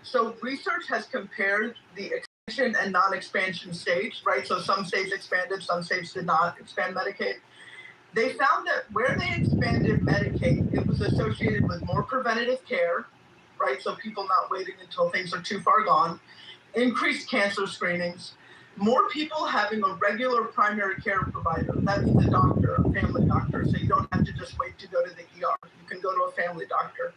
So research has compared the expansion and non-expansion states, right? So some states expanded, some states did not expand Medicaid. They found that where they expanded Medicaid, it was associated with more preventative care, right? So people not waiting until things are too far gone, increased cancer screenings, more people having a regular primary care provider. That means a doctor, a family doctor. So you don't have to just wait to go to the ER. You can go to a family doctor.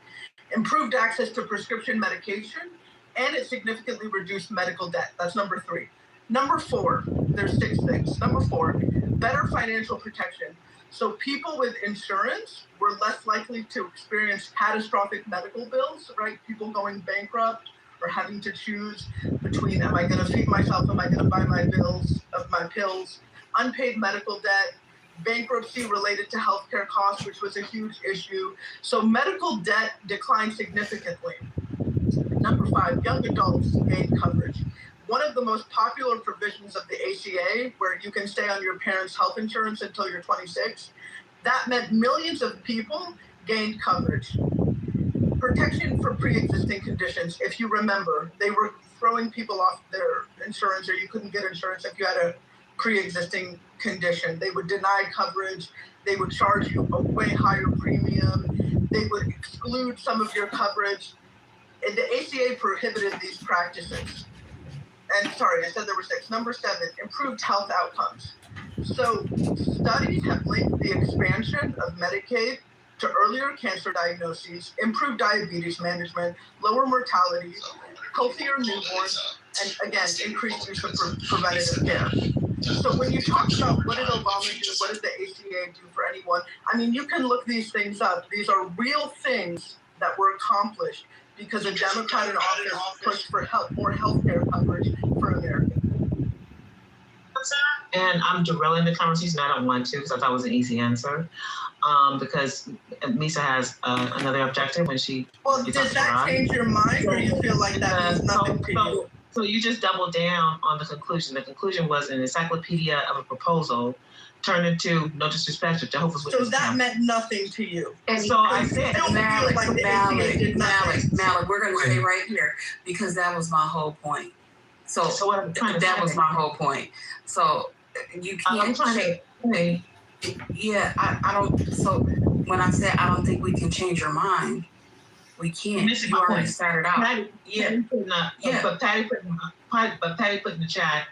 Improved access to prescription medication, and it significantly reduced medical debt. That's number 3. Number 4, there's 6 things. Number 4, better financial protection. So people with insurance were less likely to experience catastrophic medical bills, right? People going bankrupt or having to choose between, am I going to feed myself? Am I going to buy my pills? Unpaid medical debt, bankruptcy related to healthcare costs, which was a huge issue. So medical debt declined significantly. Number 5, young adults gained coverage. One of the most popular provisions of the ACA, where you can stay on your parents' health insurance until you're 26, that meant millions of people gained coverage. Protection for pre-existing conditions. If you remember, they were throwing people off their insurance, or you couldn't get insurance if you had a pre-existing condition. They would deny coverage. They would charge you a way higher premium. They would exclude some of your coverage. And the ACA prohibited these practices. And sorry, I said there were 6. Number 7, improved health outcomes. So studies have linked the expansion of Medicaid to earlier cancer diagnoses, improved diabetes management, lower mortality, healthier newborns, and again, increased use of preventative care. So when you talk about what did Obama do, what did the ACA do for anyone, I mean, you can look these things up. These are real things that were accomplished because a Democrat in office pushed for more health care coverage for Americans. And I'm derailing the conversation. I don't want to, because I thought it was an easy answer. Because Misa has another objective when she. Well, did that change your mind, or you feel like that means nothing to you? So you just doubled down on the conclusion. The conclusion was an encyclopedia of a proposal turned into, no disrespect to Jehovah's Witnesses. So that meant nothing to you. And so I said, Malik, we're going to stay right here because that was my whole point. So what I'm trying to that say. Was my whole point. So you can't. I'm trying to say. Yeah, I don't. So when I said I don't think we can change your mind, we can't. You already started out. But Patty put in the chat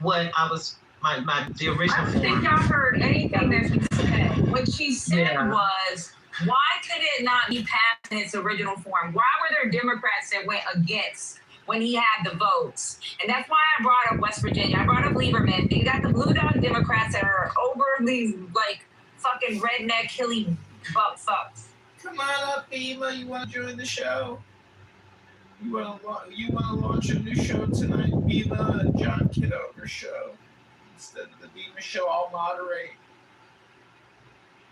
what I was the original. I don't think y'all heard anything that she said. What she said was, why could it not be passed in its original form? Why were there Democrats that went against when he had the votes? And that's why I brought up West Virginia. I brought up Lieberman. You got the blue dog Democrats that are overly like fucking redneck hilly butt fucks. Come on up, Eva. You want to join the show? You want to launch a new show tonight, Eva and John Kitover show instead of the Eva show. I'll moderate.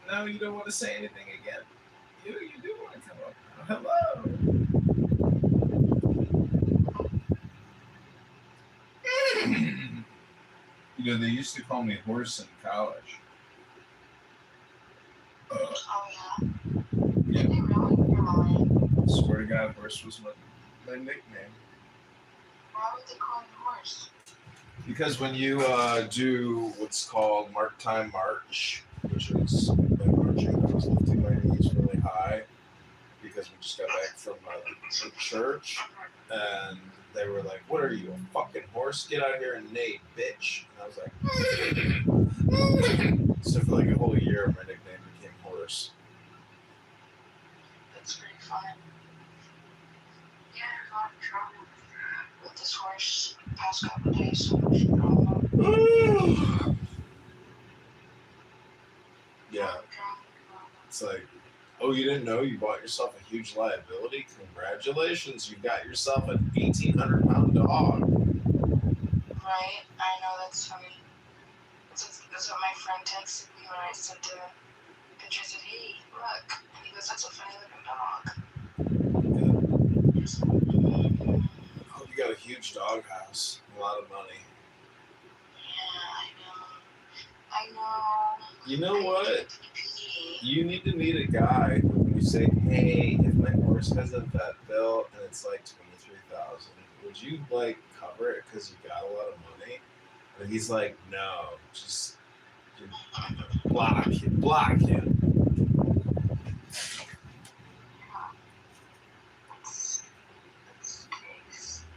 No, you don't want to say anything again. You do want to come up now. Hello. You know, they used to call me Horse in college. Oh, yeah? Yeah. Did they really? Swear to God, Horse was my nickname. Why would they call you Horse? Because when you do what's called Mark Time March, which is like marching, I was lifting my knees really high because we just got back from church, and they were like, "What are you, a fucking horse? Get out of here and neigh, bitch!" And I was like, so for like a whole year, my nickname became Horse. That's pretty fun. Yeah, I got in trouble with this horse the past couple of days, so I should know. Yeah. It's like, oh, you didn't know you bought yourself a huge liability? Congratulations, you got yourself an 1,800-pound dog. Right, I know, that's funny. That's what my friend texted me when I sent the picture. I said, hey, look. And he goes, that's a funny looking dog. I hope you got a huge dog house. A lot of money. Yeah, I know. You know what? You need to meet a guy who, when he you say, hey, if my horse has a vet bill and it's like $23,000, would you like cover it because you got a lot of money? And he's like, no, just block him.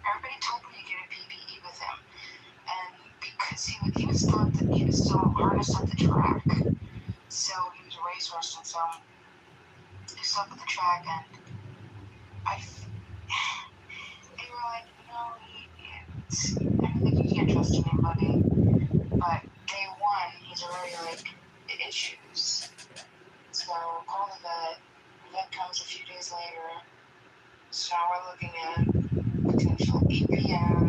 Everybody told me to get a PPE with him, and because he was still harnessed at the track, so he was a racehorse, and so he stopped at the track, and they were like, no, I don't think you can't trust anybody, but day one, he's already like issues, so call the vet. The vet comes a few days later, so now we're looking at potential EPM,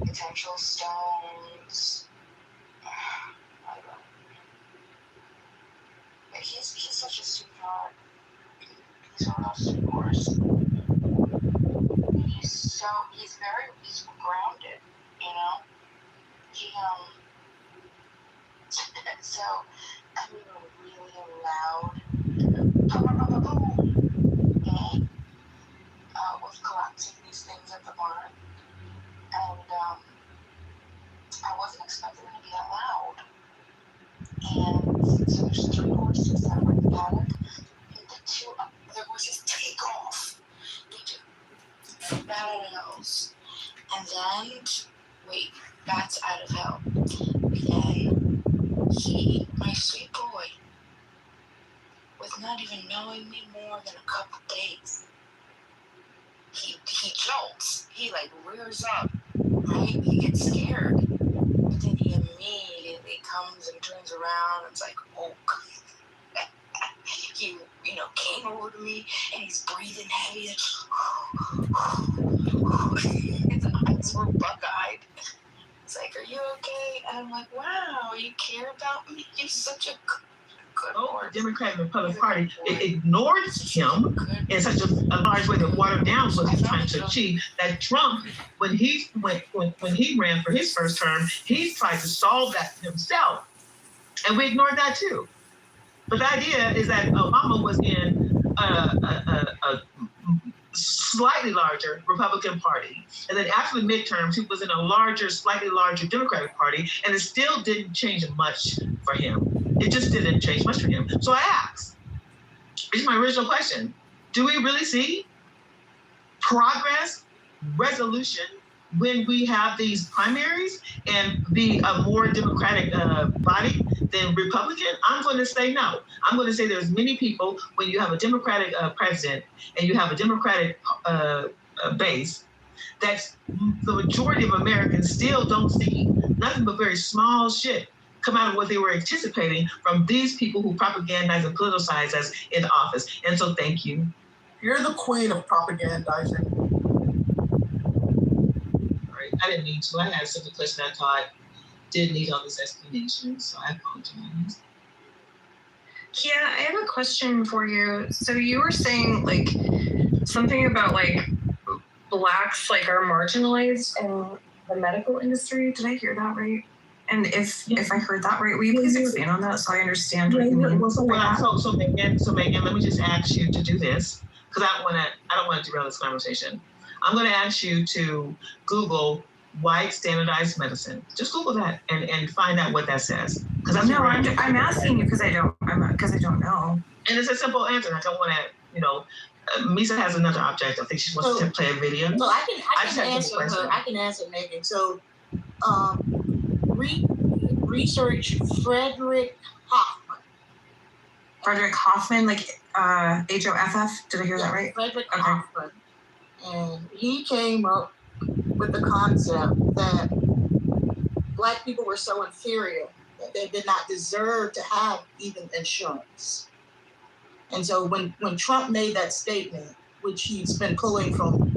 potential stones. I don't know. But he's such a sweetheart. He's a real sweet horse. He's grounded, you know? So I'm really loud. Was collapsing these things at the barn, and I wasn't expecting them to be that loud. And so there's 3 horses that were in the paddock, and the 2 other horses take off. They do bat out of hells, and then bats out of hell. Then my sweet boy, with not even knowing me more than a couple days. He jolts. He like rears up, right? He gets scared, but then he immediately comes and turns around and it's like, oh. He, came over to me and he's breathing heavy. His eyes were bug-eyed. It's like, are you okay? And I'm like, wow, you care about me? You're such a good horse. The Democratic and Republican Party ignored him in such a large way that watered down what he's trying to achieve. That Trump, when he ran for his first term, he tried to solve that himself, and we ignored that too. But the idea is that Obama was in a slightly larger Republican Party, and then after the midterms, he was in a slightly larger Democratic Party, and it still didn't change much for him. It just didn't change much for him. So I asked, this is my original question, do we really see progress, resolution, when we have these primaries and be a more Democratic body than Republican? I'm going to say no. I'm going to say there's many people, when you have a Democratic president and you have a Democratic base, that the majority of Americans still don't see nothing but very small shit come out of what they were anticipating from these people who propagandize and politicize us in office. And so thank you. You're the queen of propagandizing. I didn't need to. I had a simple question I thought didn't need all this explanation, so I apologize. Yeah, I have a question for you. So you were saying something about blacks are marginalized in the medical industry. Did I hear that right? And if I heard that right, will you please expand on that so I understand what you mean? So Megan, let me just ask you to do this, because I don't want to derail this conversation. I'm going to ask you to Google white standardized medicine. Just Google that and find out what that says. I'm asking you because I don't know. And it's a simple answer. I don't want to, Misa has another object. I think she wants to play a video. So I can answer her. I can answer Megan. So, research Frederick Hoffman. Frederick Hoffman, HOFF. Did I hear that right? Frederick Hoffman. And he came up with the concept that black people were so inferior that they did not deserve to have even insurance. And so when Trump made that statement, which he's been pulling from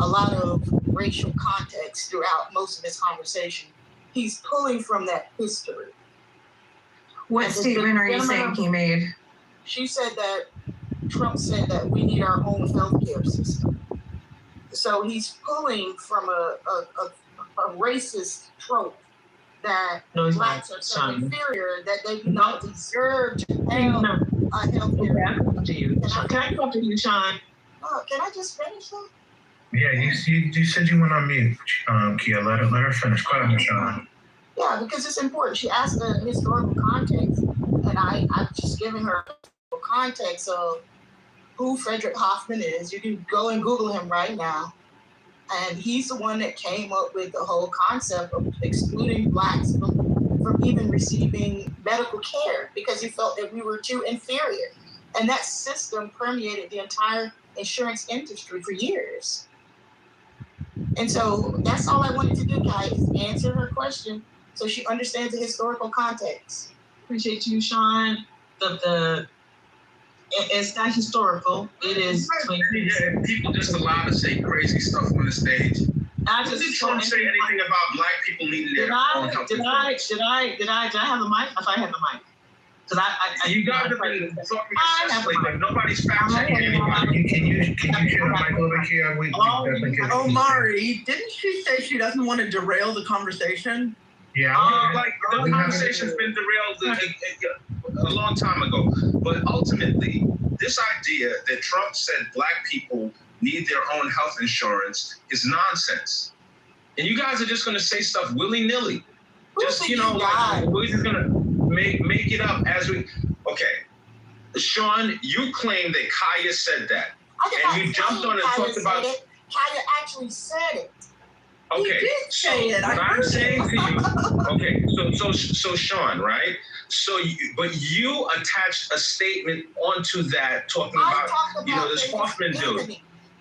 a lot of racial context throughout most of his conversation, he's pulling from that history. What statement are you saying he made? She said that Trump said that we need our own healthcare system. So he's pulling from a racist trope that blacks are so inferior that they do not deserve to have a healthcare. to you. Can I talk to you, Sean? Oh, can I just finish that? Yeah, you said you went on mute, Kia. Let her finish. Go ahead, Sean. Yeah, because it's important. She asked the historical context, and I'm just giving her context of who Frederick Hoffman is. You can go and Google him right now. And he's the one that came up with the whole concept of excluding blacks from even receiving medical care because he felt that we were too inferior. And that system permeated the entire insurance industry for years. And so that's all I wanted to do, guys, is answer her question so she understands the historical context. Appreciate you, Sean. It's not historical. It is. People just allowed to say crazy stuff on the stage. Did Trump say anything about black people needing their own health insurance? Did I have the mic? I thought I had the mic. Because You guys have been talking incessantly, but nobody's fact checking anybody. Can you share the mic a little bit, Kia? Omari, didn't she say she doesn't want to derail the conversation? Yeah. The conversation's been derailed a long time ago. But ultimately, this idea that Trump said black people need their own health insurance is nonsense. And you guys are just going to say stuff willy-nilly. Just, we're just going to make it up as we... Okay. Sean, you claim that Kaya said that. And you jumped on and talked about... Kaya actually said it. Okay, so what I'm saying to you, okay, so Sean, right? But you attached a statement onto that talking about this Hoffman dude.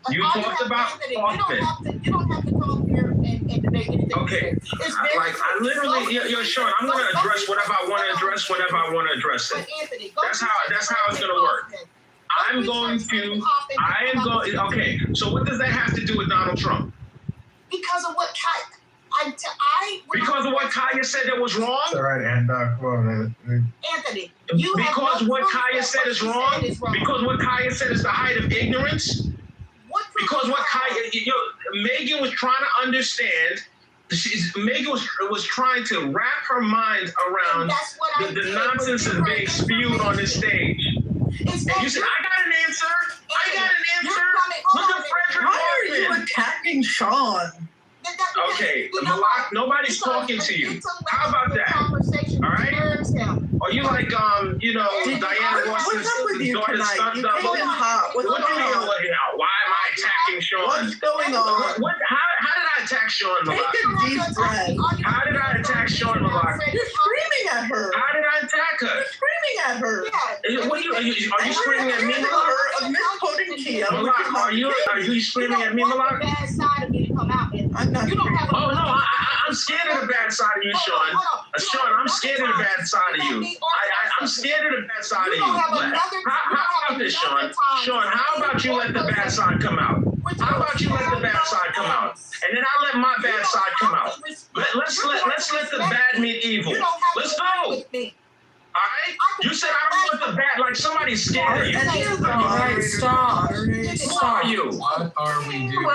You talked about Hoffman. You don't have to come up here and debate anything. Okay, I literally, Sean, I'm going to address whatever I want to address whenever I want to address it. That's how it's going to work. Okay, so what does that have to do with Donald Trump? Because of what Because of what Kaya said that was wrong? All right, and Anthony, because what Kaya said is wrong? Because what Kaya said is the height of ignorance? Because what Kaya, Megan was trying to understand. Megan was trying to wrap her mind around the nonsense that's being spewed on this stage. And you said, I got an answer. Look at Frederick Why are Hoffman. you attacking Sean? Okay, Malak, nobody's talking to you. How about that? All right? Are you like, Diana Ross's daughter's stunt double? Why am I attacking Sean? What's going on? How did I attack Sean, Malak? Take a deep breath. How did I attack Sean, Malak? You're screaming at her. How did I attack her? You're screaming at her. Are you screaming at me, Malak? Misquoting Kia. Malak, are you screaming at me, Malak? I'm not. I'm scared of the bad side of you, Sean. Sean, I'm scared of the bad side of you. I'm scared of the bad side of you. How about this, Sean? Sean, how about you let the bad side come out? How about you let the bad side come out? And then I'll let my bad side come out. Let's let the bad meet evil. Let's go. All right? You said I don't want the bad, like somebody's scared of you. All right, stop. Who are you? what are we doing?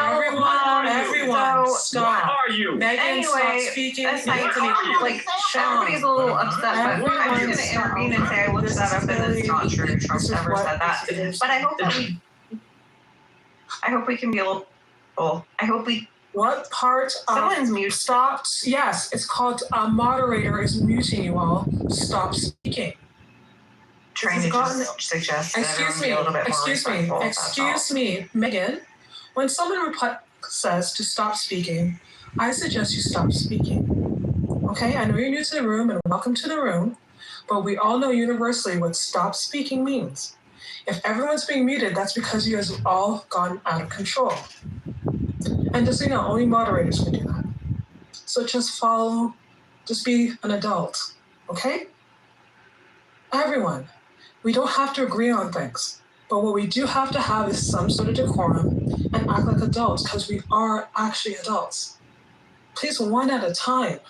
Everyone, What stop. are you? Megan, stop Anyway, speaking. Anthony, everybody's a little upset, but I'm just going to intervene and say I looked that up and it's not true. Trump never said that. But I hope we can be a little. I hope we. What part of Someone's muted. stopped? Yes, it's called a moderator is muting you all. Stop speaking. Trying to just suggest that everyone be a little bit more respectful. Excuse me, Megan. When someone says to stop speaking, I suggest you stop speaking. Okay, I know you're new to the room and welcome to the room, but we all know universally what stop speaking means. If everyone's being muted, that's because you guys have all gone out of control. And just so you know, only moderators can do that. So just be an adult, okay? Everyone, we don't have to agree on things, but what we do have to have is some sort of decorum and act like adults because we are actually adults. Please, one at a time.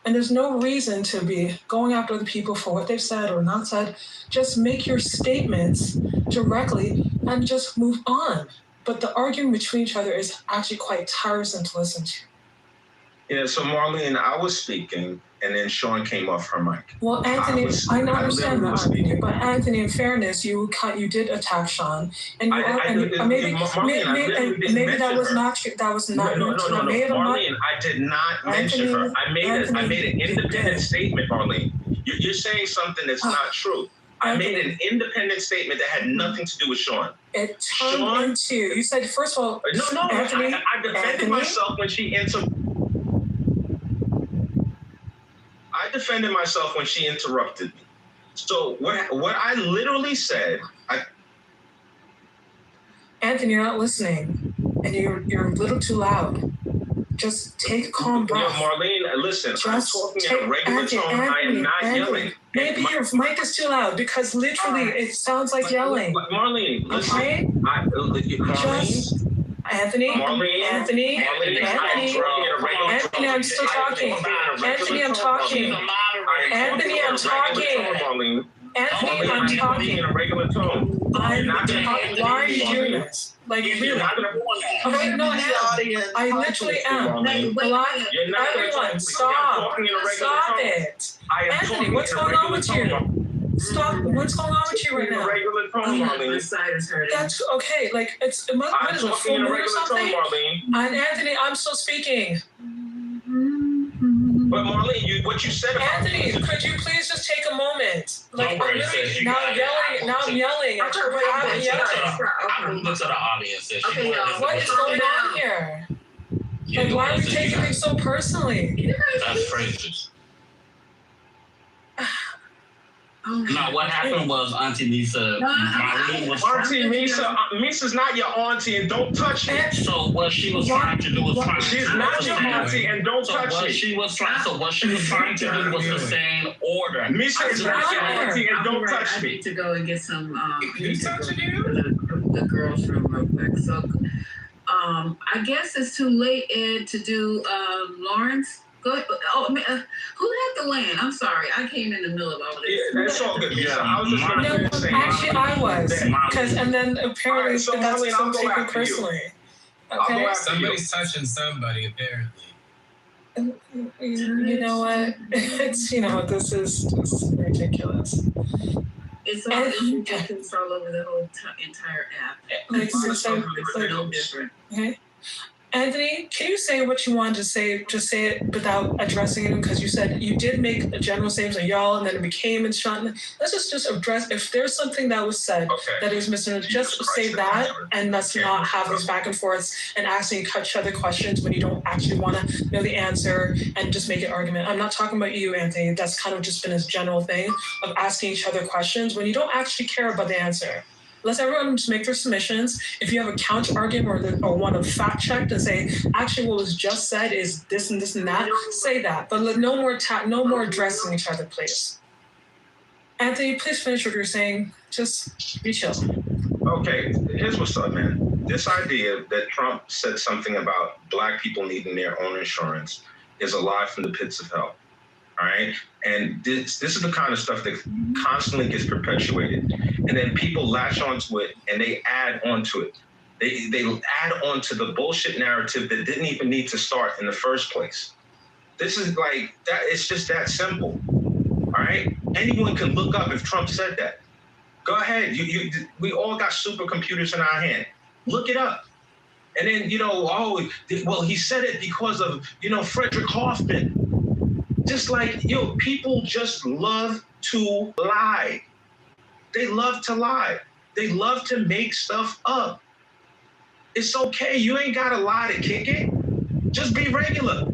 And there's no reason to be going after other people for what they've said or not said. Just make your statements directly and just move on. But the arguing between each other is actually quite tiresome to listen to. Yeah, so Marlene, I was speaking, and then Sean came off her mic. Well, Anthony, I understand that, Anthony, but Anthony, in fairness, you did attack Sean, and maybe that was not true. That was not. No, Marlene, I did not mention her. I made an independent statement, Marlene. You're saying something that's not true. I made an independent statement that had nothing to do with Sean. It turned into, you said, first of all, no, Anthony, I defended myself when she interrupted me. So what I literally said, Anthony, you're not listening, and you're a little too loud. Just take a calm breath. Marlene, listen, I'm talking in a regular tone. I am not yelling. Maybe your mic is too loud because literally it sounds like yelling. Marlene, listen. Okay? Anthony, I'm still talking. Anthony, I'm talking. Anthony, I'm talking. In a regular tone. Why are you doing this? Like, really? Okay, no, I literally am. Everyone, stop. Stop it. Anthony, what's going on with you? Stop. What's going on with you right now? My side is hurting. That's okay. Like, what is it, full moon or something? And Anthony, I'm still speaking. But Marlene, what you said about Anthony, could you please just take a moment? Like, I'm yelling. I'm moving to the audience. What is going on here? Like, why are we taking things so personally? That's crazy. No, what happened was Auntie Misa, Marlene was Auntie Misa, Misa's not your auntie, and don't touch me. So what she was trying to do was she's not your auntie, and don't touch me. So what she was trying to do was the same order. Misa is not your auntie, and don't touch I me. need to go and get some the girls room real quick. So I guess it's too late, Ed, to do Lawrence. Go ahead. Who had the land? I'm sorry, I came in the middle of all this. Yeah, that's all good. Yeah, I was just going to say. Actually, I was. And then apparently that's so taken personally. Okay. Somebody's touching somebody, apparently. You know what? This is just ridiculous. It's all control over the whole entire app. It's no different. Okay. Anthony, can you say what you wanted to say? Just say it without addressing it, because you said you did make a general statement of y'all, and then it became in Sean. Let's just address if there's something that was said that is misunderstood. Just say that, and let's not have these back and forths and asking each other questions when you don't actually want to know the answer and just make an argument. I'm not talking about you, Anthony. That's kind of just been a general thing of asking each other questions when you don't actually care about the answer. Let's everyone just make their submissions. If you have a counter argument or want to fact check and say, actually what was just said is this and this and that, say that. But no more addressing each other, please. Anthony, please finish what you're saying. Just be chill. Okay, here's what's up, man. This idea that Trump said something about Black people needing their own insurance is a lie from the pits of hell. All right, and this is the kind of stuff that constantly gets perpetuated, and then people latch onto it and they add onto it. They add on to the bullshit narrative that didn't even need to start in the first place. This is like that. It's just that simple. All right, anyone can look up if Trump said that. Go ahead. We all got supercomputers in our hand. Look it up. And then he said it because of Frederick Hoffman. Just like, people just love to lie. They love to lie. They love to make stuff up. It's okay. You ain't got to lie to kick it. Just be regular.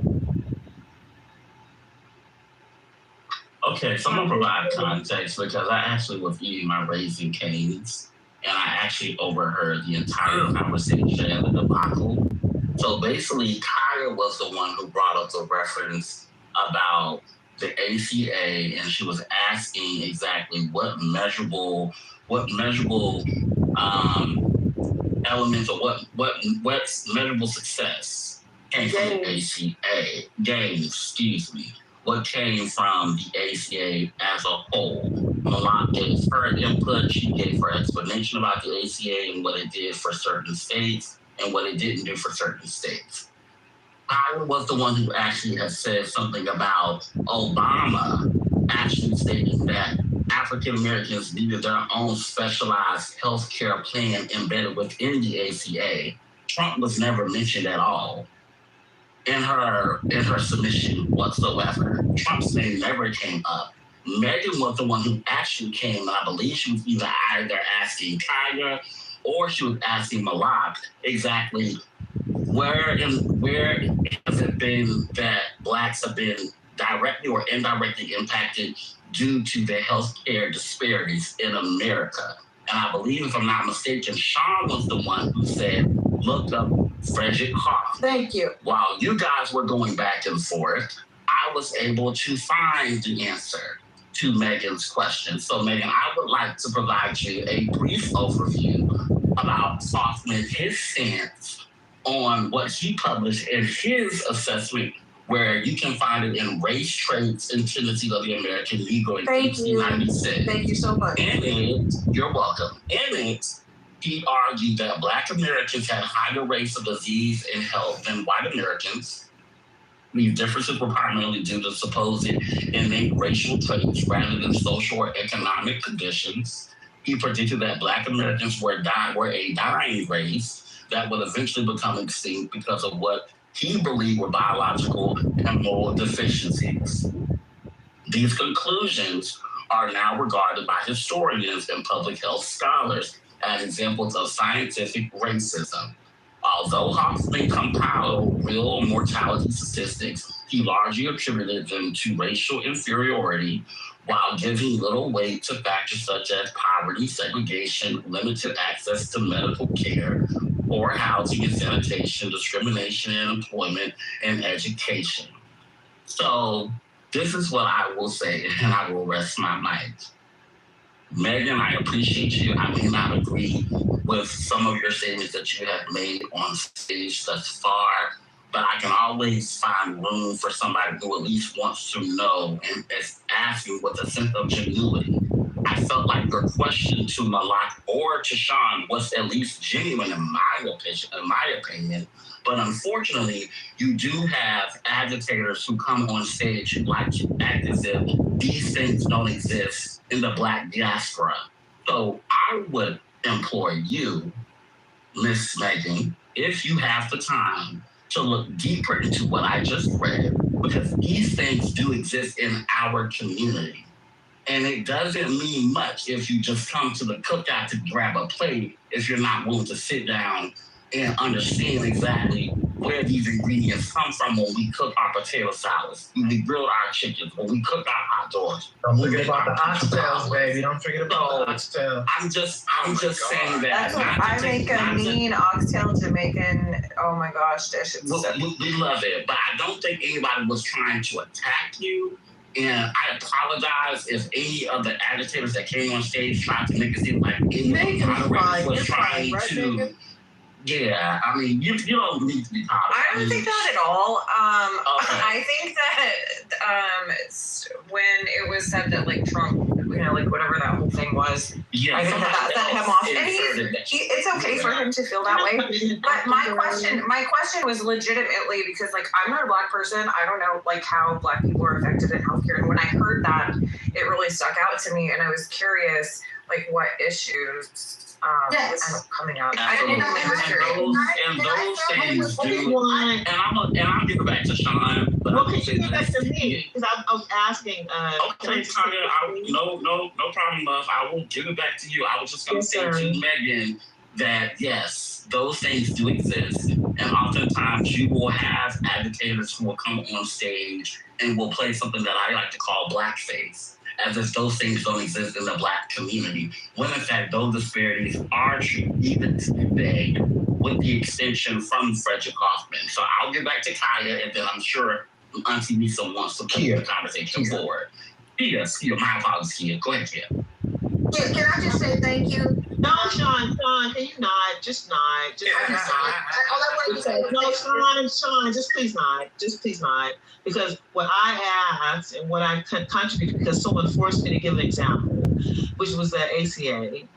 Okay, so I'm going to provide context because I actually was eating my Raising Cane's and I actually overheard the entire conversation and the debacle. So basically, Kyra was the one who brought up the reference about the ACA, and she was asking exactly what measurable elements or what measurable success came from the ACA gains, what came from the ACA as a whole. Malak gave her input, she gave her explanation about the ACA and what it did for certain states and what it didn't do for certain states. I was the one who actually had said something about Obama actually stating that African Americans needed their own specialized health care plan embedded within the ACA. Trump was never mentioned at all in her submission whatsoever. Trump's name never came up. Megan was the one who actually came, and I believe she was either asking Kaya or she was asking Malak exactly where has it been that Blacks have been directly or indirectly impacted due to the healthcare disparities in America. And I believe, if I'm not mistaken, Sean was the one who said, look up Frederick Hoff. Thank you. While you guys were going back and forth, I was able to find the answer to Megan's question. So, Megan, I would like to provide you a brief overview about Hoffman, his stance on what he published in his assessment, where you can find it in Race, Traits, and Tendencies of the American Negro in 1896. Thank you so much. In it, you're welcome. In it, he argued that Black Americans had higher rates of disease and health than white Americans. These differences were primarily due to supposed innate racial traits rather than social or economic conditions. He predicted that Black Americans were a dying race that would eventually become extinct because of what he believed were biological and moral deficiencies. These conclusions are now regarded by historians and public health scholars as examples of scientific racism. Although Hoffman compiled real mortality statistics, he largely attributed them to racial inferiority while giving little weight to factors such as poverty, segregation, limited access to medical care, poor housing and sanitation, discrimination in employment, and education. So this is what I will say, and I will rest my mic. Megan, I appreciate you. I may not agree with some of your statements that you have made on stage thus far, but I can always find room for somebody who at least wants to know and is asking with a sense of genuity. I felt like your question to Malak or to Sean was at least genuine in my opinion. But unfortunately, you do have agitators who come on stage who like to act as if these things don't exist in the Black diaspora. So I would implore you, Miss Megan, if you have the time, to look deeper into what I just read, because these things do exist in our community. And it doesn't mean much if you just come to the cookout to grab a plate if you're not willing to sit down and understand exactly where these ingredients come from when we cook our potato salads, when we grill our chickens, when we cook our hot dogs. Don't forget about the oxtails, baby. Don't forget about the oxtails. I'm just saying that. That's what I make a mean oxtail Jamaican. Oh my gosh, dish. We love it, but I don't think anybody was trying to attack you. And I apologize if any of the agitators that came on stage tried to make it seem like any of the moderators was trying to. Yeah, I mean, you don't need to be popular. I don't think that at all. Okay. I think that when it was said that like Trump, like whatever that whole thing was, yeah, I think that set him off. And it's okay for him to feel that way. But my question was legitimately because like I'm not a Black person. I don't know like how Black people are affected in healthcare. And when I heard that, it really stuck out to me, and I was curious like what issues. Coming out. And those things do. And I'll give it back to Sean. But well, can you get back to me? Because I was asking. Okay, Tanya, no problem, love. I will give it back to you. I was just going to say to Megan that yes, those things do exist, and oftentimes you will have agitators who will come on stage and will play something that I like to call blackface, as if those things don't exist in the Black community, when in fact those disparities are true even today, with the extension from Frederick Hoffman. So I'll get back to Kaya, and then I'm sure Auntie Lisa wants to put the conversation forward. Kia, my apologies, Kia. Go ahead, Kia. Yeah, can I just say thank you? No, Sean, can you nod? Just nod. No, Sean, just please nod. Just please nod. Because what I asked and what I contributed, because someone forced me to give an example, which was the ACA.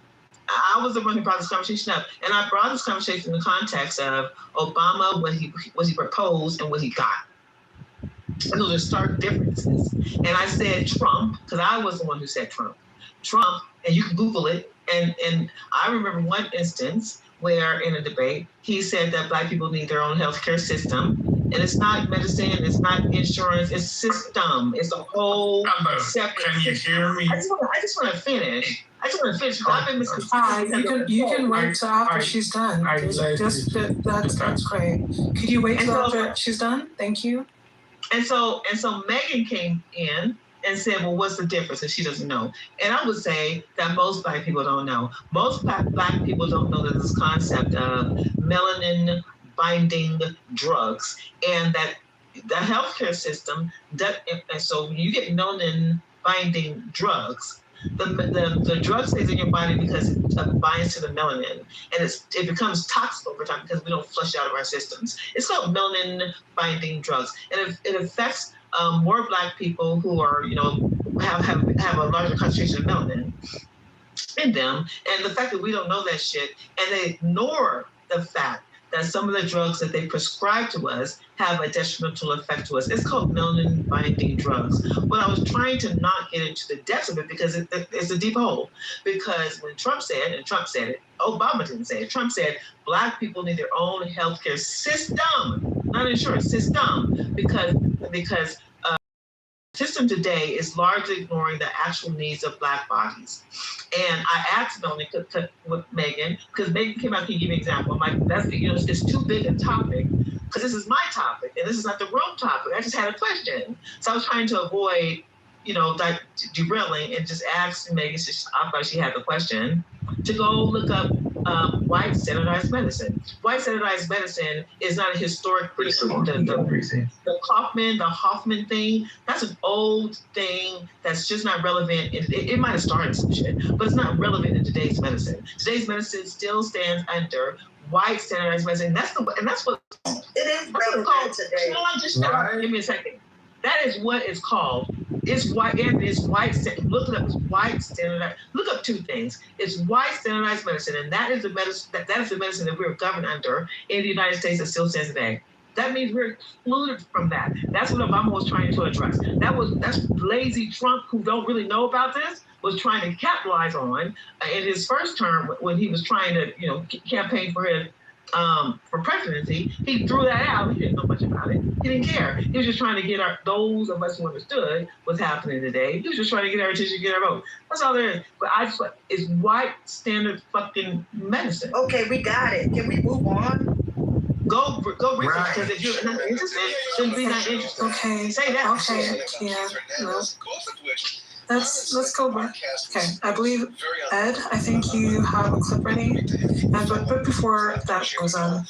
I was the one who brought this conversation up, and I brought this conversation in the context of Obama, what he proposed and what he got. And those are stark differences. And I said Trump, because I was the one who said Trump. Trump, and you can Google it, and I remember one instance where in a debate, he said that Black people need their own healthcare system. And it's not medicine, it's not insurance, it's system. It's a whole separate Can you hear me? I just want to finish. I've been misconstrued. You can wait till after she's done. That's great. Could you wait till after she's done? Thank you. And so Megan came in and said, well, what's the difference? And she doesn't know. And I would say that most Black people don't know. Most Black people don't know that this concept of melanin binding drugs, and that the healthcare system, and so when you get melanin binding drugs, the drug stays in your body because it binds to the melanin, and it becomes toxic over time because we don't flush it out of our systems. It's called melanin binding drugs, and it affects more Black people who are, have a larger concentration of melanin in them. And the fact that we don't know that shit, and they ignore the fact that some of the drugs that they prescribe to us have a detrimental effect to us. It's called melanin binding drugs. But I was trying to not get into the depths of it because it's a deep hole. Because when Trump said it, Obama didn't say it, Trump said Black people need their own healthcare system, not insurance, system, because system today is largely ignoring the actual needs of Black bodies. And I asked Melanie with Megan, because Megan came out, can you give me an example? I'm like, it's too big a topic, because this is my topic, and this is not the room topic. I just had a question. So I was trying to avoid, derailing, and just asked Megan, I thought she had the question, to go look up white standardized medicine. White standardized medicine is not a historic thing. The Hoffman thing, that's an old thing that's just not relevant. It might have started some shit, but it's not relevant in today's medicine. Today's medicine still stands under white standardized medicine. That's what it is relevant today. Give me a second. That is what it's called. It's white, and it's white. Look it up. It's white standardized. Look up two things. It's white standardized medicine, and that is the medicine. That is the medicine that we're governed under in the United States that still stands today. That means we're excluded from that. That's what Obama was trying to address. That's lazy Trump, who don't really know about this, was trying to capitalize on in his first term when he was trying to, campaign for his. For presidency, he threw that out. He didn't know much about it. He didn't care. He was just trying to get those of us who understood what's happening today. He was just trying to get our attention, get our vote. That's all there is. But it's white standard fucking medicine. Okay, we got it. Can we move on? Go research, because if you're not interested, then be not interested. Okay. Say that. Okay. Yeah. No. Let's go back. Okay, I believe, Ed, I think you have a clip ready. But before that goes on,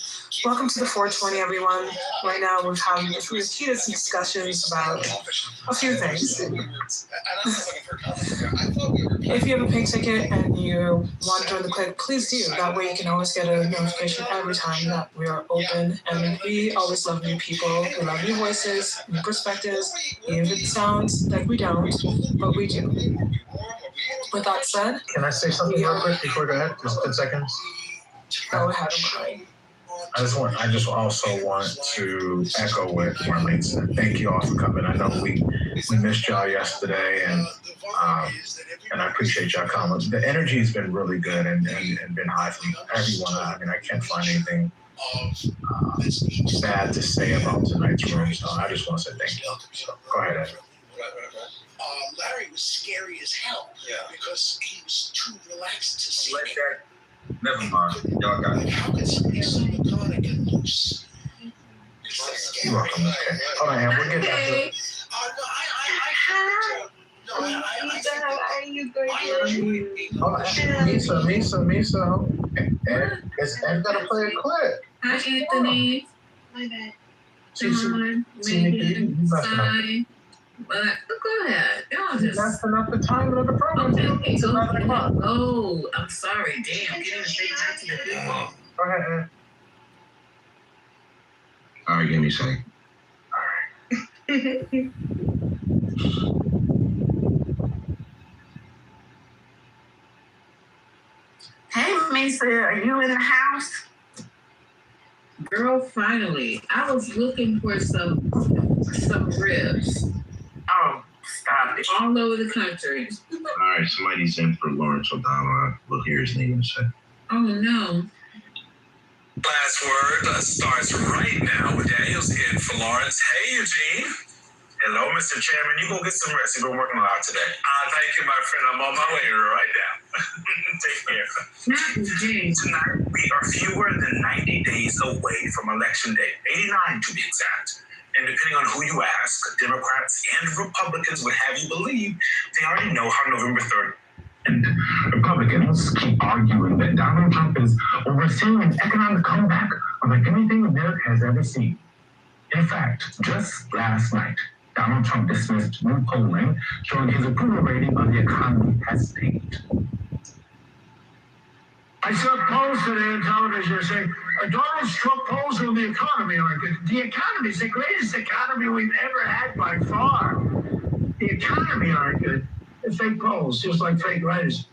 welcome to the 420, everyone. Right now we're having heated discussions about a few things. If you have a pink ticket and you want to join the club, please do. That way you can always get a notification every time that we are open. And we always love new people. We love new voices, new perspectives. Even if it sounds like we don't, but we do. With that said, can I say something real quick before I go ahead? Just 10 seconds. Go ahead, Marlene. I just also want to echo what Marlene said. Thank you all for coming. I know we missed y'all yesterday, and I appreciate y'all coming. The energy has been really good and been high from everyone. I mean, I can't find anything bad to say about tonight's room, so I just want to say thank you. So go ahead, Ed. Larry was scary as hell because he was too relaxed to see me. Never mind. Y'all got it. How can somebody so methodic and loose? You're welcome. Okay. All right, we'll get back to it. Misa. Ed gotta play a clip. Hi, Anthony. My bad. Megan, but go ahead. Y'all just messing up the timing of the program. Okay, so oh, I'm sorry. Damn, get in straight back to the people. Go ahead, Ed. All right, give me a second. All right. Mesa, are you in the house? Girl, finally. I was looking for some ribs. Oh, stop it. All over the country. All right, somebody's in for Lawrence O'Donnell. We'll hear his name in a second. Oh, no. Last word starts right now with Daniel's in for Lawrence. Hey, Eugene. Hello, Mr. Chairman. You go get some rest. You've been working a lot today. Thank you, my friend. I'm on my way right now. Take care. Tonight, we are fewer than 90 days away from Election Day. 89 to be exact. And depending on who you ask, Democrats and Republicans would have you believe they already know how November 3rd. And Republicans keep arguing that Donald Trump is overseeing an economic comeback unlike anything America has ever seen. In fact, just last night, Donald Trump dismissed new polling showing his approval rating on the economy has stayed. I saw polls today on television saying Donald Trump polls on the economy aren't good. The economy is the greatest economy we've ever had by far. The economy aren't good. They're fake polls, just like fake writers.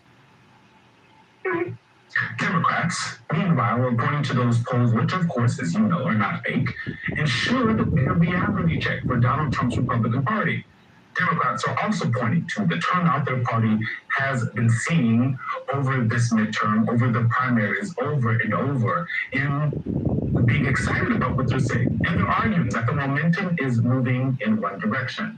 Democrats, meanwhile, are pointing to those polls, which of course, as you know, are not fake, and should be a reality check for Donald Trump's Republican Party. Democrats are also pointing to the turnout their party has been seeing over this midterm, over the primaries, over and over, in being excited about what they're saying. And they're arguing that the momentum is moving in one direction,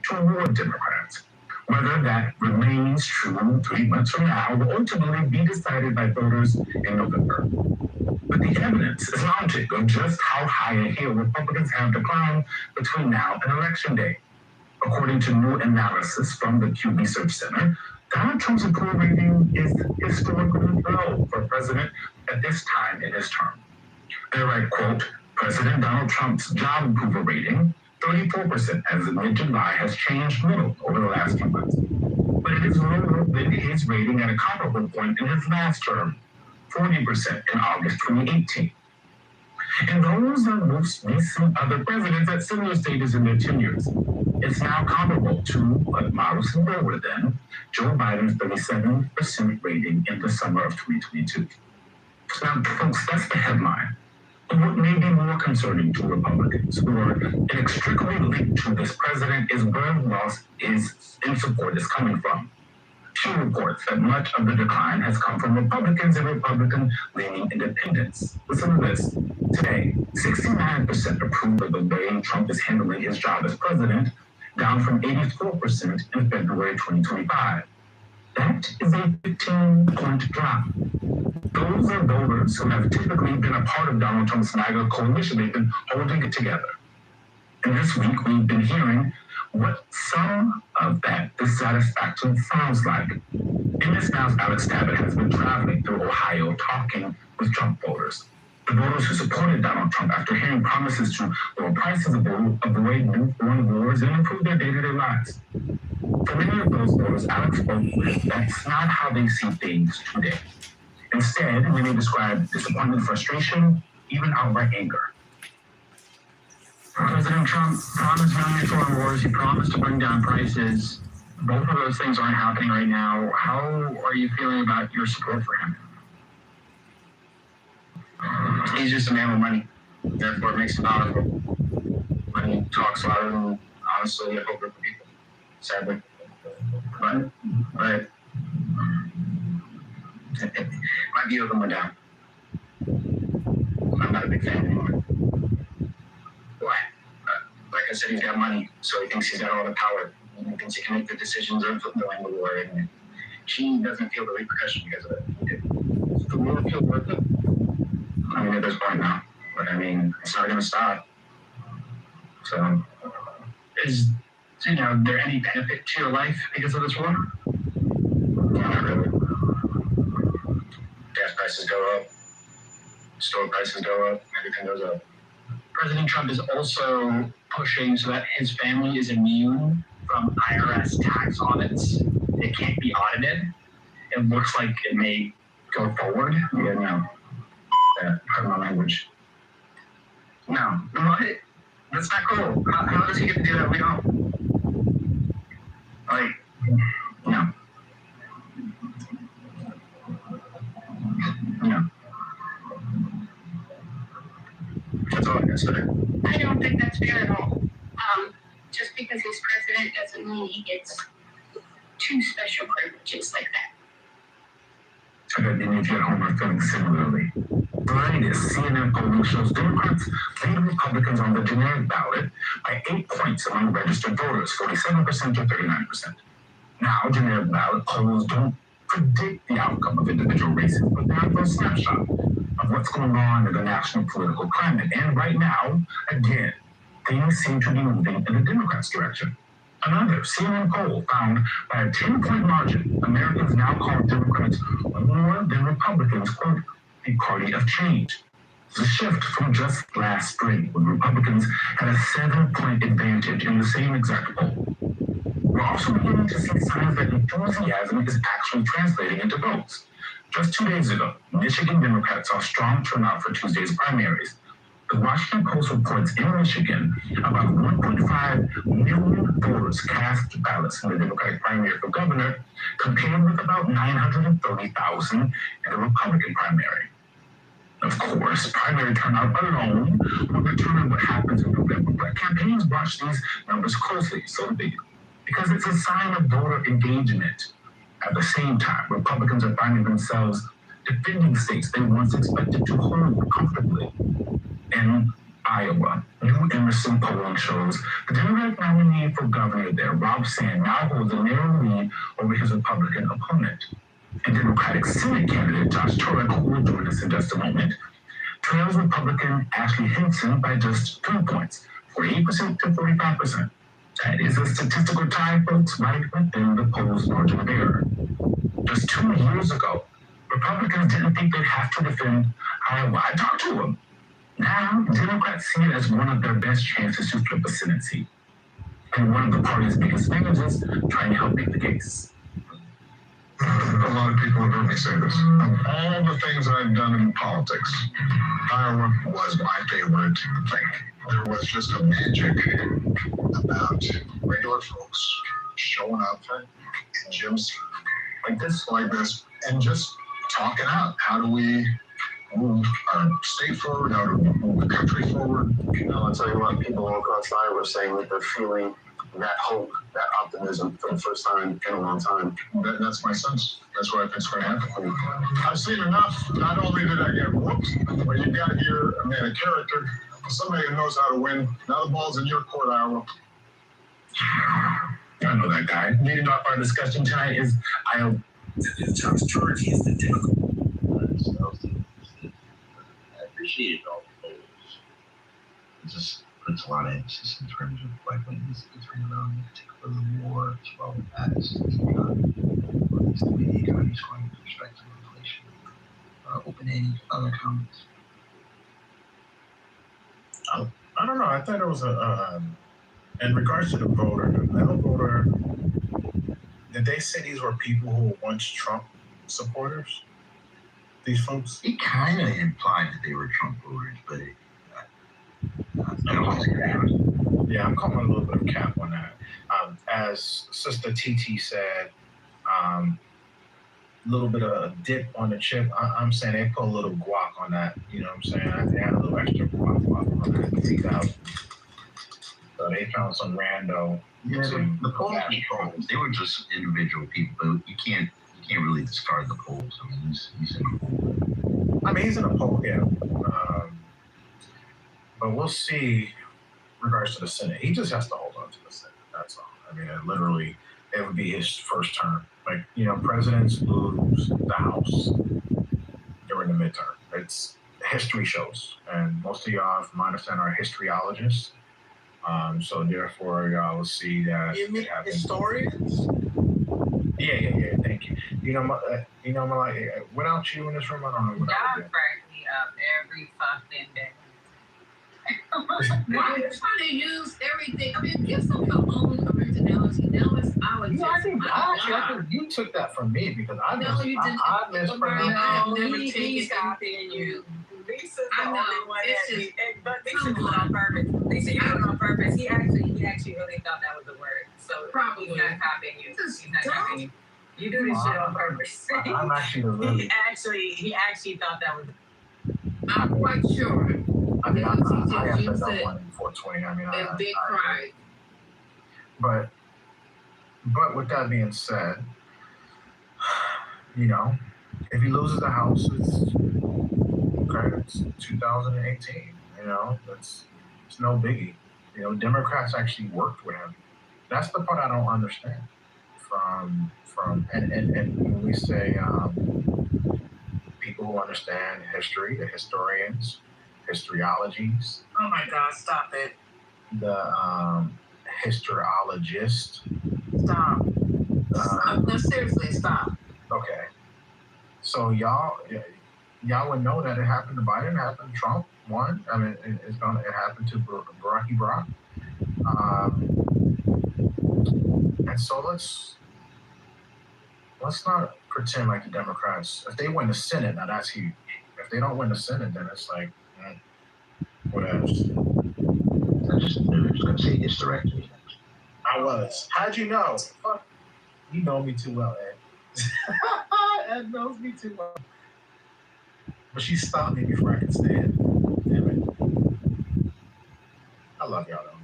toward Democrats. Whether that remains true 3 months from now will ultimately be decided by voters in November. But the evidence is mounting of just how high a hill Republicans have to climb between now and Election Day. According to new analysis from the Pew Research Center, Donald Trump's approval rating is historically low for president at this time in his term. They write, quote, President Donald Trump's job approval rating, 34% as of mid-July, has changed little over the last few months. But it is lower than his rating at a comparable point in his last term, 40% in August 2018. And those are most recent other presidents at similar stages in their tenures. It's now comparable to, but modestly lower than, Joe Biden's 37% rating in the summer of 2022. Now, folks, that's the headline. But what may be more concerning to Republicans who are inextricably linked to this president is where loss is in support is coming from. She reports that much of the decline has come from Republicans and Republican-leaning independents. Listen to this. Today, 69% approve of the way Trump is handling his job as president, down from 84% in February 2025. That is a 15-point drop. Those are voters who have typically been a part of Donald Trump's MAGA coalition. They've been holding it together. And this week, we've been hearing what some of that dissatisfaction sounds like. In this house, Alex Tabbitt has been traveling through Ohio talking with Trump voters. The voters who supported Donald Trump after hearing promises to lower prices, avoid new foreign wars, and improve their day-to-day lives. For many of those voters Alex spoke with, that's not how they see things today. Instead, many describe disappointment, frustration, even outright anger. President Trump promised no new foreign wars. He promised to bring down prices. Both of those things aren't happening right now. How are you feeling about your support for him? He's just a man with money. Therefore, it makes him powerful. Money talks louder than, honestly, a hope for people. Sadly. But my view of him went down. I'm not a big fan anymore. Why? Like I said, he's got money, so he thinks he's got all the power. He thinks he can make the decisions of fulfilling the war, and she doesn't feel the repercussion because of it. Does the war feel worth it? I mean, at this point now, but I mean, it's not going to stop. So, is there any benefit to your life because of this war? Not really. Gas prices go up, store prices go up, everything goes up. President Trump is also pushing so that his family is immune from IRS tax audits. It can't be audited. It looks like it may go forward. Yeah, no. Pardon my language. No. What? That's not cool. How does he get to do that? We don't. Like, no. say. I don't think that's fair at all. Just because he's president doesn't mean he gets two special privileges like that. I bet many of you at home are feeling similarly. The latest CNN polling shows Democrats lead Republicans on the generic ballot by 8 points among registered voters, 47% to 39%. Now, generic ballot polls don't predict the outcome of individual races, but they offer a snapshot of what's going on in the national political climate. And right now, again, things seem to be moving in the Democrats' direction. Another CNN poll found by a 10-point margin, Americans now call Democrats more than Republicans, quote, the party of change. It's a shift from just last spring when Republicans had a 7-point advantage in the same exact poll. We're also beginning to see signs that enthusiasm is actually translating into votes. Just 2 days ago, Michigan Democrats saw strong turnout for Tuesday's primaries. The Washington Post reports in Michigan about 1.5 million voters cast ballots in the Democratic primary for governor, compared with about 930,000 in the Republican primary. Of course, primary turnout alone will determine what happens in November, but campaigns watch these numbers closely, so do they, because it's a sign of voter engagement. At the same time, Republicans are finding themselves defending states they once expected to hold comfortably. In Iowa, New Emerson polling shows the Democratic nominee for governor there, Rob Sand, now holds a narrow lead over his Republican opponent. And Democratic Senate candidate Josh Turek, who will join us in just a moment, trails Republican Ashley Hinson by just 3 points, 48% to 45%. That is a statistical tie, folks, right within the poll's margin of error. Just 2 years ago, Republicans didn't think they'd have to defend Iowa. I talked to them. Now, Democrats see it as one of their best chances to flip a Senate seat. And one of the party's biggest advantages, trying to help make the case. A lot of people have heard me say this. Of all the things I've done in politics, Iowa was my favorite thing. There was just a magic about regular folks showing up in gyms like this, and just talking out. How do we move our state forward? How do we move the country forward? I'll tell you what, people all across Iowa are saying that they're feeling that hope, that optimism for the first time in a long time. That's my sense. That's what I think's going to happen. I've seen enough. Not only did I get whooped, but you got here a man of character, somebody who knows how to win. Now the ball's in your court, Iowa. I know that guy. Leading off our discussion tonight is Iowa. Josh Turek, he's the Democrat. I appreciate all the polls. It just puts a lot of emphasis in terms of like what needs to be turned around, in particular the war, as well as the economy, or at least the way the economy is going with respect to inflation. Open any other comments? I don't know. I thought it was in regards to the voter, the metal voter. Did they say these were people who were once Trump supporters? These folks? It kind of implied that they were Trump voters, but I don't want to say that. Yeah, I'm calling a little bit of cap on that. As Sister TT said, a little bit of a dip on the chip. I'm saying they put a little guac on that. You know what I'm saying? They had a little extra guac on that. 3,000. So they found some rando. Yeah, the polls, they were just individual people, but you can't really discard the polls. I mean, he's in a poll. I mean, he's in a poll, yeah. But we'll see in regards to the Senate. He just has to hold on to the Senate. That's all. I mean, it would be his first term. Like, you know, presidents lose the House during the midterm. It's history shows. And most of y'all, from my understanding, are historyologists. So therefore, y'all will see that. You mean historians? Yeah. Thank you. Without you in this room, I don't know what I would do. Y'all crack me up every fucking day. Why are you trying to use everything? I mean, give some of your own originality. Now it's our I think you took that from me because I mispronounced. He's copying you. Lisa's the only one but Lisa do it on purpose. Lisa, you do it on purpose. He actually really thought that was a word. So probably he's not copying you. He's not copying you. You do this shit on purpose. I'm actually He actually thought that was. I'm quite sure. I mean, I have use done it one in 420. I mean, and big pride. But with that being said, you know, if he loses the House, it's 2018. You know, it's no biggie. You know, Democrats actually worked with him. That's the part I don't understand. And when we say people who understand history, the historians, historiologies. Oh my God! Stop it. The historiologist. Stop. No, seriously, stop. Okay. So y'all would know that it happened to Biden, it happened to Trump, won. I mean, it happened to Barack. And so let's not pretend like the Democrats, if they win the Senate, now that's huge. If they don't win the Senate, then it's like, what else? I just knew he was going to say hysterectomy. I was. How'd you know? Fuck. You know me too well, Ed. Ed knows me too well. But she stopped me before I could stand. Damn it. I love y'all though.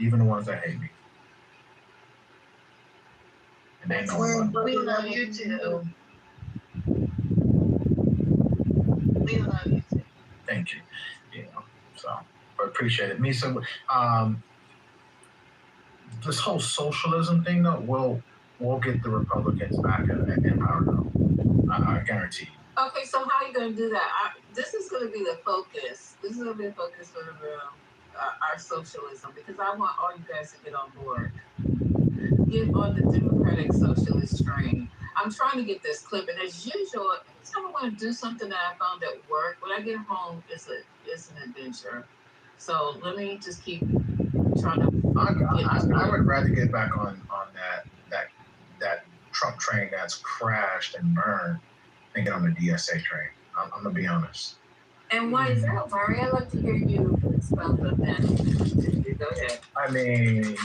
Even the ones that hate me. And they know We love you too. We love you too. Thank you. You know, so but appreciate it. Misa, this whole socialism thing though, we'll get the Republicans back in power though. I guarantee you. Okay, so how are you going to do that? This is going to be the focus. This is going to be the focus for our socialism, because I want all you guys to get on board. Get on the Democratic Socialist train. I'm trying to get this clip, and as usual, every time I want to do something that I found at work, when I get home, it's an adventure. So let me just keep trying to. I would rather get back on that Trump train that's crashed and burned than get on the DSA train. I'm gonna be honest. And why is that, Mari? I'd like to hear you expound on that. Go ahead. I mean,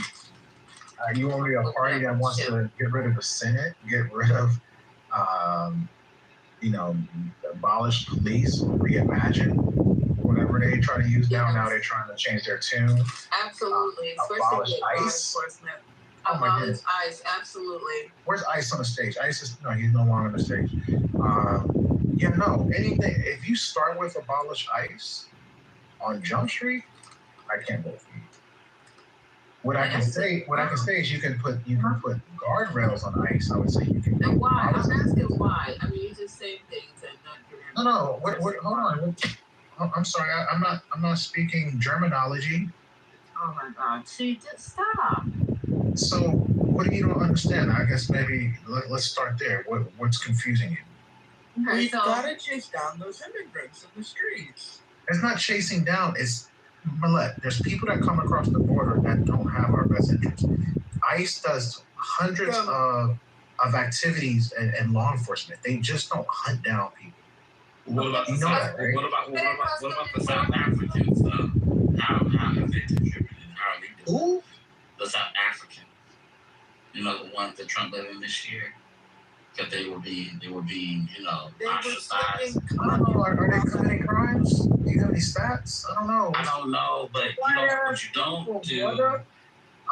you want to be a party that wants to get rid of the Senate, get rid of, abolish police, reimagine, whatever they try to use now. Now they're trying to change their tune. Absolutely. Abolish ICE. Abolish ICE, absolutely. Where's ICE on the stage? ICE is, he's no longer on the stage. Anything. If you start with abolish ICE on Jump Street, I can't vote for you. What I can say is you can put guardrails on ICE. I would say you can. And why? I'm asking why. I mean, you just say things and not giving. No. Hold on. I'm sorry. I'm not speaking Germanology. Oh my God! See, just stop. So, what do you don't understand? I guess maybe let's start there. What's confusing you? Okay, We've got to chase down those immigrants in the streets. It's not chasing down. It's Millette. There's people that come across the border that don't have our best interests. ICE does hundreds of activities and law enforcement. They just don't hunt down people. What about that, right? What about the South Africans? How have they contributed? How are they doing? Who? The South Africans. The ones that Trump let in this year. That they were being, ostracized. I don't know. Are they committing crimes? Do you have any stats? I don't know. I don't know, but what you don't do.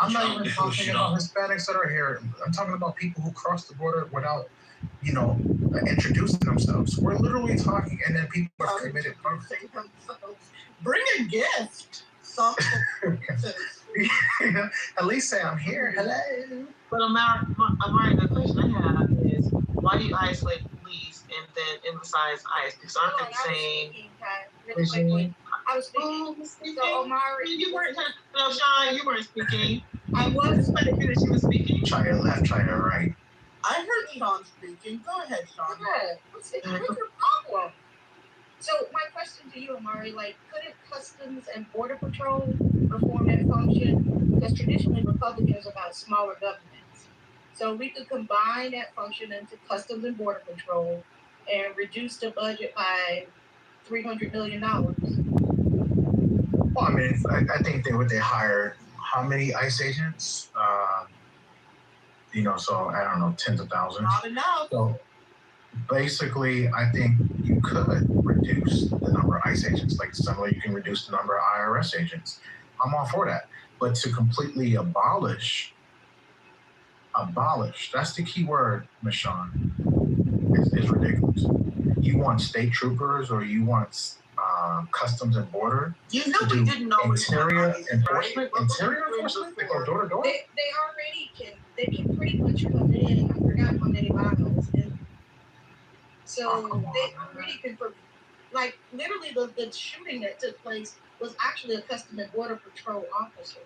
I'm not even talking about Hispanics that are here. I'm talking about people who cross the border without, introducing themselves. We're literally talking, and then people have committed crimes. Bring a gift. Something. At least say I'm here. Hello. But Amari, the question I have is, why do you isolate police and then emphasize ICE? Because aren't they the same regime? I was speaking. So Omari, you weren't. No, Sean, you weren't speaking. I was. But if you were speaking. Try your left, try your right. I heard Sean speaking. Go ahead, Sean. Yeah. What's your problem? So my question to you, Amari, couldn't Customs and Border Patrol perform that function? Because traditionally Republicans are about smaller governments. So we could combine that function into Customs and Border Patrol and reduce the budget by $300 million. Well, I mean, I think they hired how many ICE agents? So I don't know, tens of thousands. Not enough. So basically, I think you could reduce the number of ICE agents, like similar you can reduce the number of IRS agents. I'm all for that. But to completely abolish, that's the key word, Ms. Shawn, is ridiculous. You want state troopers or you want Customs and Border You know, to we do didn't always have interior ICE, enforcement? right? Interior enforcement? They go door to door? They already can pretty much come in. I forgot how many miles. And so they already can, like literally the shooting that took place was actually a Customs and Border Patrol officer.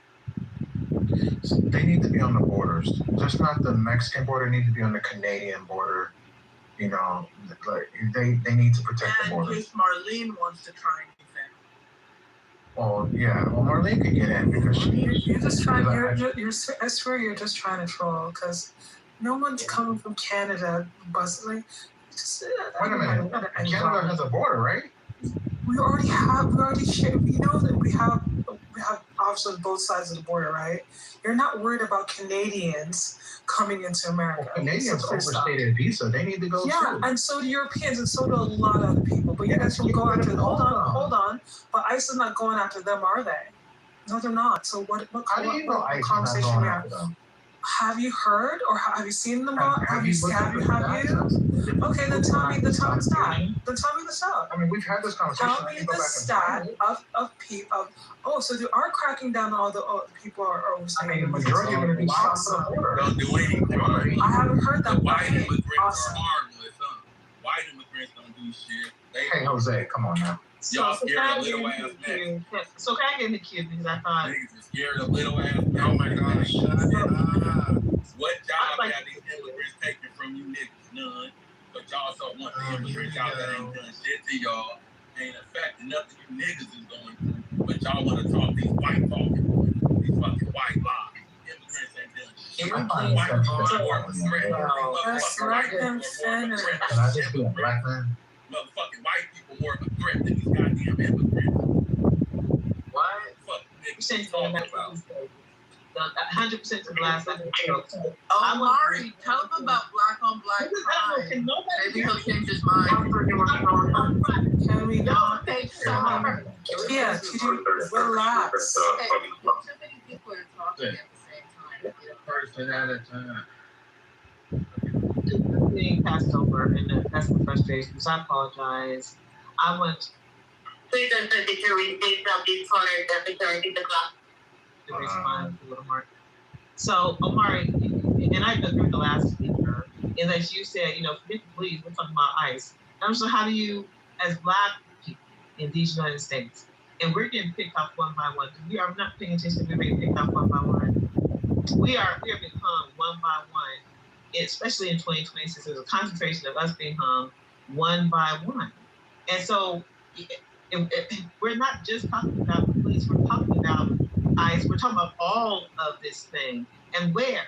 So they need to be on the borders. Just not the Mexican border, they need to be on the Canadian border. You know, like they need to protect the And in border. case Marlene wants to try and defend. Well, yeah. Well, Marlene could get in because you're just trying. I swear you're just trying to troll because no one's coming from Canada bustling. Wait a minute. Canada has a border, right? We already share. You know that we have officers on both sides of the border, right? You're not worried about Canadians coming into America. Well, Canadians overstayed a visa. They need to go too. And so do Europeans, and so do a lot of other people. But you guys don't go after them. Hold on. But ICE is not going after them, are they? No, they're not. So what conversation we have? Have you heard or have you seen them? Have you? Okay, then tell me the stat. Then tell me the stat. I mean, we've had this conversation. Tell me the stat of people. Oh, so they are cracking down on all the people are overstaying. I mean, the majority of them are south of the border. Don't do anything. I haven't heard that. The white immigrants are harmless, huh? White immigrants don't do shit. Hey, Jose, come on now. So Y'all scared can of little ass niggas. So can I get in the queue because I thought Niggas are scared of little ass niggas. Oh my gosh. What job have these immigrants taken from you niggas? None. But y'all so want the immigrants out that ain't done shit to y'all. Ain't affecting nothing you niggas is going through. But y'all want to talk these white folk, these fucking white lies. Immigrants ain't done shit. White people more of a threat. Can I just be a black man? Motherfucking white people more of a threat than these goddamn immigrants. what? Fuck niggas. You said talking about 100% to the last second. Oh, Mari, tell him about black on black crime. Maybe he'll change his mind. Can we not? Sorry. Yeah, could you relax? Too many people are talking at the same time. Person at a time. Being passed over, and that's the frustration. So I apologize. I want Please don't forget to repeat the clock. to respond to little Mark. So Omari, and I agree with the last speaker, is as you said, forget the police, we're talking about ICE. And so how do you, as black people in these United States, and we're getting picked off one by one. We are not paying attention. We're being picked off one by one. We are being hung one by one, especially in 2026. There's a concentration of us being hung one by one. And so we're not just talking about the police. We're talking about ICE. We're talking about all of this thing. And where?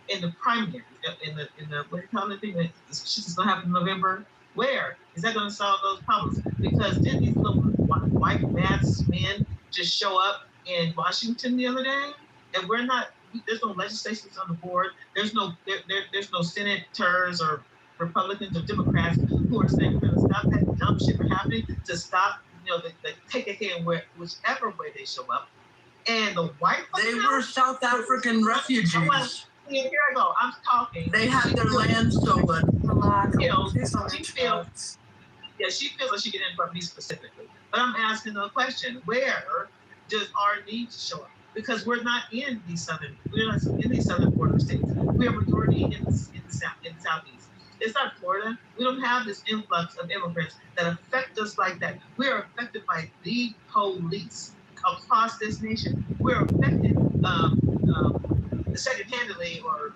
In the primary, in the what do you call it? Thing that shit's gonna happen in November. Where is that going to solve those problems? Because didn't these little white masked men just show up in Washington the other day? And we're not. There's no legislation on the board. There's no senators or Republicans or Democrats who are saying we're going to stop that dumb shit from happening. To stop, the take a hit whichever way they show up. And the white they were South African refugees. Here I go. I'm talking. They had their land stolen. She feels like she can interrupt me specifically. But I'm asking the question: where does our need to show up? Because we're not in these southern border states. We are majority in the southeast. It's not Florida. We don't have this influx of immigrants that affect us like that. We are affected by the police across this nation. We're affected second-handedly, or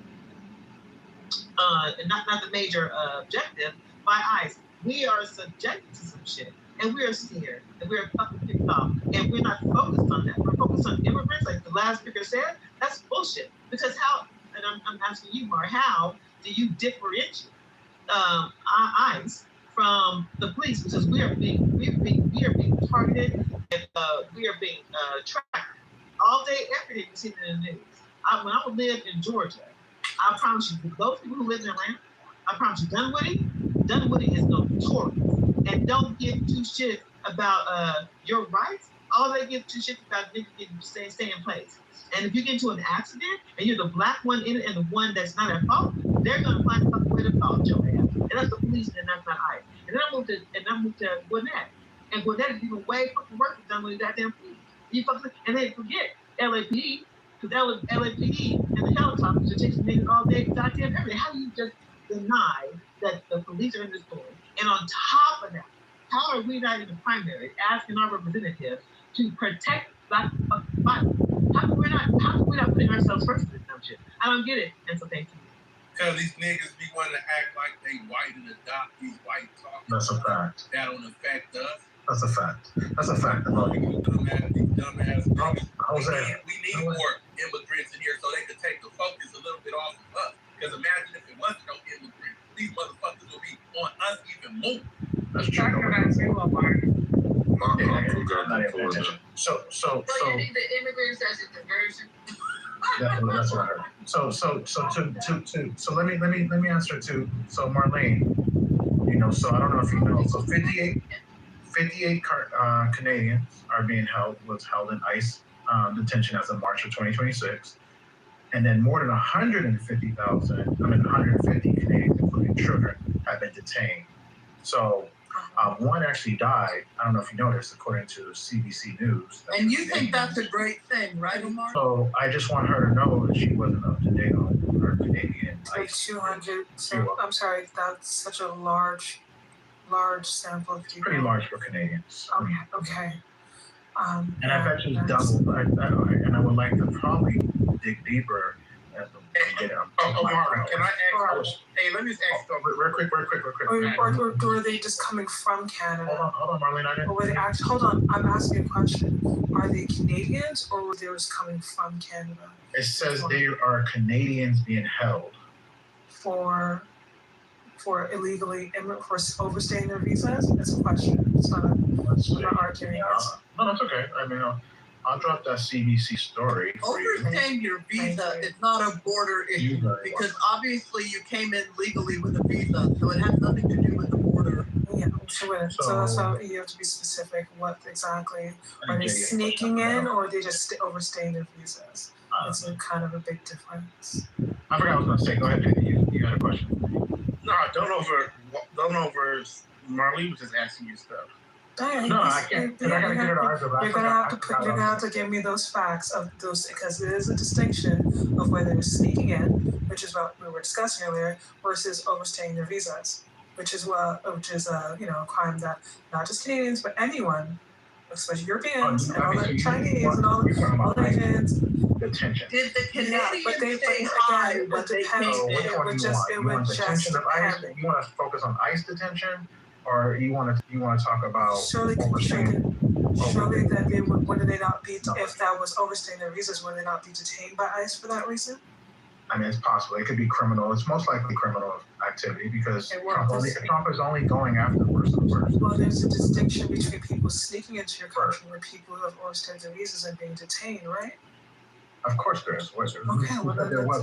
not the major objective, by ICE. We are subjected to some shit, and we are scared, and we are fucking picked off, and we're not focused on that. We're focused on immigrants, like the last speaker said. That's bullshit. Because how? And I'm asking you, Mar, how do you differentiate ICE from the police? Because we are being targeted, and we are being tracked all day, every day. We see it in the news. When I would live in Georgia, I promise you, those people who live in Atlanta, I promise you, Dunwoody Dunwoody is notorious and don't give two shits about your rights. All they give two shits about niggas getting stay in place. And if you get into an accident and you're the black one in it and the one that's not at fault, they're gonna find some way to fault your ass. And that's the police and that's not ICE. And then I moved to Gwinnett. And Gwinnett is even way fucking worse than Dunwoody goddamn police. And they forget LAPD, because LAPD and the helicopters are chasing niggas all day, goddamn every day. How do you just deny that the police are in this story? And on top of that, how are we not in the primary asking our representatives to protect black fucking bodies? How come we're not putting ourselves first in this dumb shit? I don't get it. And so thank you. Because these niggas be wanting to act like they white and adopt these white talking. That's a fact. That don't affect us. That's a fact. That's a fact. These dumbass niggas. Jose. We need more immigrants in here so they can take the focus a little bit off of us. Because imagine if it wasn't no immigrants, these motherfuckers would be on us even more. That's true. So you need the immigrants as a diversion. that's what I heard. So let me answer to Marlene. So I don't know if you know. So 58 Canadians are being held in ICE detention as of March of 2026, and then more than 150 Canadians, including children, have been detained. So one actually died. I don't know if you noticed, according to CBC News. And you think that's a great thing, right, Omar? So I just want her to know that she wasn't up to date on her Canadian ICE. 200. So I'm sorry, that's such a large sample of people. Pretty large for Canadians. Okay. And I've actually doubled. And I would like to probably dig deeper at the. Omar, can I ask? Hey, let me just ask real quick. Or were they just coming from Canada? Hold on, Marlene. I didn't. Or were they actually? Hold on. I'm asking a question. Are they Canadians or were they just coming from Canada? It says they are Canadians being held for illegally for overstaying their visas. It's a question. It's not arguing. No, that's okay. I mean, I'll drop that CBC story. Overstaying your visa is not a border issue because obviously you came in legally with a visa, so it has nothing to do with the border. Yeah, so that's how you have to be specific. What exactly are they sneaking in, or are they just overstaying their visas? It's a kind of a big difference. I forgot what I was going to say. Go ahead, David. You had a question. No, don't over. Marlene was just asking you stuff. No, I can't. I gotta get her to answer. You're gonna have to give me those facts of those, because it is a distinction of whether they're sneaking in, which is what we were discussing earlier, versus overstaying their visas, which is a crime that not just Canadians but anyone, especially Europeans and all the Chinese and all the Asians. Detention. Did the Canadians stay high? It would just You want to focus on ICE detention, or you want to talk about surely that they would they not be, if that was overstaying their visas, would they not be detained by ICE for that reason? I mean, it's possible. It could be criminal. It's most likely criminal activity because Trump is only going after the person first. Well, there's a distinction between people sneaking into your country where people who have overstayed their visas and being detained, right? Of course there is. Okay, well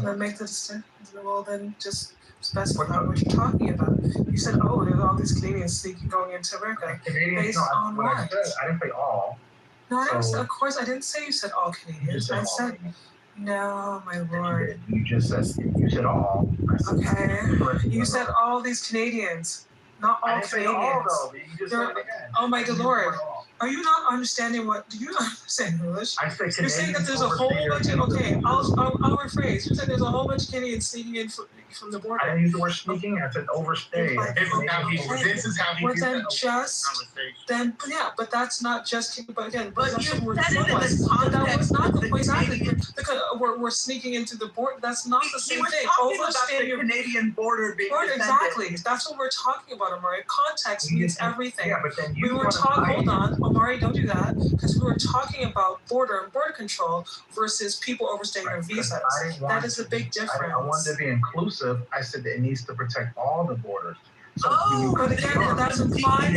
then make the distinction. Well then just specify what you're talking about. You said, there's all these Canadians going into America. Based on what? I didn't say all. No, of course I didn't say you said all Canadians. I said, no, my lord. You said all. Okay. You said all these Canadians. Not all Canadians. Oh my good lord. Are you not understanding do you not understand English? I said You're saying that there's a whole bunch of, I'll rephrase. You're saying there's a whole bunch of Canadians sneaking in from the border. I didn't use the word sneaking, I said overstay. This is how he but that's not just, but again, but that's you what said it in the context. That was not the point. Because we're sneaking into the border. That's not the same thing. Overstaying your Canadian border being exactly. That's what we're talking about, Amari. Context means everything. Yeah, but then we were talking. Hold on, Amari, don't do that, because we were talking about border and border control versus people overstaying their visas. That is a big difference. I wanted to be inclusive. I said that it needs to protect all the borders. But again, that's implying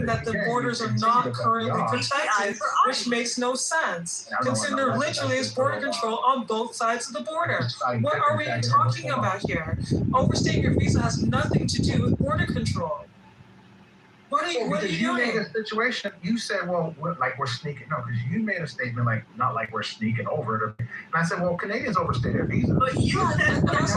that the borders are not currently protected, which makes no sense. Considering there literally is border control on both sides of the border. What are we talking about here? Overstaying your visa has nothing to do with border control. What are you You doing? made a situation. You said, "Well, we're sneaking." No, because you made a statement like not like we're sneaking over it. And I said, "Well, Canadians overstay their visa." But you said that's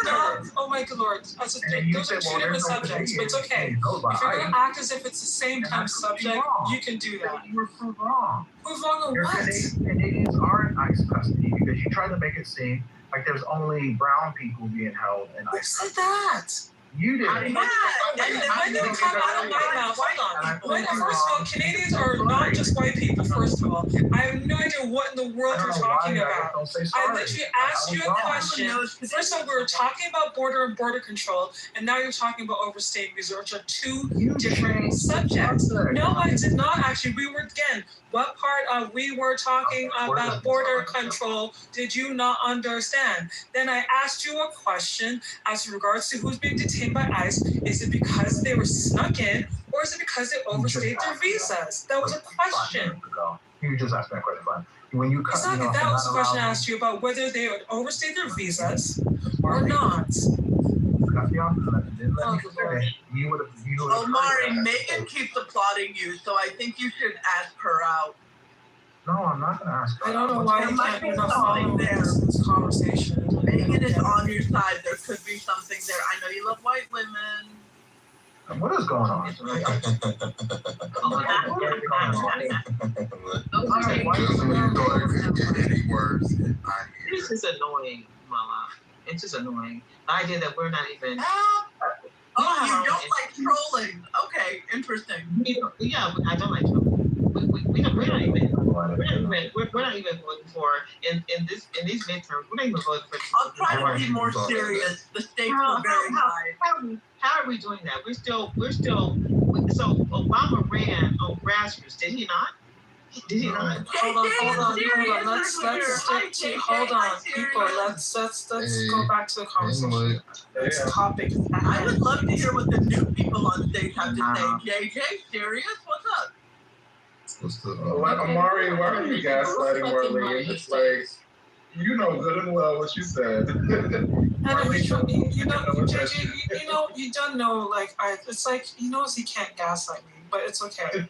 not. Oh my good lord! Those are two different subjects. But it's okay. If you're gonna act as if it's the same kind of subject, you can do that. You were proved wrong. Prove wrong on what? Canadians are in ICE custody because you tried to make it seem like there's only brown people being held in ICE. Who said that? You did. When did it come out of my mouth? Hold on. First of all, Canadians are not just white people, first of all. I have no idea what in the world you're talking about. I literally asked you a question. First of all, we were talking about border and border control, and now you're talking about overstaying visa, which are two different subjects. No, I did not actually. We were, again, what part of we were talking about border control did you not understand? Then I asked you a question as regards to who's being detained by ICE. Is it because they were snuck in, or is it because they overstayed their visas? That was a question. You just asked me a question. When you cut exactly, me off, that was the question I asked you about whether they would overstay their visas or not. Cut me off and didn't let me finish. You would have. Mari, Megan keeps applauding you, so I think you should ask her out. No, I'm not going to ask her. I don't know why you can't be following this conversation. Megan is on your side. There could be something there. I know you love white women. What is going on? This is annoying, Mama. It's just annoying. The idea that we're not even. Oh, you don't like trolling? Okay, interesting. Yeah, I don't like trolling. We're not even voting for in these midterms. We're not even voting for. I'll try to be more serious. The stakes are very high. How are we doing that? We're still. So Obama ran on grassroots, did he not? Did he not? Hold on. Let's stick to. Hold on, people. Let's go back to the conversation. This topic. I would love to hear what the new people on stage have to say. JJ, serious? What's up? Amari, why are you gaslighting Marlene? It's like, you know good and well what you said. You don't know, like, it's like, he knows he can't gaslight me, but it's okay. I'm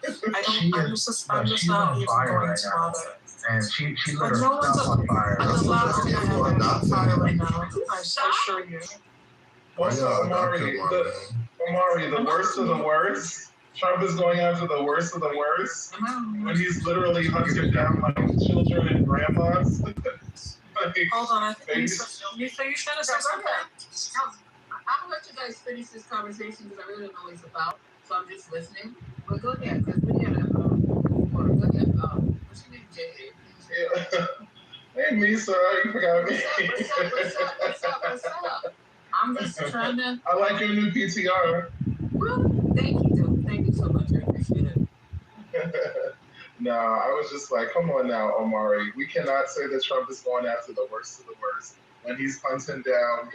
just not even going to bother. And she lit herself on fire. I'm on fire right now. I assure you. Amari, the worst of the worst. Trump is going after the worst of the worst when he's literally hunting down like children and grandmas. Hold on, I think you're trying to say something? I'm gonna let you guys finish this conversation because I really don't know what it's about. So I'm just listening. But go ahead, because we had go ahead. What's your name, JJ? Hey, Lisa, you forgot me. What's up? I'm just trying to. I like your new PTR. Well, thank you so much. I appreciate it. No, I was just like, come on now, Omari. We cannot say that Trump is going after the worst of the worst when he's hunting down,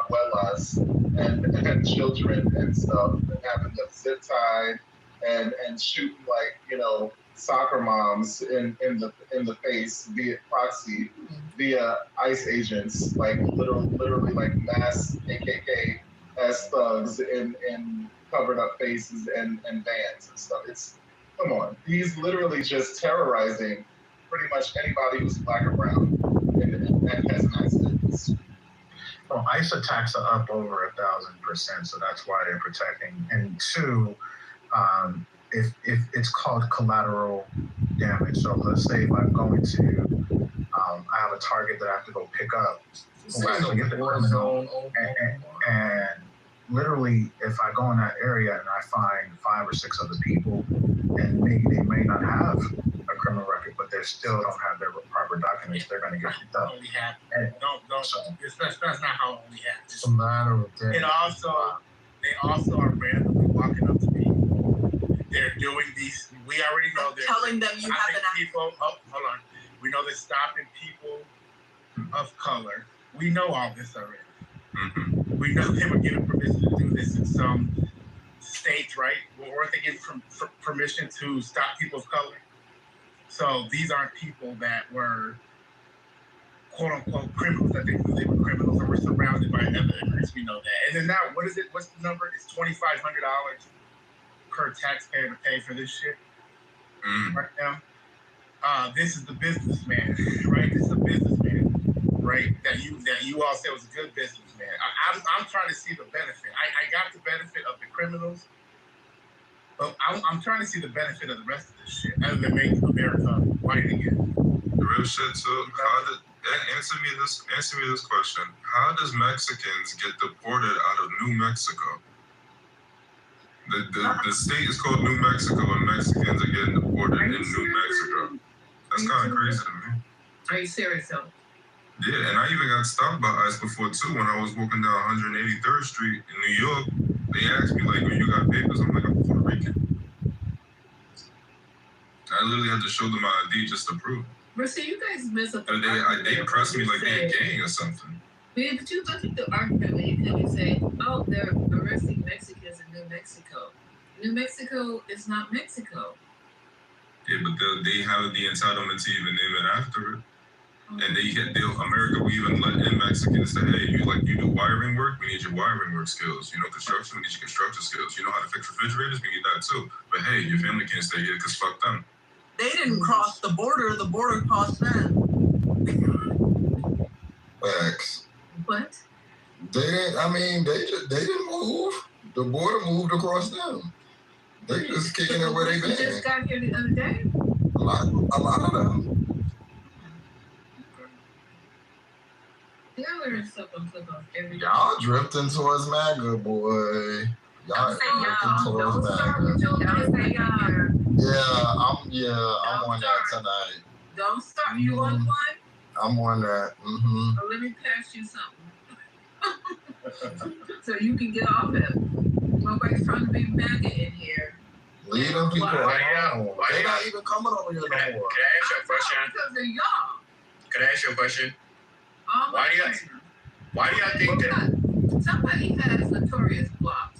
abuelas and children and stuff, and having them zip tied and shooting soccer moms in the face via proxy, via ICE agents, like literally like mass KKK as thugs in covered up faces and vans and stuff. Come on. He's literally just terrorizing pretty much anybody who's black or brown and has an accident. Well, ICE attacks are up over 1,000%, so that's why they're protecting. And two, if it's called collateral damage. So let's say if I'm going to, I have a target that I have to go pick up, who actually get the criminal, and literally, if I go in that area and I find 5 or 6 other people, and maybe they may not have a criminal record, but they still don't have their proper documents, they're going to get picked up. That's not how it only happens. It's a matter of days. They also are randomly walking up to people. They're doing these. We already know they're telling them you have an people. Oh, hold on. We know they're stopping people of color. We know all this already. Mm-hmm. we know they were given permission to do this in some states, right? Well, weren't they given permission to stop people of color? So these aren't people that were quote unquote criminals that they knew they were criminals or were surrounded by other immigrants. We know that. And then now, what is it? What's the number? It's $2,500 per taxpayer to pay for this shit right now. This is the businessman, right? This is a businessman, right? That you all said was a good businessman. I'm trying to see the benefit. I got the benefit of the criminals, but I'm trying to see the benefit of the rest of this shit, other than making America white again. The real shit too. Answer me this question. How does Mexicans get deported out of New Mexico? The state is called New Mexico, and Mexicans are getting deported in New Mexico. That's kind of crazy to me. Are you serious though? Yeah, and I even got stopped by ICE before too. When I was walking down 183rd Street in New York, they asked me like, "Oh, you got papers?" I'm like, "I'm Puerto Rican." I literally had to show them my ID just to prove. But see, you guys miss up. They pressed me like they're gang or something. But you look at the argument when you come and say, "Oh, they're arresting Mexicans in New Mexico." New Mexico is not Mexico. Yeah, but they have the entitlement to even name it after it. And America will even let in Mexicans say, "Hey, you do wiring work? We need your wiring work skills. You know construction? We need your construction skills. You know how to fix refrigerators? We need that too. But hey, your family can't stay here because fuck them." They didn't cross the border crossed them. Facts. What? They didn't move. The border moved across them. They just kicking it where they been. You just got here the other day? A lot of them. Y'all learn stuff on Clubhouse every day. Y'all drifting towards MAGA, boy. Y'all drifting towards MAGA. I'm on that tonight. Don't start. You want one? I'm on that. Well, let me pass you something. So you can get off it. Nobody's trying to be MAGA in here. Leave them people alone. They're not even coming over here no more. Can I ask you a question? Because of y'all. Can I ask you a question? Why do y'all think that? Somebody has Notorious blocked.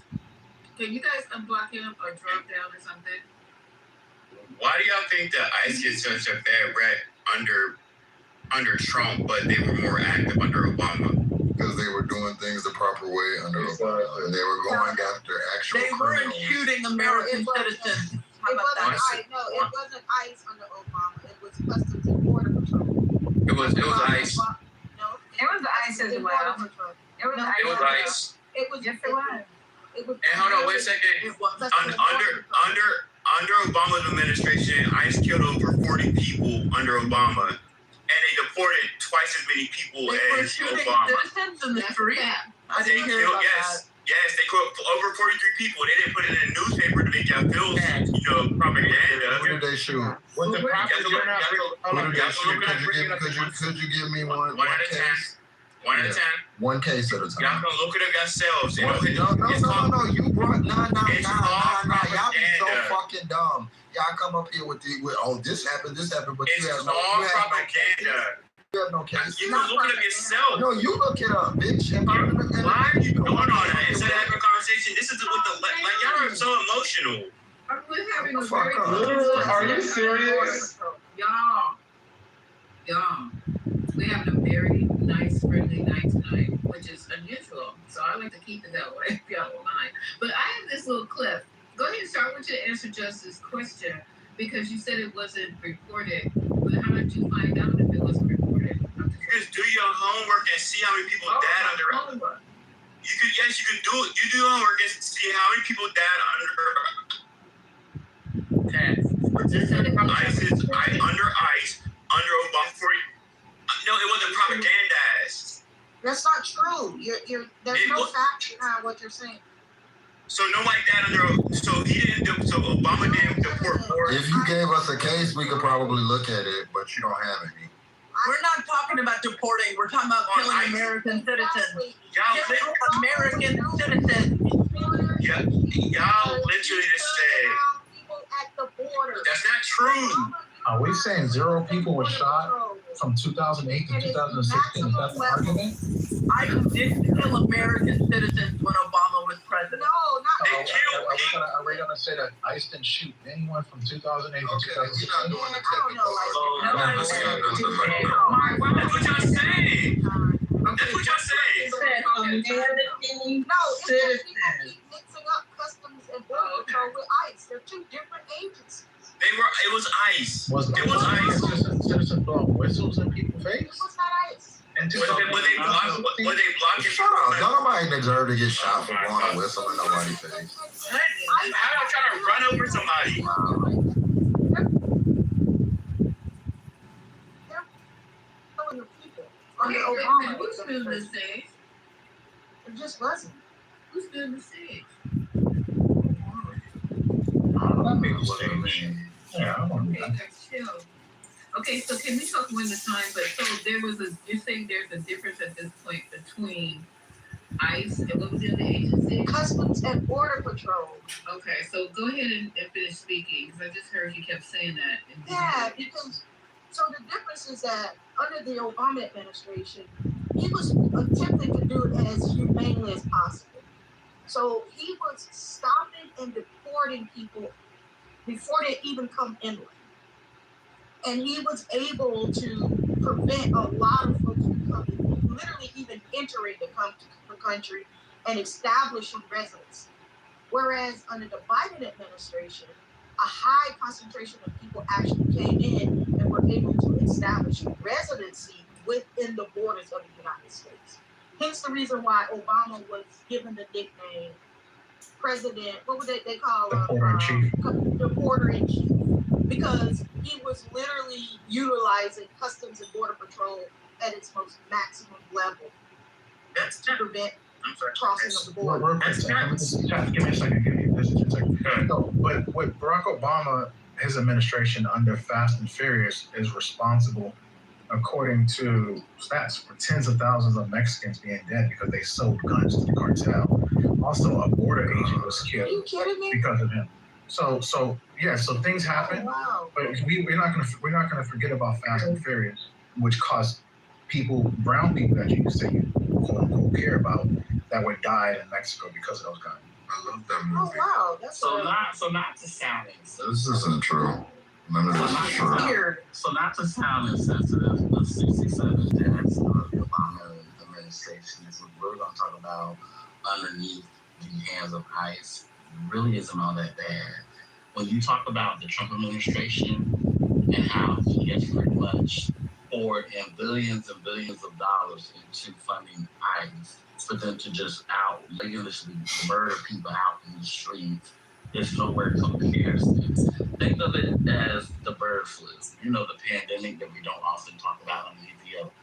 Can you guys unblock him or drop down or something? Why do y'all think that ICE gets such a bad rep under Trump, but they were more active under Obama? Because they were doing things the proper way under Obama, and they were going after actual They weren't criminals. shooting American citizens. It wasn't ICE under Obama. It was Customs and Border Patrol. It was ICE. No, It was ICE as well. It was ICE. It was. Yes, it was. It was. And hold on, wait a second. Under Obama's administration, ICE killed over 40 people under Obama, and they deported twice as many people as Obama. Citizens in the street. I They didn't hear killed, about that. yes, they killed over 43 people. They didn't put it in the newspaper to make y'all feel, propaganda. Who did they shoot? Was the Could you give me one case? One at a time. One case at a time. Y'all can look it up yourselves. No. You brought nah. Y'all be so fucking dumb. Y'all come up here with this happened, but you have propaganda. You have no case. You can look it up yourself. No, you look it up, bitch. Why are you doing all that? Instead of having a conversation, this is what y'all are so emotional. We're having a Fuck very up. Are you serious? Y'all, we're having a very nice, friendly night tonight, which is unusual. So I like to keep it that way, if y'all don't mind. But I have this little clip. Go ahead and start with your answer Justice's question, because you said it wasn't reported. But how did you find out if it wasn't reported? You just do your homework and see how many people died under. Homework. You could do it. You do your homework and see how many people died under. Under ICE, under Obama. No, it wasn't propagandized. That's not true. There's no fact behind what you're saying. So nobody died under. So Obama didn't deport more. If you gave us a case, we could probably look at it, but you don't have any. We're not talking about deporting. We're talking about killing American citizens. Killing American citizens. Yeah, y'all literally just said. At the border. That's not true. Are we saying 0 people were shot? from 2008 to 2016? Is that the argument? ICE didn't kill American citizens when Obama was president. No, not Are we gonna say that ICE didn't shoot anyone from 2008 to 2016? I don't know. That's what y'all saying. That's what y'all saying. No, it's that people keep mixing up Customs and Border Patrol with ICE. They're two different agencies. It was ICE. It was ICE. Citizens blowing whistles in people's face? It was not ICE. Were they blocking? Shut up. Nobody deserve to get shot for blowing a whistle in nobody's face. How y'all trying to run over somebody? Killing the people. Under Obama. Who's doing the siege? It just wasn't. Who's doing the siege? Okay, so can we talk one at a time? But so you're saying there's a difference at this point between ICE and what was the other agency? Customs and Border Patrol. Okay, so go ahead and finish speaking because I just heard you kept saying that. Yeah, because so the difference is that under the Obama administration, he was attempting to do it as humanely as possible. So he was stopping and deporting people before they even come inland. And he was able to prevent a lot of folks from coming, literally even entering the country and establishing residency. Whereas under the Biden administration, a high concentration of people actually came in and were able to establish residency within the borders of the United States. Hence the reason why Obama was given the nickname President, what would they call him? The Porter-in-Chief. Because he was literally utilizing Customs and Border Patrol at its most maximum level to prevent crossing of the border. Give me a second. No, but with Barack Obama, his administration under Fast and Furious is responsible, according to stats, for tens of thousands of Mexicans being dead because they sold guns to the cartel. Also, a border agent was killed because of him. So things happen, but we're not gonna forget about Fast and Furious, which caused brown people that you say you quote unquote care about, that would die in Mexico because of those guns. I love that movie. Oh wow, that's so not to sound insensitive. This isn't true. None of this is true. So not to sound insensitive, the 67 deaths of the Obama administration is what we're going to talk about underneath the hands of ICE. Really isn't all that bad. When you talk about the Trump administration and how he has pretty much poured in billions and billions of dollars into funding ICE for them to just outrageously murder people out in the streets, there's nowhere comparison. Think of it as the bird flu. You know, the pandemic that we don't often talk about underneath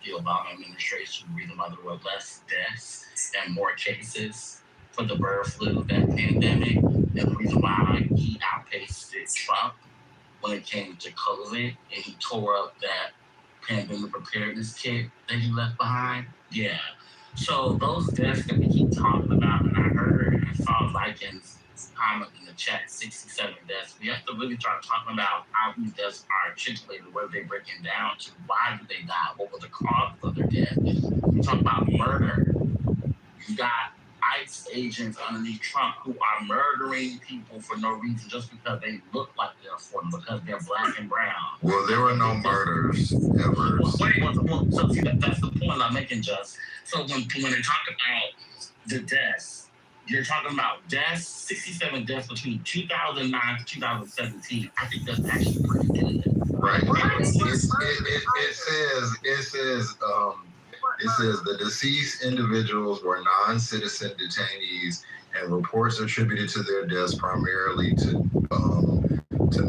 the Obama administration. The reason why there were less deaths and more cases for the bird flu, that pandemic, and the reason why he outpaced Trump when it came to COVID, and he tore up that pandemic preparedness kit that he left behind. Yeah. So those deaths that we keep talking about, and I heard, I saw Vikings comment in the chat, 67 deaths. We have to really start talking about how these deaths are articulated, where they're breaking down to why did they die, what was the cause of their death. We talk about murder. You got ICE agents underneath Trump who are murdering people for no reason, just because they look like they're for them, because they're black and brown. Well, there were no murders ever. So see, that's the point I'm making, Just. So when they talk about the deaths, you're talking about deaths, 67 deaths between 2009 to 2017. I think that's actually pretty good. Right. It says the deceased individuals were non-citizen detainees, and reports attributed to their deaths primarily to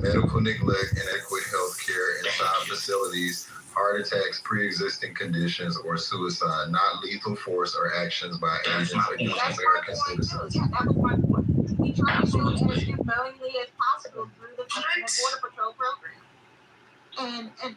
medical neglect, inadequate health care inside facilities, heart attacks, pre-existing conditions, or suicide, not lethal force or actions by agents against American citizens. Yeah, that was my point. We try to do it as humanely as possible through the Customs and Border Patrol program. And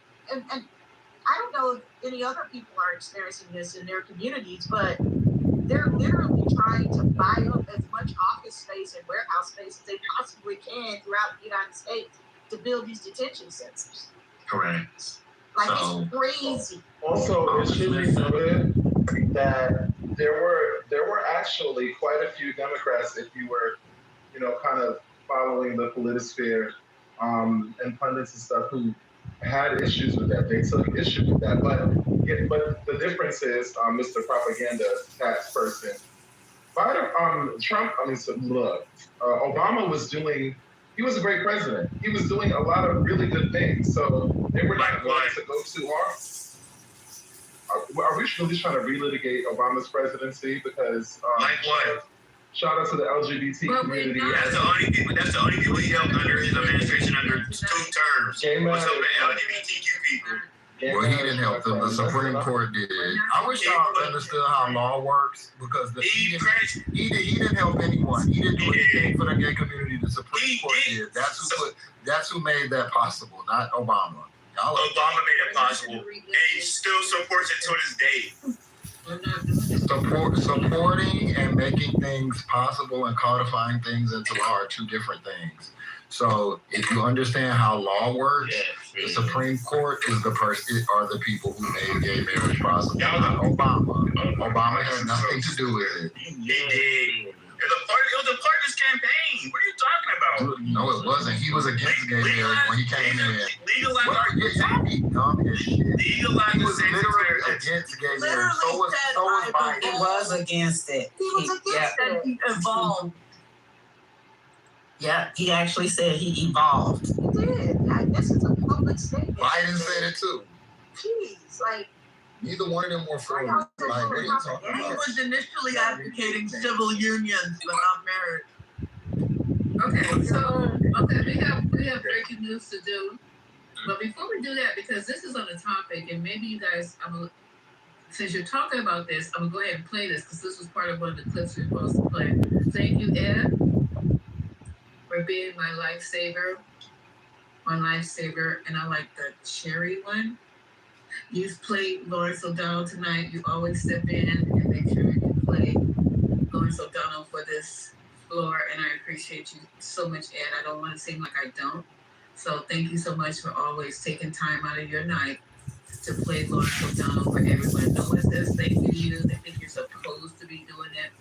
I don't know if any other people are experiencing this in their communities, but they're literally trying to buy up as much office space and warehouse space as they possibly can throughout the United States to build these detention centers. Correct. Like, So- it's crazy. Also, it should be noted that there were actually quite a few Democrats, if you were, kind of following the politisphere and pundits and stuff, who had issues with that. They took issue with that, but the difference is, Mr. Propaganda tax person, Obama was doing. He was a great president. He was doing a lot of really good things. So they were not going to go too hard. Are we really trying to relitigate Obama's presidency? Because like what? Shout out to the LGBT community. That's the only people he helped under his administration under 2 terms. What's up with LGBTQ people? Well, he didn't help them. The Supreme Court did. I wish y'all understood how law works, because he didn't help anyone. He didn't do anything for the gay community. The Supreme Court did. That's who made that possible, not Obama. Obama made it possible, and he still supports it to this day. Supporting and making things possible and codifying things into law are 2 different things. So if you understand how law works, the Supreme Court is are the people who made gay marriage possible, not Obama. Obama had nothing to do with it. He did. It was a part of his campaign. What are you talking about? No, it wasn't. He was against gay marriage when he came in. Legalize He was literally against gay marriage. So was Biden. He was against it. He was against it. He evolved. Yeah, he actually said he evolved. He did. This is a public statement. Biden said it too. Jeez, like. Neither one of them were for like, what are you talking He about? was initially advocating civil unions, but not marriage. Okay, so we have breaking news to do. But before we do that, because this is on the topic, and maybe you guys, since you're talking about this, I'm gonna go ahead and play this, because this was part of one of the clips we were supposed to play. Thank you, Ed, for being my lifesaver, and I like the cherry one. You've played Lawrence O'Donnell tonight. You always step in and make sure you play Lawrence O'Donnell for this floor, and I appreciate you so much, Ed. I don't want to seem like I don't. So thank you so much for always taking time out of your night to play Lawrence O'Donnell for everyone. No one says thank you to you. They think you're supposed to be doing it.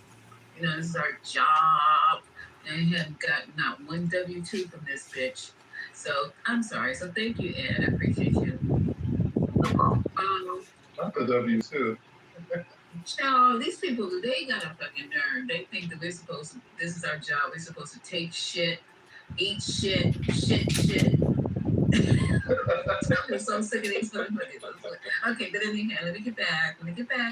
This is our job. And you haven't gotten not one W-2 from this bitch. So I'm sorry. So thank you, Ed. I appreciate you. No problem. Not the W-2. No, these people, they got a fucking nerve. They think that this is our job. We're supposed to take shit, eat shit. I'm so sick of these motherfuckers. Okay, but anyhow, let me get back.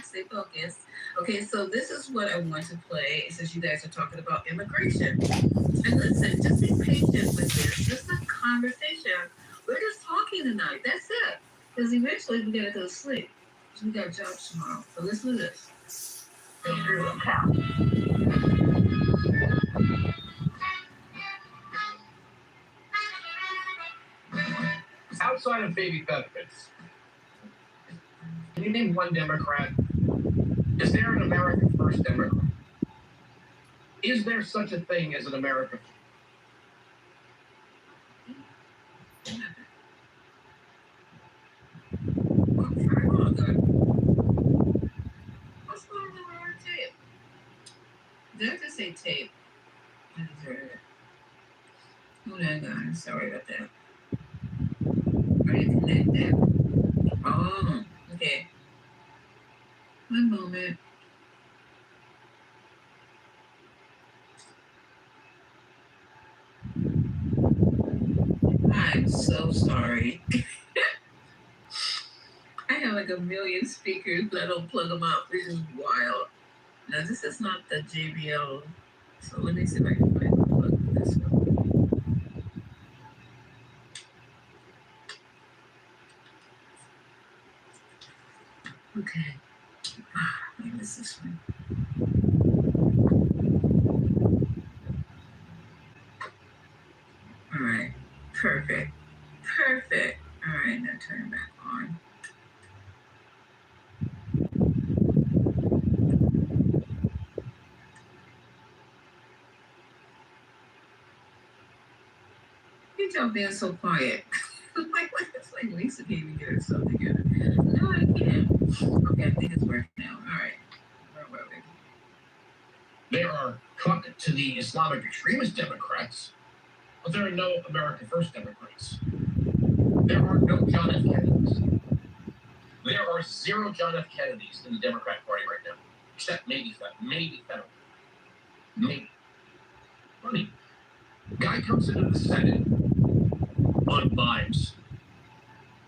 Stay focused. Okay, so this is what I want to play since you guys are talking about immigration. And listen, just be patient with this. This is a conversation. We're just talking tonight. That's it. Because eventually we gotta go to sleep. We got jobs tomorrow. So listen to this. Outside of baby benefits, can you name one Democrat? Is there an America First Democrat? Is there such a thing as an America? What's going on with our tape? Did I just say tape? I just heard it. Hold on, guys. Sorry about that. Are you connected? Oh, okay. One moment. I'm so sorry. I have like a million speakers, but I don't plug them up. This is wild. Now, this is not the JBL. So let me see if I can find the plug this one. Okay. Maybe it's this one. All right. Perfect. All right, now turn it back on. Y'all being so quiet. It's like Lisa can't even get herself together. No, I can't. Okay, I think it's working now. All right. Where were we? There are to the Islamic extremist Democrats, but there are no America First Democrats. There are no John F. Kennedys. There are 0 John F. Kennedys in the Democrat Party right now, except maybe federal. Maybe. Funny. Guy comes into the Senate on vibes,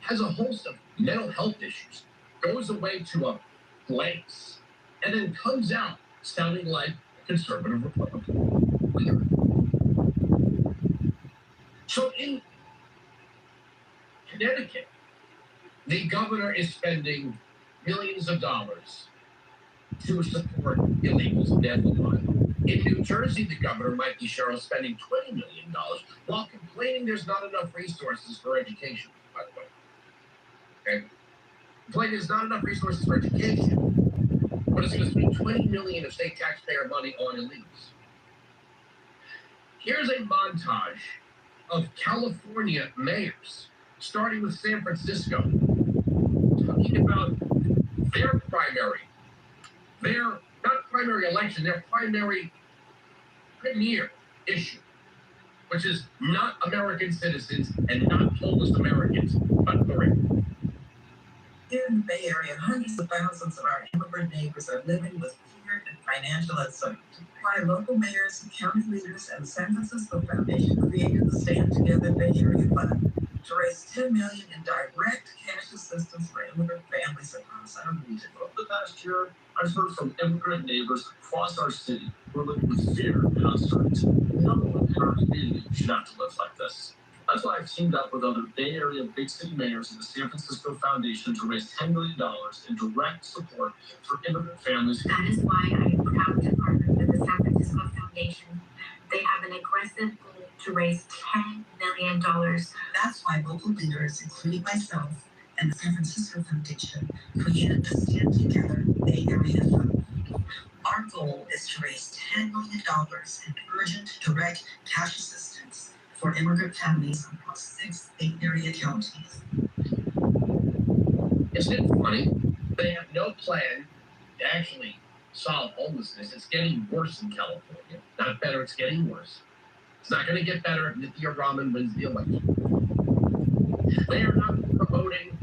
has a host of mental health issues, goes away to a place, and then comes out sounding like a conservative Republican. Weird. So in Connecticut, the governor is spending millions of dollars to support illegals and deadly violence. In New Jersey, the governor, Mikey Sherrill, spending $20 million while complaining there's not enough resources for education, by the way. Okay? Complaining there's not enough resources for education, but it's going to spend $20 million of state taxpayer money on illegals. Here's a montage of California mayors, starting with San Francisco, talking about their election, their primary premier issue, which is not American citizens and not homeless Americans, but three. Here in the Bay Area, hundreds of thousands of our immigrant neighbors are living with fear and financial uncertainty. Why local mayors, county leaders, and the San Francisco Foundation created the Stand Together Bay Area Fund to raise $10 million in direct cash assistance for immigrant families across our region. Over the past year, I've heard from immigrant neighbors across our city who are living with fear and uncertainty. No one in our community should have to live like this. That's why I've teamed up with other Bay Area big city mayors and the San Francisco Foundation to raise $10 million in direct support for immigrant families. That is why I am proud to partner with the San Francisco Foundation. They have an aggressive goal to raise $10 million. That's why local leaders, including myself and the San Francisco Foundation, created the Stand Together Bay Area Fund. Our goal is to raise $10 million in urgent direct cash assistance for immigrant families across 6 Bay Area counties. Isn't it funny? They have no plan to actually solve homelessness. It's getting worse in California. Not better, it's getting worse. It's not going to get better if Nithya Raman wins the election. They are not promoting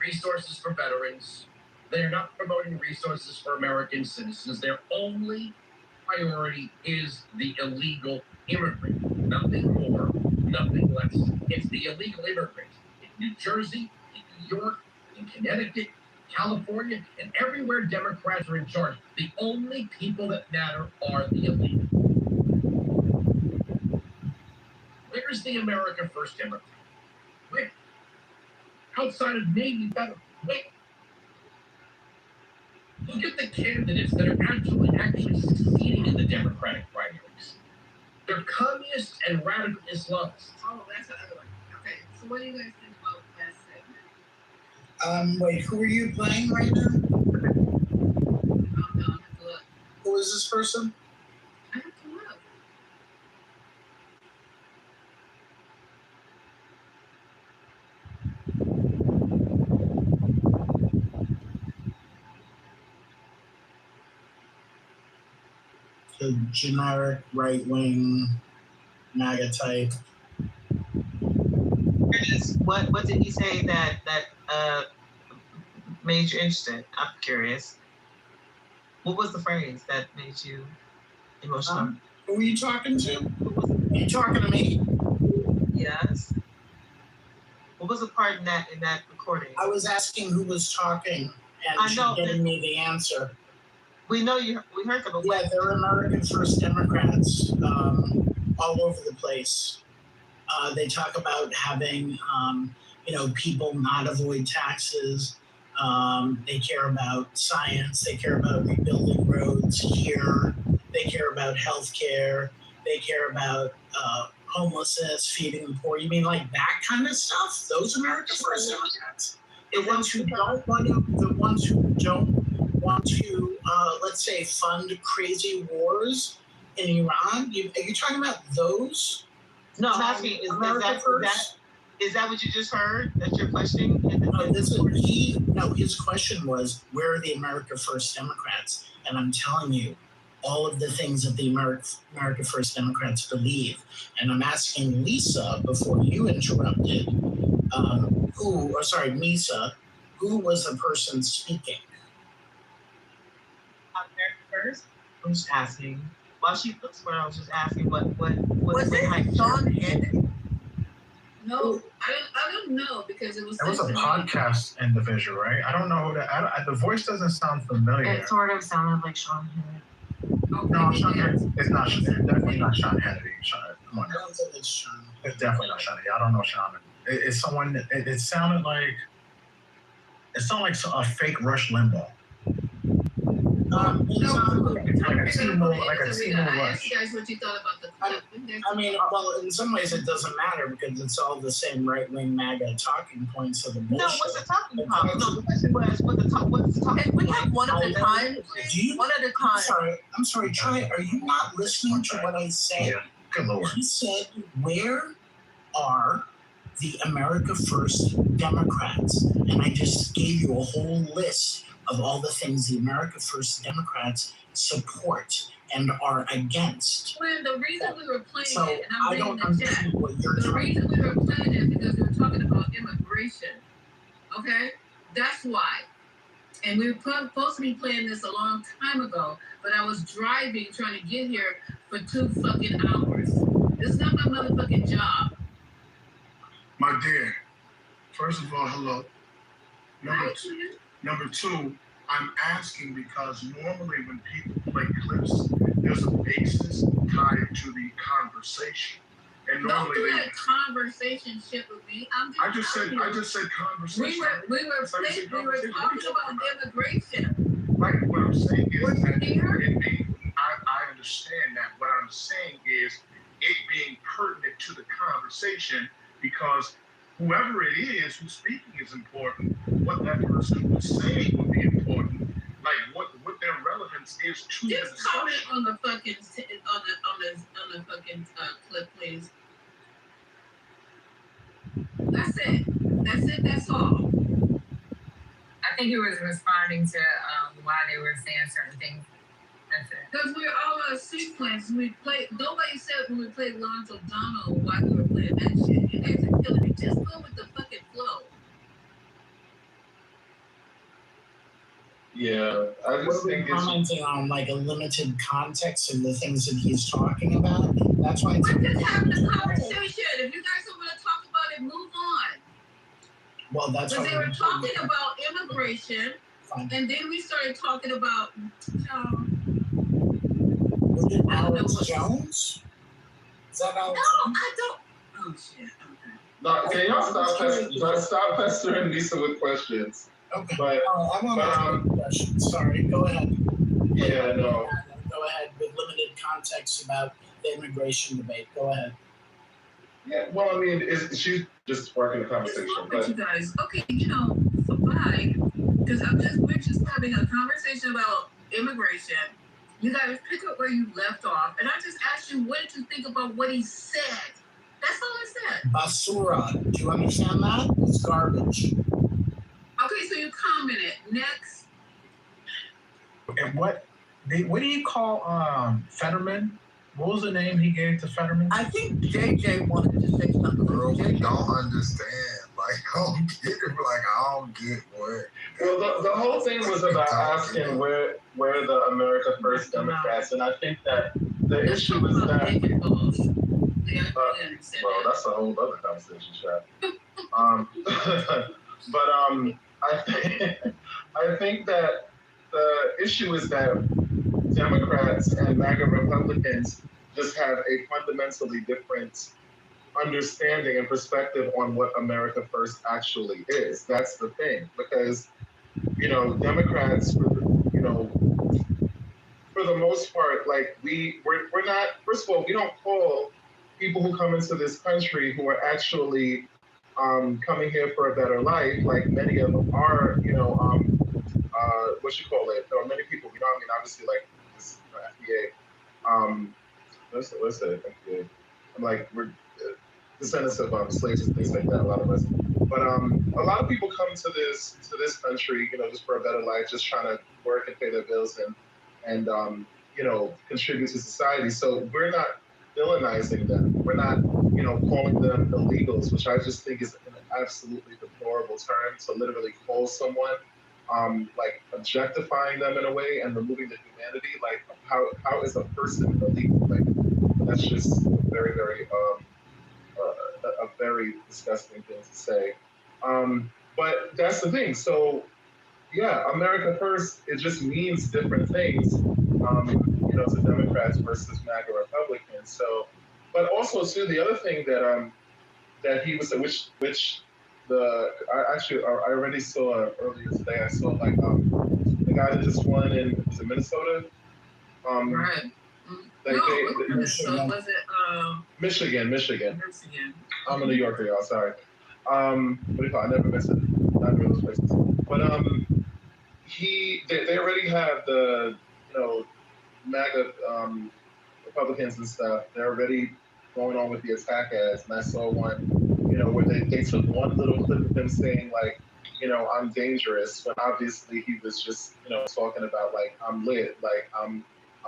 resources for veterans. They are not promoting resources for American citizens. Their only priority is the illegal immigrant. Nothing more, nothing less. It's the illegal immigrant in New Jersey, in New York, in Connecticut, California, and everywhere Democrats are in charge. The only people that matter are the illegal. Where's the America First Democrat? Where? Outside of maybe better. Where? Look at the candidates that are actually succeeding in the Democratic primaries. They're communists and radical Islamists. Oh, that's the other one. Okay, so what do you guys think about that segment? Wait, who are you playing right now? Who is this person? I have to look. The generic right-wing MAGA type. What did he say that made you interested? I'm curious. What was the phrase that made you emotional? Who are you talking to? Are you talking to me? Yes. What was the part in that recording? I was asking who was talking, and she's getting me the answer. We know you. We heard them. Yeah, they're American First Democrats all over the place. They talk about having, people not avoid taxes. They care about science. They care about rebuilding roads here. They care about healthcare. They care about homelessness, feeding the poor. You mean like that kind of stuff? Those American First Democrats? The ones who don't want to, let's say, fund crazy wars in Iran? Are you talking about those? No, I'm asking, is that Is that what you just heard? That you're questioning? His question was, where are the America First Democrats? And I'm telling you, all of the things that the America First Democrats believe. And I'm asking Lisa, before you interrupted, Misa, who was the person speaking? America First? I'm just asking. While she looks for it, I was just asking what Was it like Sean Hannity? No, I don't know because it was. It was a podcast individual, right? I don't know who that. The voice doesn't sound familiar. It sort of sounded like Sean Hannity. No, Sean Hannity. It's not. It's definitely not Sean Hannity. Come on. I don't think it's Sean. It's definitely not Sean Hannity. I don't know Sean. It's someone. It sounded like. It sounded like a fake Rush Limbaugh. Like a T-Mobile. I asked you guys what you thought about the clip. I mean, well, in some ways it doesn't matter because it's all the same right-wing MAGA talking points of the bullshit. No, what's the talking point? No, the question was what's the talking point? We have one at a time. One at a time. I'm sorry, Troy, are you not listening to what I said? Yeah, good Lord. He said, where are the America First Democrats? And I just gave you a whole list of all the things the America First Democrats support and are against. When the reason we were playing So it, and I'm I don't reading the chat, understand what you're the trying reason we were playing it because we were talking about immigration. Okay? That's why. And we were supposed to be playing this a long time ago, but I was driving trying to get here for 2 fucking hours. This is not my motherfucking job. My dear, first of all, hello. Number two, I'm asking because normally when people play clips, there's a basis tied to the conversation. And normally don't do that conversation shit with me. I just said conversation. We were talking about immigration. Right. What I'm saying is that I understand that. What I'm saying is it being pertinent to the conversation because whoever it is who's speaking is important. What that person was saying would be important. Like what their relevance is to the discussion. Just comment on the fucking on the fucking clip, please. That's it. That's all. I think he was responding to why they were saying certain things. That's it. Because we're all on a sequence. Nobody said when we played Lonzo Donald why we were playing that shit. You guys are killing me. Just go with the fucking flow. Yeah, I just think it's commenting on like a limited context of the things that he's talking about. That's why we're just having a conversation. If you guys don't want to talk about it, move on. Well, that's why they were talking about immigration, and then we started talking about was it Alex Jones? Is that Alex Jones? I don't. Oh shit. Okay. No, can y'all stop pestering Lisa with questions? Okay. But I want to ask a question. Sorry, go ahead. Yeah, no. Go ahead with limited context about the immigration debate. Go ahead. Yeah, well, I mean, she's just sparking the conversation. But you guys, okay, so bye. Because we're just having a conversation about immigration. You guys pick up where you left off, and I just asked you, what did you think about what he said? That's all I said. Basura. Do you understand that? It's garbage. Okay, so you commented. Next. And what do you call Fetterman? What was the name he gave to Fetterman? I think JJ wanted to say something. Girl, we don't understand. Like, I don't get it. Like, I don't get what. Well, the whole thing was about asking where the America First Democrats, and I think that the issue is that. Well, that's a whole other conversation, Chad. But I think that the issue is that Democrats and MAGA Republicans just have a fundamentally different understanding and perspective on what America First actually is. That's the thing, because Democrats, for the most part, like we're not. First of all, we don't call people who come into this country who are actually coming here for a better life, like many of them are, there are many people, obviously, like this FDA, let's say FDA. I'm like, descendants of slaves and things like that. A lot of us, but a lot of people come to this country, you know, just for a better life, just trying to work and pay their bills and you know, contribute to society. So we're not villainizing them. We're not, you know, calling them illegals, which I just think is an absolutely deplorable term to literally call someone like objectifying them in a way and removing the humanity. Like how is a person illegal? Like that's just very, very a very disgusting thing to say. But that's the thing. So yeah, America First, it just means different things, you know, to Democrats versus MAGA Republicans. So, but also too, the other thing that that he was, which I already saw earlier today. I saw like the guy that just won in was it Minnesota? Right. Was it Michigan? Michigan. I'm a New Yorker, y'all. Sorry. What do you call it? I never been to either of those places. But they already have the, you know, MAGA Republicans and stuff. They're already going on with the attack ads, and I saw one, you know, where they took one little clip of him saying like, you know, I'm dangerous, when obviously he was just, you know, talking about like I'm lit, like I'm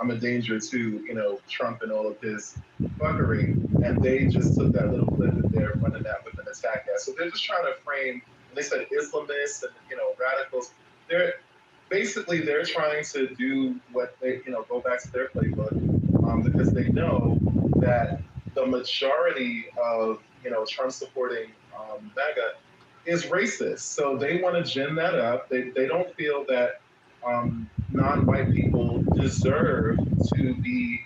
a danger to, you know, Trump and all of his fuckery, and they just took that little clip and they're running that with an attack ad. So they're just trying to frame. And they said Islamists and, you know, radicals. They're trying to do what they, you know, go back to their playbook because they know that the majority of, you know, Trump supporting MAGA is racist. So they want to gin that up. They don't feel that non-white people deserve to be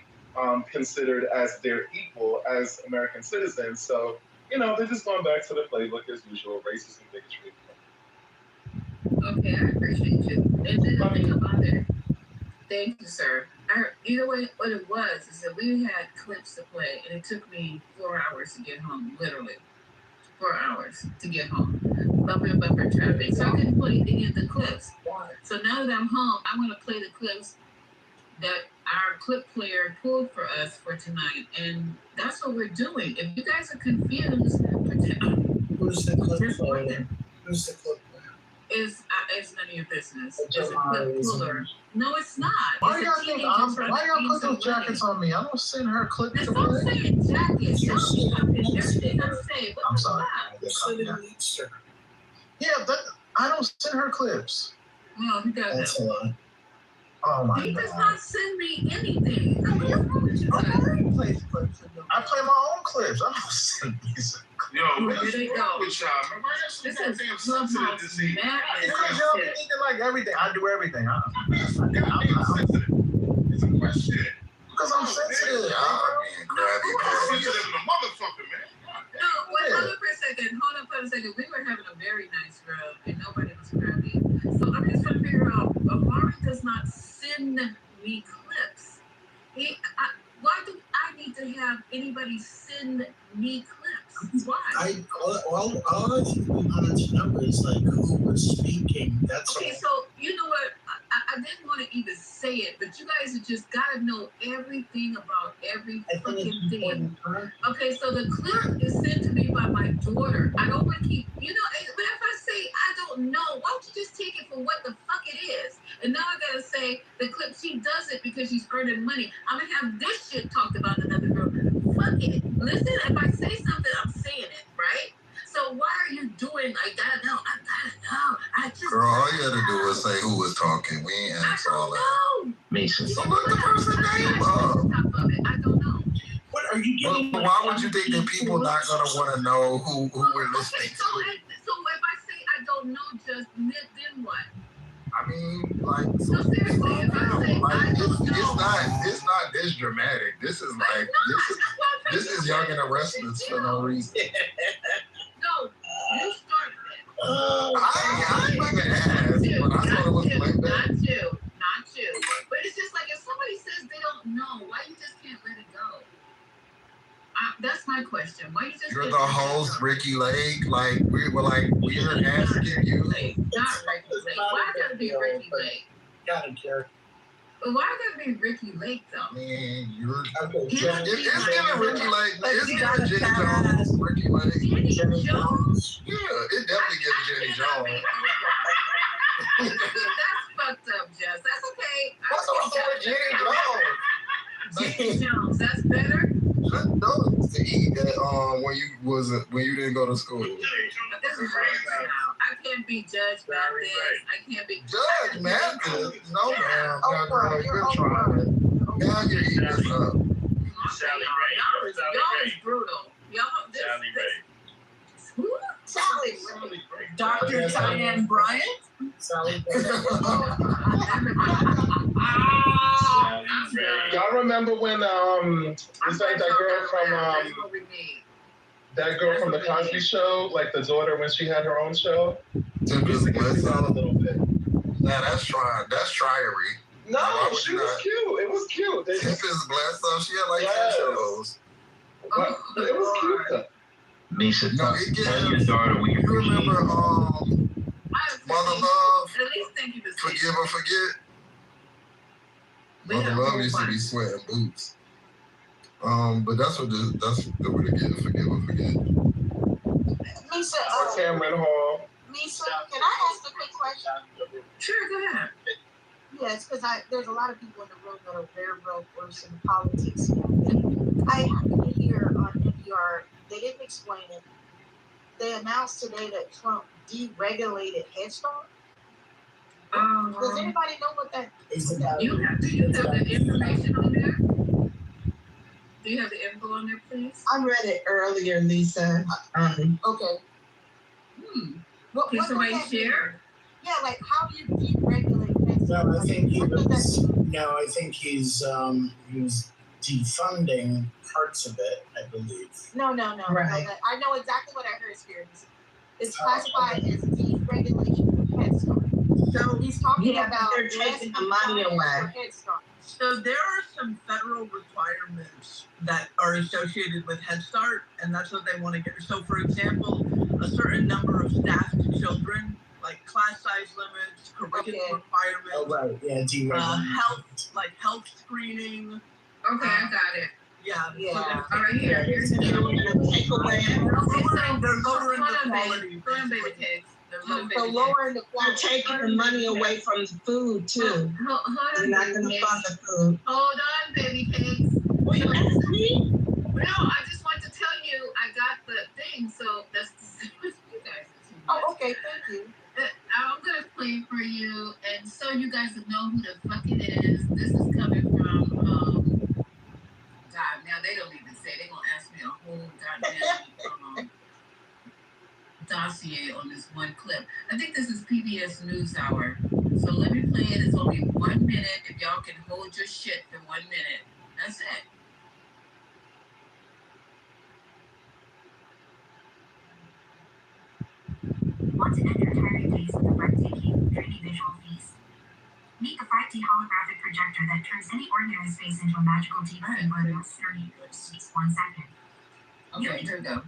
considered as their equal as American citizens. So, you know, they're just going back to the playbook as usual, racism, bigotry. Okay, I appreciate you. And then the thing about it, thank you, sir. You know what it was is that we had clips to play, and it took me 4 hours to get home, literally 4 hours to get home. Bumper traffic. So I couldn't play any of the clips. So now that I'm home, I'm going to play the clips that our clip player pulled for us for tonight, and that's what we're doing. If you guys are confused, who's the clip player? Who's the clip player? It's none of your business. It's a clip puller. No, it's not. Why y'all put those jackets on me? I don't send her clips to Don't say jackets. Everything I say. I'm sorry. Yeah, I don't send her clips. No, he doesn't. That's a lot. Oh my God. He does not send me anything. What is wrong with you guys? I play my own clips. I don't send these. Yo, what's wrong with y'all? Man, why y'all so goddamn sensitive this evening? Because y'all be thinking like everything. I do everything. I'm sensitive. It's a question. Because I'm sensitive. I'm sensitive as a motherfucker, man. No, wait, hold on for a second. Hold on for a second. We were having a very nice run, and nobody was crabby. So I'm just trying to figure out, Amari does not send me clips. Why do I need to have anybody send me clips? Why? All I think we wanted to know is like who was speaking. That's okay. So you know what? I didn't want to even say it, but you guys have just got to know everything about every fucking thing. Okay, so the clip is sent to me by my daughter. I don't want to keep, you know, but if I say I don't know, why don't you just take it for what the fuck it is? And now I gotta say the clip, she does it because she's earning money. I'm gonna have this shit talked about in another room. Fuck it. Listen, if I say something, I'm saying it, right? So why are you doing like that? No, I gotta know. I just girl, all you had to do was say who was talking. We ain't answer all that. Mason. So look the person's name up. I don't know. What are you getting? But why would you think that people not gonna want to know who we're listening to? So if I say I don't know, just then what? I mean, like, so seriously, if I say like, I don't know, it's not this dramatic. This is like this is Young and the Restless for no reason. No, you started it. I ain't even asked, but I thought it was like that. Not you. But it's just like if somebody says they don't know, why you just can't let it go? That's my question. Why you just? You're the host, Ricky Lake. Like we're asking you. Not Ricky Lake. Why gotta be Ricky Lake? Got it, Jerry. But why gotta be Ricky Lake though? Man, you're Okay, it's giving Ricky Lake. It's you giving Jenny Jones. Ricky Lake. Jenny Jones? Yeah, it definitely gives Jenny Jones. That's fucked up, Jess. That's okay. What's wrong with Jenny Jones? Jenny Jones, that's better. No, to eat that when you didn't go to school. This is right now. I can't be Judge Mathis. I can't be Judge Mathis. No, ma'am. No, girl, you're trying. Now you're eating this up. Y'all is brutal. Y'all this. Who? Sally. Dr. Diane Bryant? Sally. Y'all remember when it's like that girl from the Cosby Show, like the daughter when she had her own show? Tempest Bledsoe a little bit. Nah, that's tryery. No, she was cute. It was cute. Tempest Bledsoe, she had like 10 shows. It was cute though. Nisha, No, tell your daughter we you remember Mother Love? At least thank you for Forgive or Forget? Mother Love used to be sweating boots. But that's what they get, Forgive or Forget. Lisa, Cameron Hall. Lisa, can I ask a quick question? Sure, go ahead. Yes, because there's a lot of people in the room that are very well versed in politics. I happened to hear on NPR, they didn't explain it. They announced today that Trump deregulated Head Start. Does anybody know what that is? Do you have the information on there? Do you have the info on there, please? I read it earlier, Lisa. Okay. Can somebody share? Yeah, like how do you deregulate Head Start? No, I think he's defunding parts of it, I believe. No. Right. I know exactly what I heard, Spirits. It's classified as deregulation of Head Start. So he's talking about they're taking the money away. Head Start. So there are some federal requirements that are associated with Head Start, and that's what they want to get. So, for example, a certain number of staffed children, like class size limits, curriculum requirements. Oh, right. Yeah, health screening. Okay, I got it. Yeah. All right, here's the takeaway. They're lowering the quality. So lowering the quality. They're taking the money away from the food too. Hold on, they're not going to fund the food. Hold on, baby cakes. Well, you asked me? No, I just want to tell you I got the thing, so that's you guys. Oh, okay, thank you. I'm gonna play for you, and so you guys know who the fuck it is. This is coming from God. Now they don't even say. They're gonna ask me a whole goddamn dossier on this one clip. I think this is PBS NewsHour. So let me play it. It's only 1 minute. If y'all can hold your shit for 1 minute, that's it. Want to end your tiring days with a breathtaking 3D visual feast? Meet the 5D holographic projector that turns any ordinary space into a magical TV where you'll 30 just 1 second. Okay, here we go.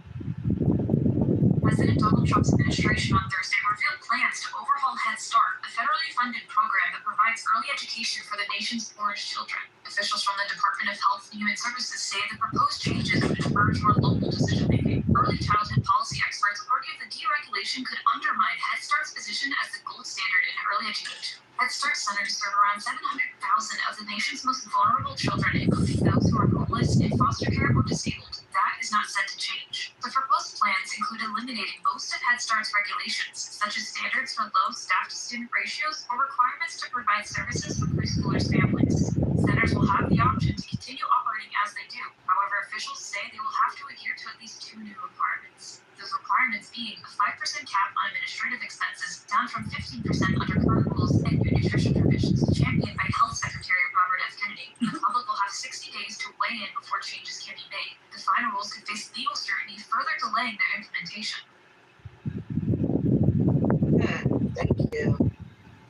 President Donald Trump's administration on Thursday revealed plans to overhaul Head Start, a federally funded program that provides early education for the nation's poorest children. Officials from the Department of Health and Human Services say the proposed changes would encourage more local decision-making. Early childhood policy experts argue the deregulation could undermine Head Start's position as the gold standard in early education. Head Start centers serve around 700,000 of the nation's most vulnerable children, including those who are homeless, in foster care, or disabled. That is not set to change. The proposed plans include eliminating most of Head Start's regulations, such as standards for low staff-to-student ratios or requirements to provide services for preschoolers' families. Centers will have the option to continue operating as they do. However, officials say they will have to adhere to at least 2 new requirements. Those requirements being a 5% cap on administrative expenses, down from 15% under current rules, and new nutrition provisions championed by Health Secretary Robert F. Kennedy. The public will have 60 days to weigh in before changes can be made. The final rules could face legal scrutiny, further delaying their implementation. Thank you.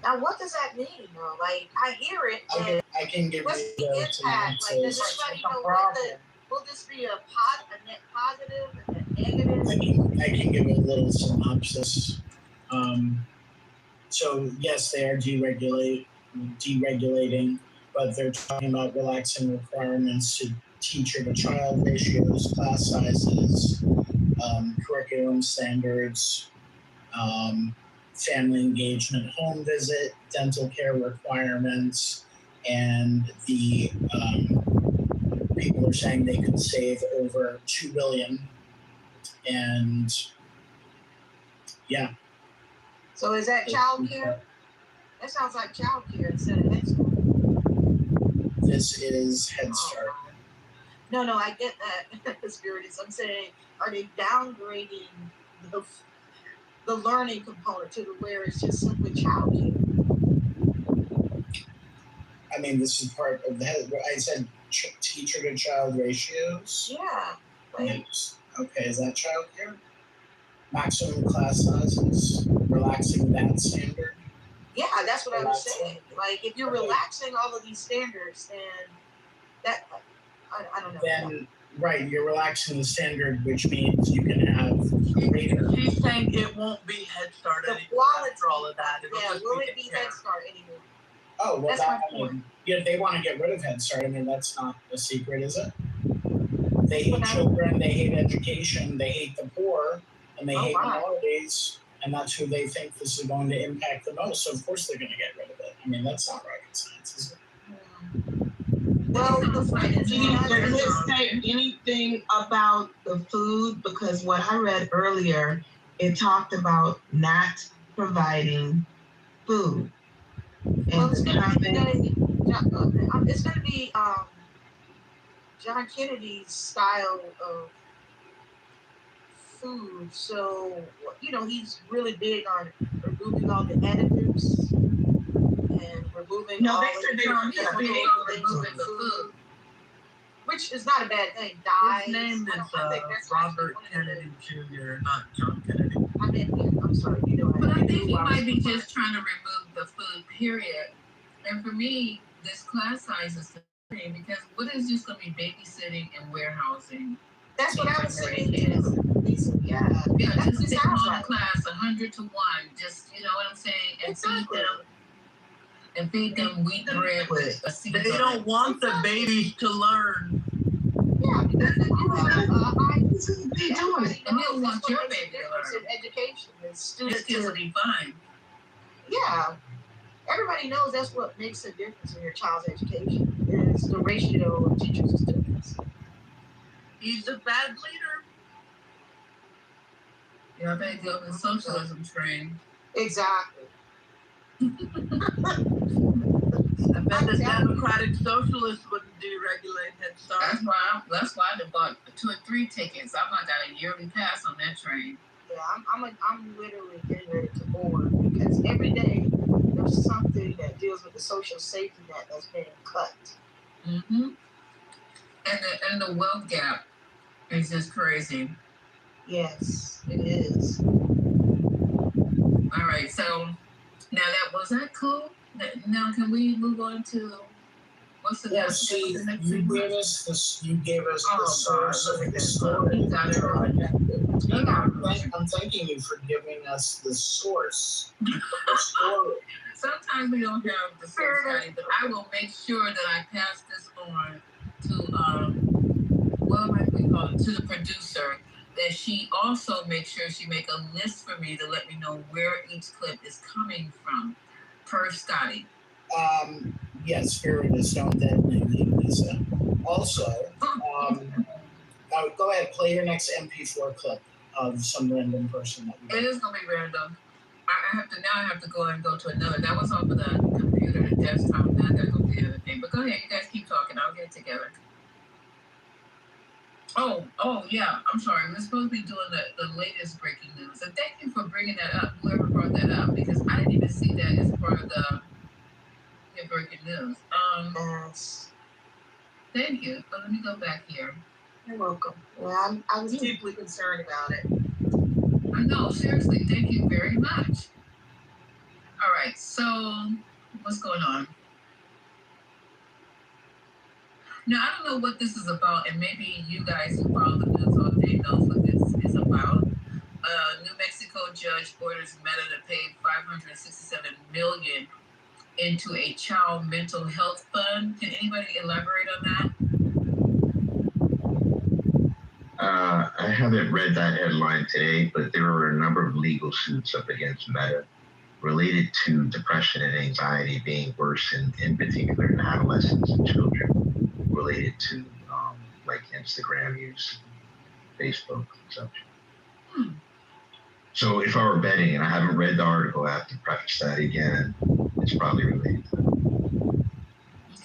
Now, what does that mean, though? Like, I hear it. I can give what's you the impact? Like, does anybody know what will this be a net positive, a negative? I can give a little synopsis. So yes, they are deregulating, but but they're talking about relaxing requirements to teacher to child ratios, class sizes, curriculum standards, family engagement, home visit, dental care requirements, and the people are saying they could save over $2 billion. And yeah. So is that child care? That sounds like child care instead of Head Start. This is Head Start. No, I get that. The spirit is. I'm saying, are they downgrading the learning component to where it's just simply child care? I mean, this is part of the. I said teacher to child ratios. Yeah. Like, okay, is that child care? Maximum class sizes, relaxing that standard. Yeah, that's what I was saying. Like, if you're relaxing all of these standards, then that I don't know. Then right, you're relaxing the standard, which means you can have greater. She's saying it won't be Head Start The anymore. quality, After all of that, yeah, will it be Head Start anymore? Oh, well, That's my point. Yeah, they want to get rid of Head Start. I mean, that's not a secret, is it? They hate children, they hate education, they hate the poor, and they hate minorities, and that's who they think this is going to impact the most. So, of course, they're going to get rid of it. I mean, that's not rocket science, is it? Well, does it say anything about the food? Because what I read earlier, it talked about not providing food. Well, it's going to be John Kennedy's style of food. So, he's really big on removing all the additives and removing all the food. Which is not a bad thing. Dyes. His name is Robert Kennedy Jr., not John Kennedy. I'm sorry. But I think he might be just trying to remove the food, period. And for me, this class size is the thing, because what is just going to be babysitting and warehousing? That's what I was saying. Yeah, just sit on a class 100 to 1. Just, you know what I'm saying? And feed them wheat bread with a seed. They don't want the babies to learn. Yeah, because they doing it. And they don't want your baby to learn. Education is students will be fine. Yeah. Everybody knows that's what makes a difference in your child's education is the ratio of teachers and students. He's a bad leader. Yeah, I better go to socialism train. Exactly. I bet the Democratic Socialists wouldn't deregulate Head Start. That's why I bought 2 or 3 tickets. I've got a yearly pass on that train. Yeah, I'm literally getting ready to board because every day there's something that deals with the social safety net that's being cut. Mm-hmm. And the wealth gap is just crazy. Yes, it is. All right, so now was that cool? Now can we move on to what's the next? See, you gave us the source of the story. I'm thanking you for giving us the source of the story. Sometimes we don't have the source, but I will make sure that I pass this on to to the producer, that she also makes sure she make a list for me to let me know where each clip is coming from, per Scotty. Yes, Spirit is don't detonate me, Lisa. Also, go ahead, play your next MP4 clip of some random person that It is gonna be random. I have to go to another. That was off of the computer, the desktop. Now I gotta go to the other thing. But go ahead, you guys keep talking. I'll get it together. Oh yeah. I'm sorry. We're supposed to be doing the latest breaking news. And thank you for bringing that up. Whoever brought that up, because I didn't even see that as part of the breaking news. Thank you. But let me go back here. You're welcome. Well, I was deeply concerned about it. I know, seriously, thank you very much. All right, so what's going on? Now, I don't know what this is about, and maybe you guys who follow the news all day knows what this is about. New Mexico judge orders Meta to pay $567 million into a child mental health fund. Can anybody elaborate on that? I haven't read that headline today, but there were a number of legal suits up against Meta related to depression and anxiety being worse in particular in adolescents and children related to like Instagram use, Facebook consumption. So if I were betting, and I haven't read the article, I have to preface that again, it's probably related to that.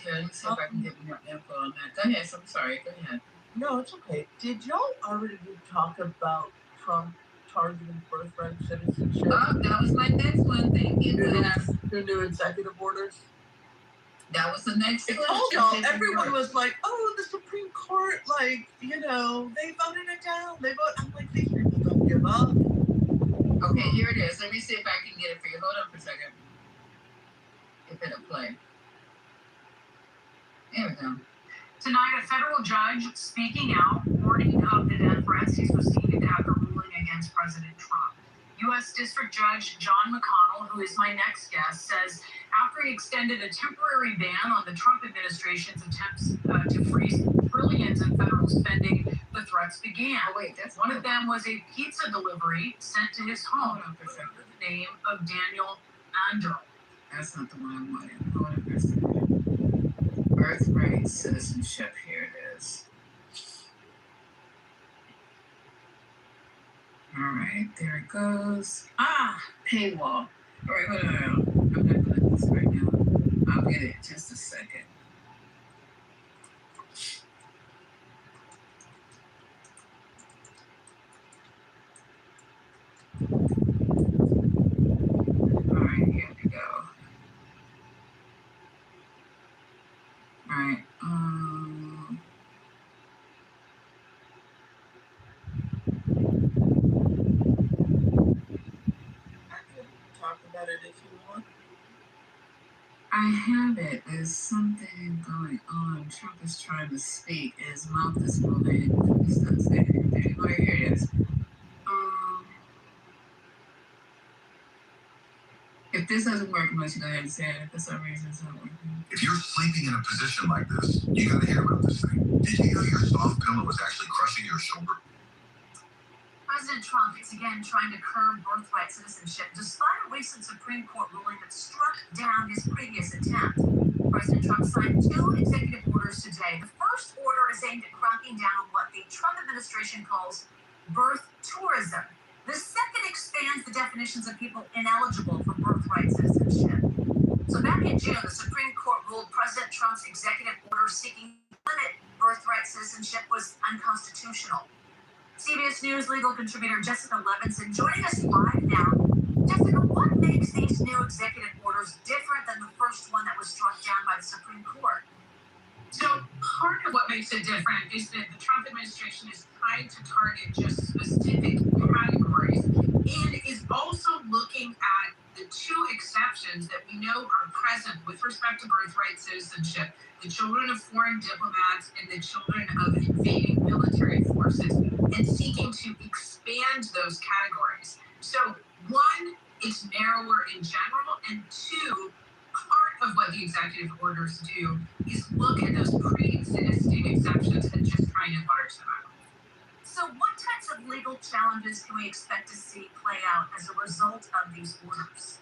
Okay, let's see if I can get more info on that. Go ahead, I'm sorry, go ahead. No, it's okay. Did y'all already talk about Trump targeting birthright citizenship? That was my next one. Thank you. The new executive orders. That was the next one. I told y'all, everyone was like, oh, the Supreme Court, like, they voted it down. I'm like, these people don't give up. Okay, here it is. Let me see if I can get it for you. Hold on for a second. If it'll play. There we go. Tonight, a federal judge speaking out, warning of the death threats he's received after ruling against President Trump. U.S. District Judge John McConnell, who is my next guest, says after he extended a temporary ban on the Trump administration's attempts to freeze trillions in federal spending, the threats began. Oh, wait, that's one of them was a pizza delivery sent to his home with the name of Daniel Andro. That's not the one I wanted. Hold on for a second. Birthright citizenship, here it is. All right, there it goes. Paywall. All right, hold on. I'm not going to do this right now. I'll get it in just a second. All right, here we go. All right. Talk about it if you want. I have it. There's something going on. Trump is trying to speak. His mouth is moving. He's not saying anything. Oh, here it is. If this doesn't work, I'm going to go ahead and say it. If for some reason it's not working. If you're sleeping in a position like this, you got to hear about this thing. Did you know your soft pillow was actually crushing your shoulder? President Trump is again trying to curb birthright citizenship despite a recent Supreme Court ruling that struck down his previous attempt. President Trump signed 2 executive orders today. The first order is aimed at cracking down on what the Trump administration calls birth tourism. The second expands the definitions of people ineligible for birthright citizenship. So back in June, the Supreme Court ruled President Trump's executive order seeking to limit birthright citizenship was unconstitutional. CBS News legal contributor Jessica Levinson joining us live now. Jessica, what makes these new executive orders different than the first one that was struck down by the Supreme Court? So part of what makes it different is that the Trump administration is trying to target just specific categories and is also looking at the 2 exceptions that we know are present with respect to birthright citizenship, the children of foreign diplomats and the children of invading military forces, and seeking to expand those categories. So 1, it's narrower in general, and 2, part of what the executive orders do is look at those pre-existing exceptions and just try to enlarge them out. So what types of legal challenges can we expect to see play out as a result of these orders?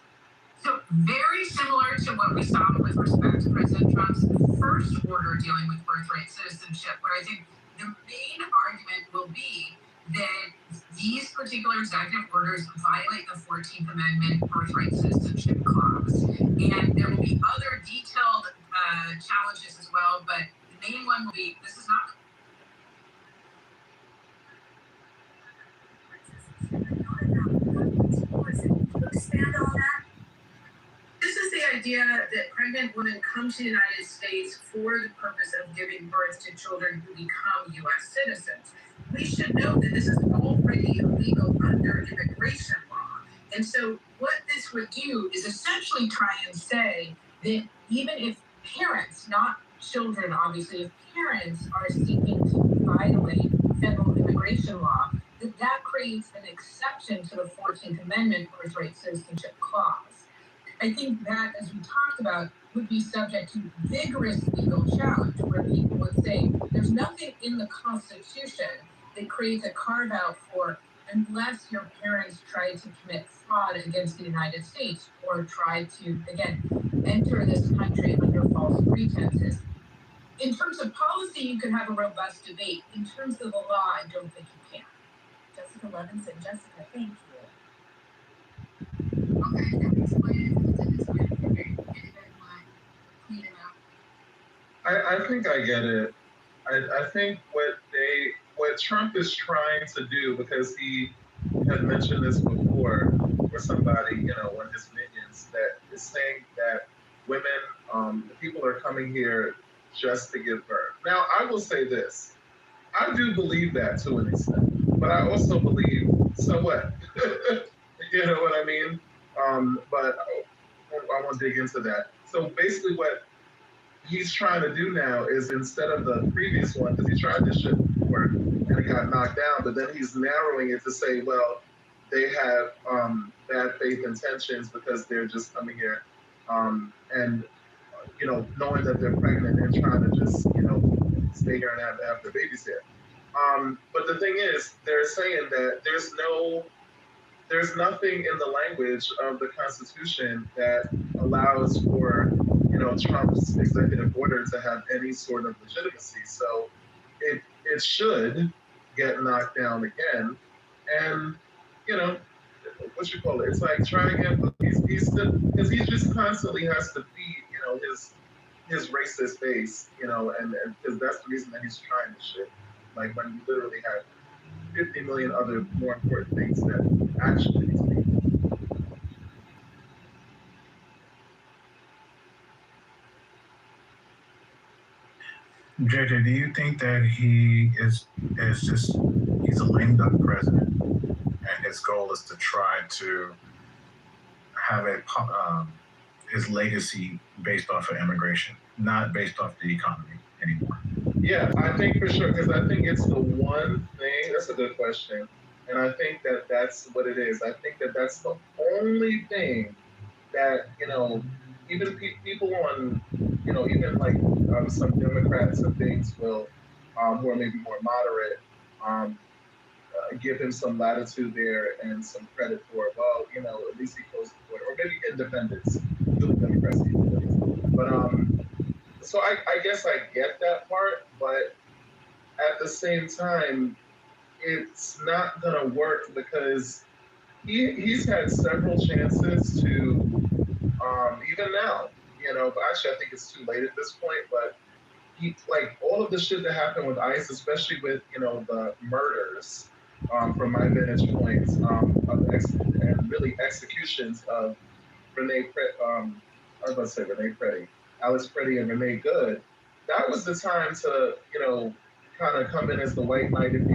So very similar to what we saw with respect to President Trump's first order dealing with birthright citizenship, where I think the main argument will be that these particular executive orders violate the 14th Amendment birthright citizenship clause. And there will be other detailed challenges as well, but the main one will be, this is not... Expand on that? This is the idea that pregnant women come to the United States for the purpose of giving birth to children who become U.S. citizens. We should know that this is already illegal under immigration law. And so what this would do is essentially try and say that even if parents, not children, obviously, if parents are seeking to violate federal immigration law, that creates an exception to the 14th Amendment birthright citizenship clause. I think that, as we talked about, would be subject to vigorous legal challenge, where people would say there's nothing in the Constitution that creates a carve-out for unless your parents tried to commit fraud against the United States or tried to, again, enter this country under false pretenses. In terms of policy, you can have a robust debate. In terms of the law, I don't think you can. Jessica Levinson. Jessica, thank you. Okay, that explains it. Didn't explain it for me. Anybody mind cleaning up? I think I get it. I think what Trump is trying to do, because he had mentioned this before for somebody, one of his minions, that is saying that women, people are coming here just to give birth. Now, I will say this. I do believe that to an extent, but I also believe, so what? You know what I mean? But I won't dig into that. So basically what he's trying to do now is, instead of the previous one, because he tried this shit before and it got knocked down, but then he's narrowing it to say, well, they have bad faith intentions because they're just coming here and, knowing that they're pregnant and trying to just, stay here and have their babies here. But the thing is, they're saying that there's nothing in the language of the Constitution that allows for, Trump's executive order to have any sort of legitimacy. So it should get knocked down again. And, it's like, try again, but because he just constantly has to feed, his racist base, and because that's the reason that he's trying this shit. Like, when you literally have 50 million other more important things that actually needs to be. JJ, do you think that he's a lame duck president, and his goal is to try to have his legacy based off of immigration, not based off the economy anymore? Yeah, I think for sure, because I think it's the one thing. That's a good question, and I think that that's what it is. I think that that's the only thing that even people on, even like some Democrats and things will, who are maybe more moderate, give him some latitude there and some credit for, well, at least he closed the border, or maybe independents, Democrats, but so I guess I get that part, but at the same time, it's not gonna work because he's had several chances to, even now, but actually I think it's too late at this point, but like all of the shit that happened with ICE, especially with, the murders, from my vantage point, and really executions of Alex Preddy and Renee Good, that was the time to, kind of come in as the white knight if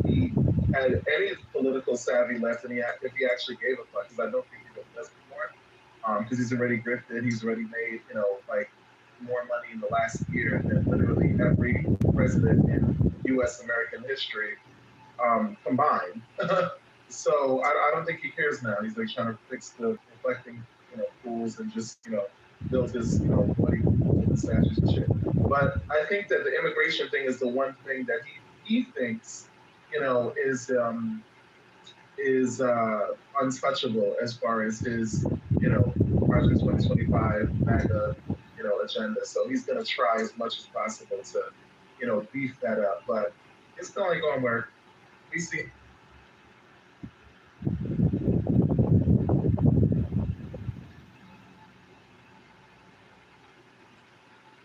he had any political savvy left, and if he actually gave a fuck, because I don't think he does before, because he's already grifted, he's already made, like more money in the last year than literally every president in U.S. American history combined. So I don't think he cares now. He's like trying to fix the reflecting, pools and just, build his, bloody statues and shit. But I think that the immigration thing is the one thing that he thinks, is untouchable as far as his, Project 2025 MAGA, agenda. So he's gonna try as much as possible to, beef that up. But it's still ain't gonna work. We see.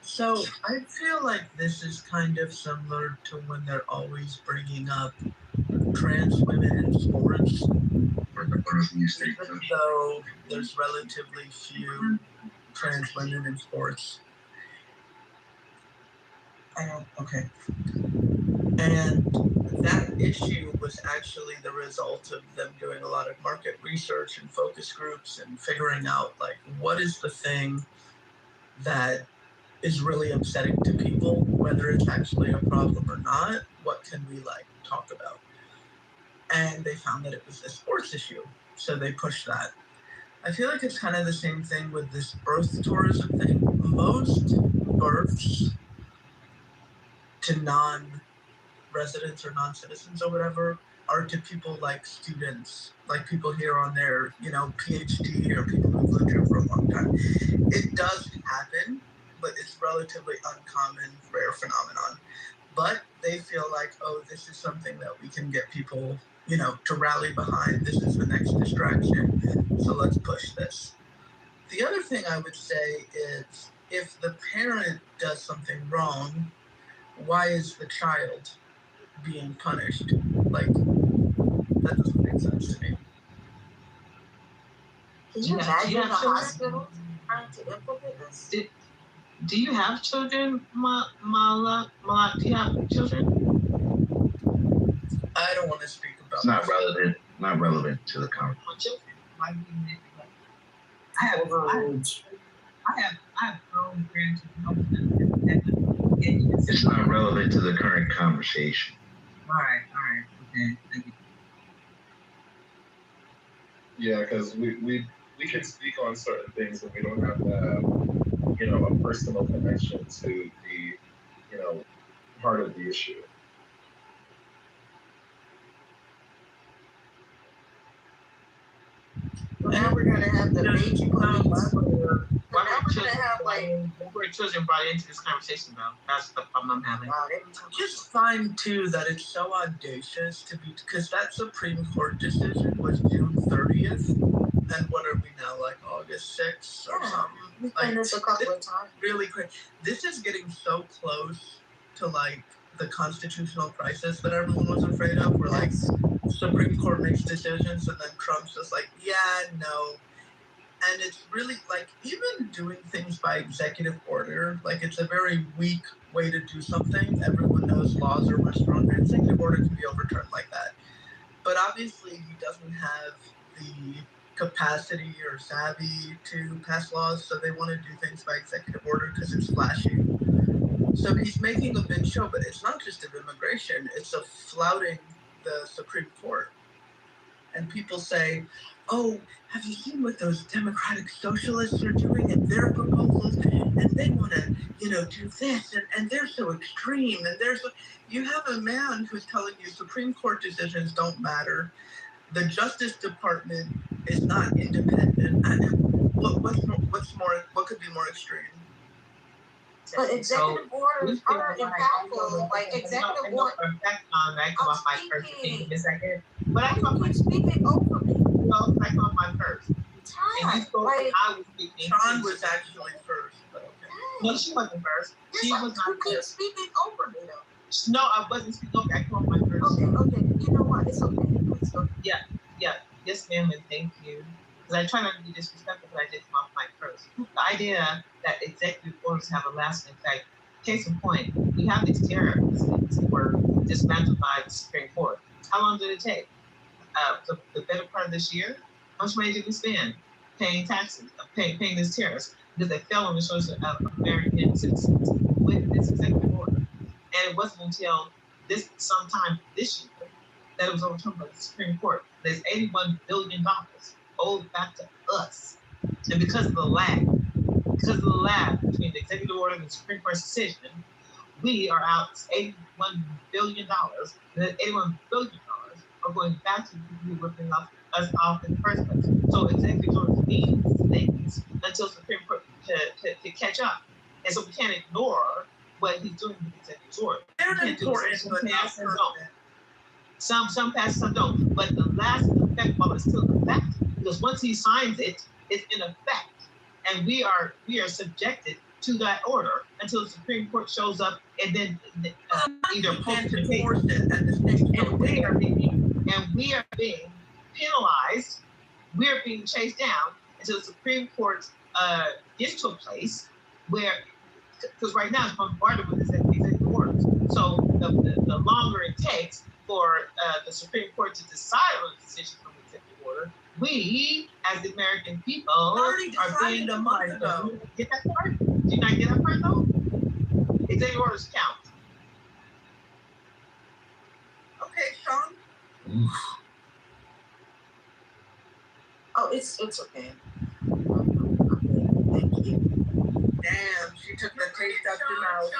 So I feel like this is kind of similar to when they're always bringing up trans women in sports. Even though there's relatively few trans women in sports. Okay. And that issue was actually the result of them doing a lot of market research and focus groups and figuring out, like, what is the thing that is really upsetting to people, whether it's actually a problem or not, what can we, talk about? And they found that it was a sports issue, so they pushed that. I feel like it's kind of the same thing with this birth tourism thing. Most births to non-residents or non-citizens or whatever are to people like students, like people here on their, PhD or people who've lived here for a long time. It does happen, but it's relatively uncommon, rare phenomenon. But they feel like, oh, this is something that we can get people, to rally behind. This is the next distraction. So let's push this. The other thing I would say is if the parent does something wrong, why is the child being punished? Like, that doesn't make sense to me. Can you imagine the hospital trying to implement this? Do you have children, Mala? Do you have children? I don't want to speak about It's not relevant. Not relevant to the conversation. I have grown grandchildren. It's not relevant to the current conversation. All right, okay. Yeah, because we can speak on certain things, and we don't have to have, a personal connection to the, part of the issue. Well, now we're gonna have the baby police. Why were children brought into this conversation though? That's the problem I'm having. Just find too that it's so audacious to be, because that Supreme Court decision was June 30th, and what are we now, like August 6th or something? We've done this a couple of times. Really quick. This is getting so close to like the constitutional crisis that everyone was afraid of. Where like Supreme Court makes decisions and then Trump's just like, yeah, no. And it's really like even doing things by executive order, like it's a very weak way to do something. Everyone knows laws are much stronger. Executive order can be overturned like that. But obviously he doesn't have the capacity or savvy to pass laws, so they want to do things by executive order because it's flashy. So he's making a big show, but it's not just of immigration, it's of flouting the Supreme Court. And people say, oh, have you seen what those democratic socialists are doing in their proposals? And they want to, do this, and they're so extreme, and you have a man who's telling you Supreme Court decisions don't matter. The Justice Department is not independent. What could be more extreme? But executive orders are impactful. Like executive orders. But I thought keep speaking over me. No, I thought my first. Time. Like, I was speaking. Sean was actually first. But okay. No, she wasn't first. She was not you keep speaking over me though. No, I wasn't speaking over. I came off my first. Okay. You know what? It's okay. It's okay. Yeah. Yes, ma'am, and thank you. Because I try not to be disrespectful, but I did come off my first. The idea that executive orders have a lasting effect. Case in point, we have these tariffs that were dismantled by the Supreme Court. How long did it take? The better part of this year? How much money did we spend paying taxes, paying these tariffs? Because they fell on the shoulders of American citizens with this executive order. And it wasn't until sometime this year that it was overturned by the Supreme Court. There's $81 billion owed back to us. And because of the lag between the executive order and the Supreme Court's decision, we are out $81 billion. And that $81 billion are going back to the people who were ripping us off in the first place. So executive orders means things until the Supreme Court to catch up. And so we can't ignore what he's doing with executive orders. They're important, but not perfect. Some pass, some don't. But the last effect while it's still in effect, because once he signs it, it's in effect. And we are subjected to that order until the Supreme Court shows up and then either post it at the state. And we are being penalized. We are being chased down until the Supreme Court gets to a place where, because right now it's bombarded with executive orders. So the longer it takes for the Supreme Court to decide on a decision from the executive order, we, as the American people, are being a month ago. Get that part? Did you not get that part though? Executive orders count. Okay, Sean. Oh, it's okay. Thank you. Damn, she took the taste out your mouth.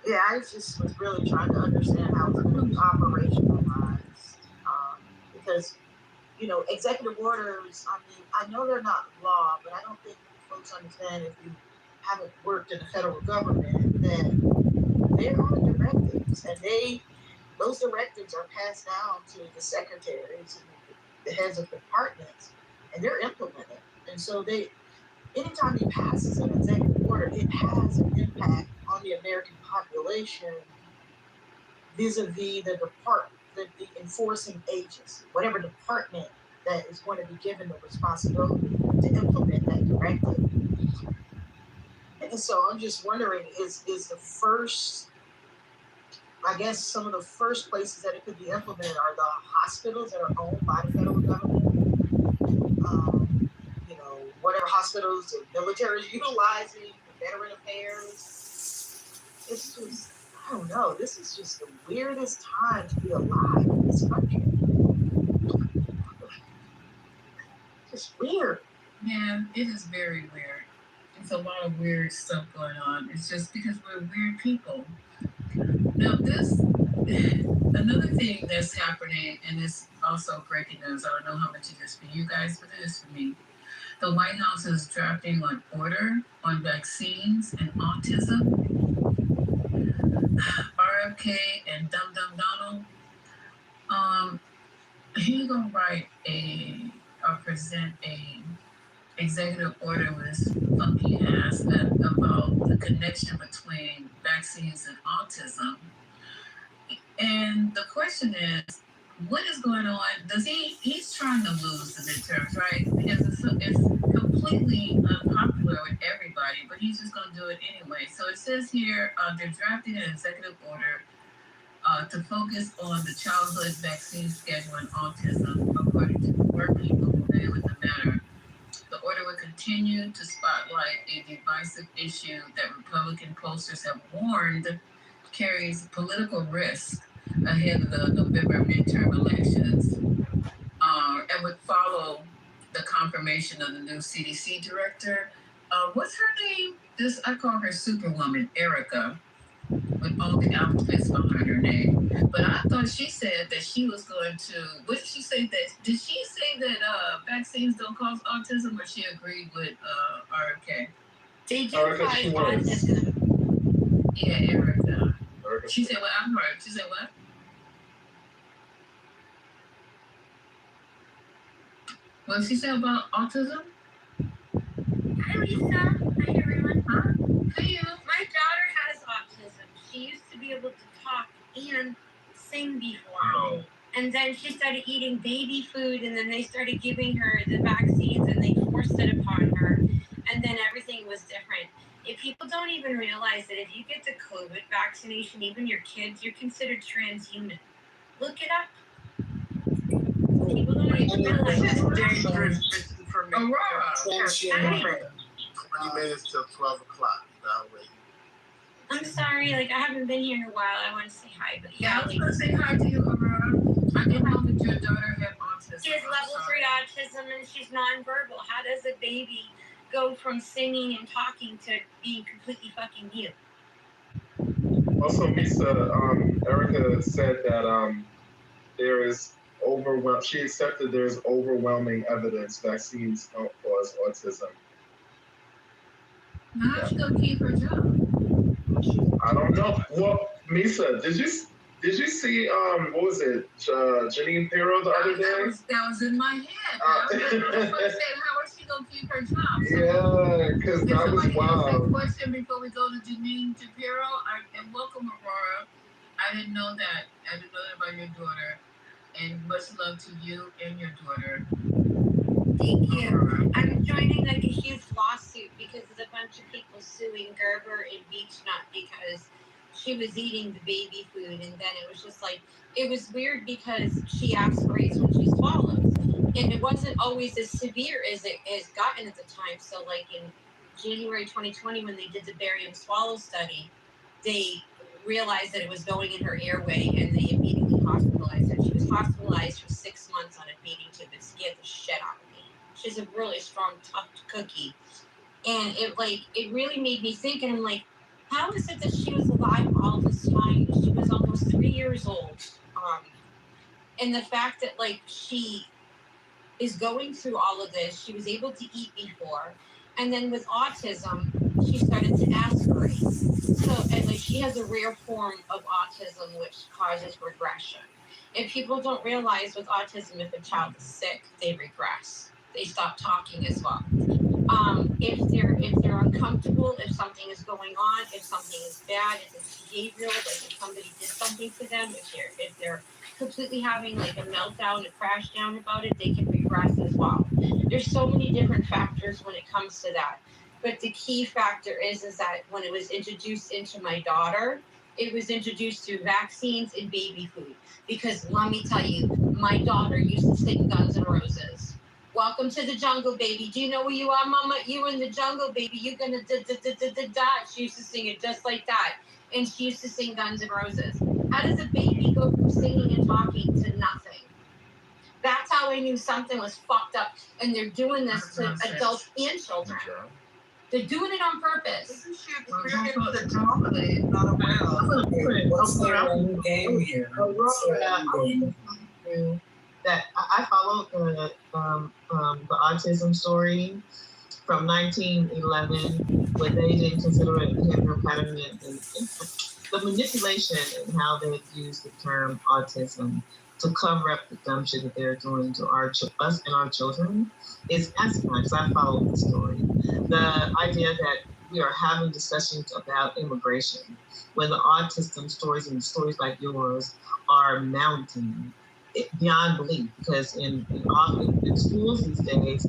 Yeah, I just was really trying to understand how it's going to be operationalized. Because, executive orders, I mean, I know they're not law, but I don't think folks understand if you haven't worked in the federal government that there are directives, and those directives are passed down to the secretaries and the heads of departments, and they're implemented. And so anytime he passes an executive order, it has an impact on the American population vis-a-vis the enforcing agency, whatever department that is going to be given the responsibility to implement that directive. And so I'm just wondering, is the first, I guess some of the first places that it could be implemented are the hospitals that are owned by the federal government. Whatever hospitals the military is utilizing, the veteran affairs. It's just, I don't know. This is just the weirdest time to be alive in this country. Just weird. Man, it is very weird. It's a lot of weird stuff going on. It's just because we're weird people. Now, another thing that's happening, and it's also breaking news. I don't know how much it is for you guys, but it is for me. The White House is drafting an order on vaccines and autism. RFK and Dum Dum Donald. He's gonna write or present a executive order with his funky ass about the connection between vaccines and autism. And the question is, what is going on? He's trying to lose the midterms, right? Because it's completely unpopular with everybody, but he's just going to do it anyway. So it says here, they're drafting an executive order to focus on the childhood vaccine schedule and autism, according to more people familiar with the matter. The order will continue to spotlight a divisive issue that Republican pollsters have warned carries political risk ahead of the November midterm elections, and would follow the confirmation of the new CDC director. What's her name? I call her Superwoman, Erica, with all the alphabets behind her name. But I thought she said that she was going to. What did she say? Did she say that vaccines don't cause autism, or she agreed with RFK? They do cause autism. Yeah, Erica. She said what? I'm right. She said what? What did she say about autism? Hi, Lisa. Hi, everyone. Huh? Hey, my daughter has autism. She used to be able to talk and sing before. Oh. And then she started eating baby food, and then they started giving her the vaccines, and they forced it upon her. And then everything was different. If people don't even realize that if you get the COVID vaccination, even your kids, you're considered transhuman. Look it up. People don't even realize This is that. dangerous misinformation. Aurora. 20 minutes till 12 o'clock. I'm sorry, I haven't been here in a while. I want to say hi, but Yeah, I was going to say hi to you, Aurora. I didn't know that your daughter had autism. She has level 3 autism, and she's nonverbal. How does a baby go from singing and talking to being completely fucking mute? Also, Lisa, Erica said that there is she accepted there's overwhelming evidence vaccines don't cause autism. How's she gonna keep her job? I don't know. Well, Misa, did you see what was it, Janine Pirro the other day? That was in my head. That's what I said. How is she gonna keep her job? Yeah, because that was wild. Question before we go to Janine Shapiro, and welcome, Aurora. I didn't know that. I didn't know that about your daughter. And much love to you and your daughter. Thank you. I'm joining a huge lawsuit because there's a bunch of people suing Gerber and Beechnut because she was eating the baby food, and then it was just it was weird because she aspirates when she swallows, and it wasn't always as severe as it has gotten at the time. So in January 2020, when they did the barium swallow study, they realized that it was going in her airway, and they immediately hospitalized, and she was hospitalized for 6 months on a feeding tube. It scared the shit out of me. She's a really strong, tough cookie. And it really made me think, and I'm like, how is it that she was alive all this time? She was almost 3 years old. And the fact that she is going through all of this, she was able to eat before, and then with autism, she started to aspirate. So, and she has a rare form of autism which causes regression. And people don't realize with autism, if a child is sick, they regress. They stop talking as well. If they're uncomfortable, if something is going on, if something is bad, if it's behavioral, if somebody did something to them, if they're completely having a meltdown, a crash down about it, they can regress as well. There's so many different factors when it comes to that. But the key factor is that when it was introduced into my daughter, it was introduced through vaccines and baby food. Because let me tell you, my daughter used to sing Guns N' Roses. Welcome to the jungle, baby. Do you know where you are, mama? You in the jungle, baby. You're gonna die. She used to sing it just like that. And she used to sing Guns N' Roses. How does a baby go from singing and talking to nothing? That's how I knew something was fucked up. And they're doing this to adults and children. They're doing it on purpose. Isn't she experienced the trauma that she's not aware of? What's the new game here? That I followed the autism story from 1911 when they didn't consider it behavioral pattern and the manipulation and how they used the term autism to cover up the dumb shit that they're doing to us and our children is asinine. Because I followed the story. The idea that we are having discussions about immigration when the autism stories and stories like yours are mounting beyond belief, because in schools these days,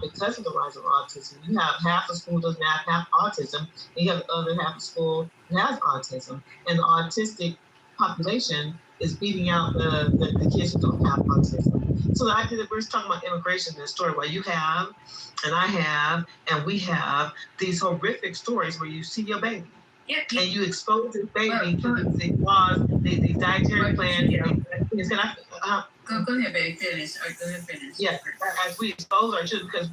because of the rise of autism, you have half the school doesn't have autism, and you have the other half of school that has autism, and the autistic population is beating out the kids who don't have autism. So the idea that we're talking about immigration in this story, where you have, and I have, and we have these horrific stories where you see your baby. Yeah, and you expose this baby to the laws, the dietary plan. Go ahead, baby. Finish. Go ahead, finish. Yeah, as we expose our children, because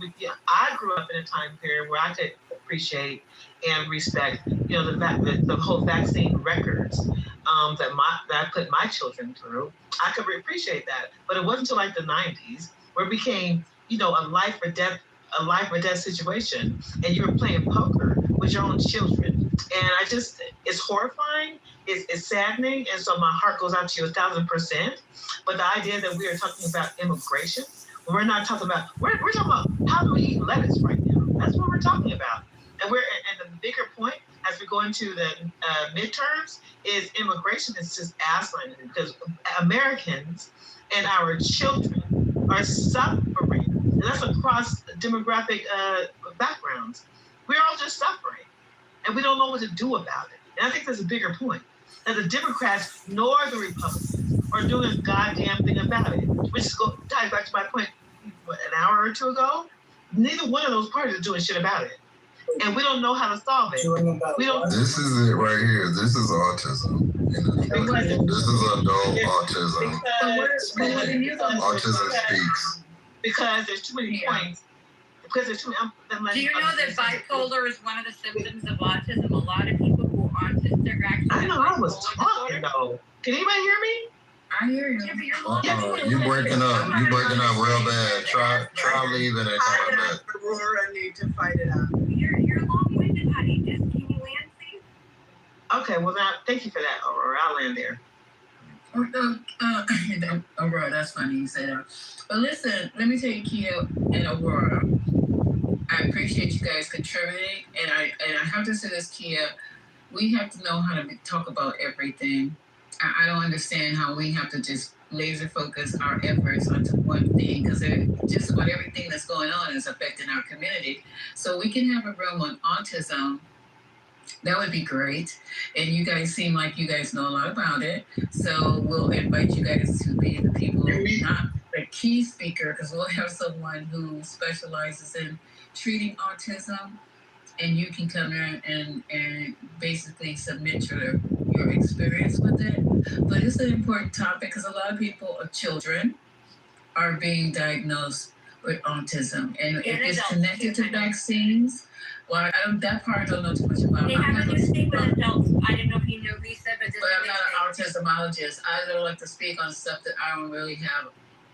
I grew up in a time period where I could appreciate and respect, the whole vaccine records that I put my children through. I could appreciate that, but it wasn't until the 90s where it became, a life or death situation, and you were playing poker with your own children. And it's horrifying, it's saddening, and so my heart goes out to you 1,000%. But the idea that we are talking about immigration, we're not talking about, we're talking about how do we eat lettuce right now? That's what we're talking about. And the bigger point as we go into the midterms is immigration is just asinine, because Americans and our children are suffering, and that's across demographic backgrounds. We're all just suffering, and we don't know what to do about it. And I think there's a bigger point, that the Democrats nor the Republicans are doing a goddamn thing about it, which ties back to my point, an hour or two ago? Neither one of those parties are doing shit about it. And we don't know how to solve it. We don't. This is it right here. This is autism. This is adult autism. Autism speaks. Because there's too many points. Because there's too many. Do you know that bipolar is one of the symptoms of autism? A lot of people who are autistic are actually. I know I was talking though. Can anybody hear me? I hear you. You breaking up. You breaking up real bad. Try leaving and coming back. Aurora need to fight it out. You're long-winded, honey. Just can you land, please? Okay, well now, thank you for that, Aurora. I'll land there. Aurora, that's funny you say that. But listen, let me tell you, Kia and Aurora, I appreciate you guys contributing, and I have to say this, Kia, we have to know how to talk about everything. I don't understand how we have to just laser focus our efforts onto one thing, because just about everything that's going on is affecting our community. So we can have a room on autism. That would be great. And you guys seem like you guys know a lot about it. So we'll invite you guys to be the people, not the key speaker, because we'll have someone who specializes in treating autism. And you can come in and basically submit your your experience with it, but it's an important topic because a lot of people, children, are being diagnosed with autism, and if it's connected to vaccines, well, that part I don't know too much about. They have a new thing with adults. I don't know if you know, Lisa, but I'm not an autismologist. I don't like to speak on stuff that I don't really have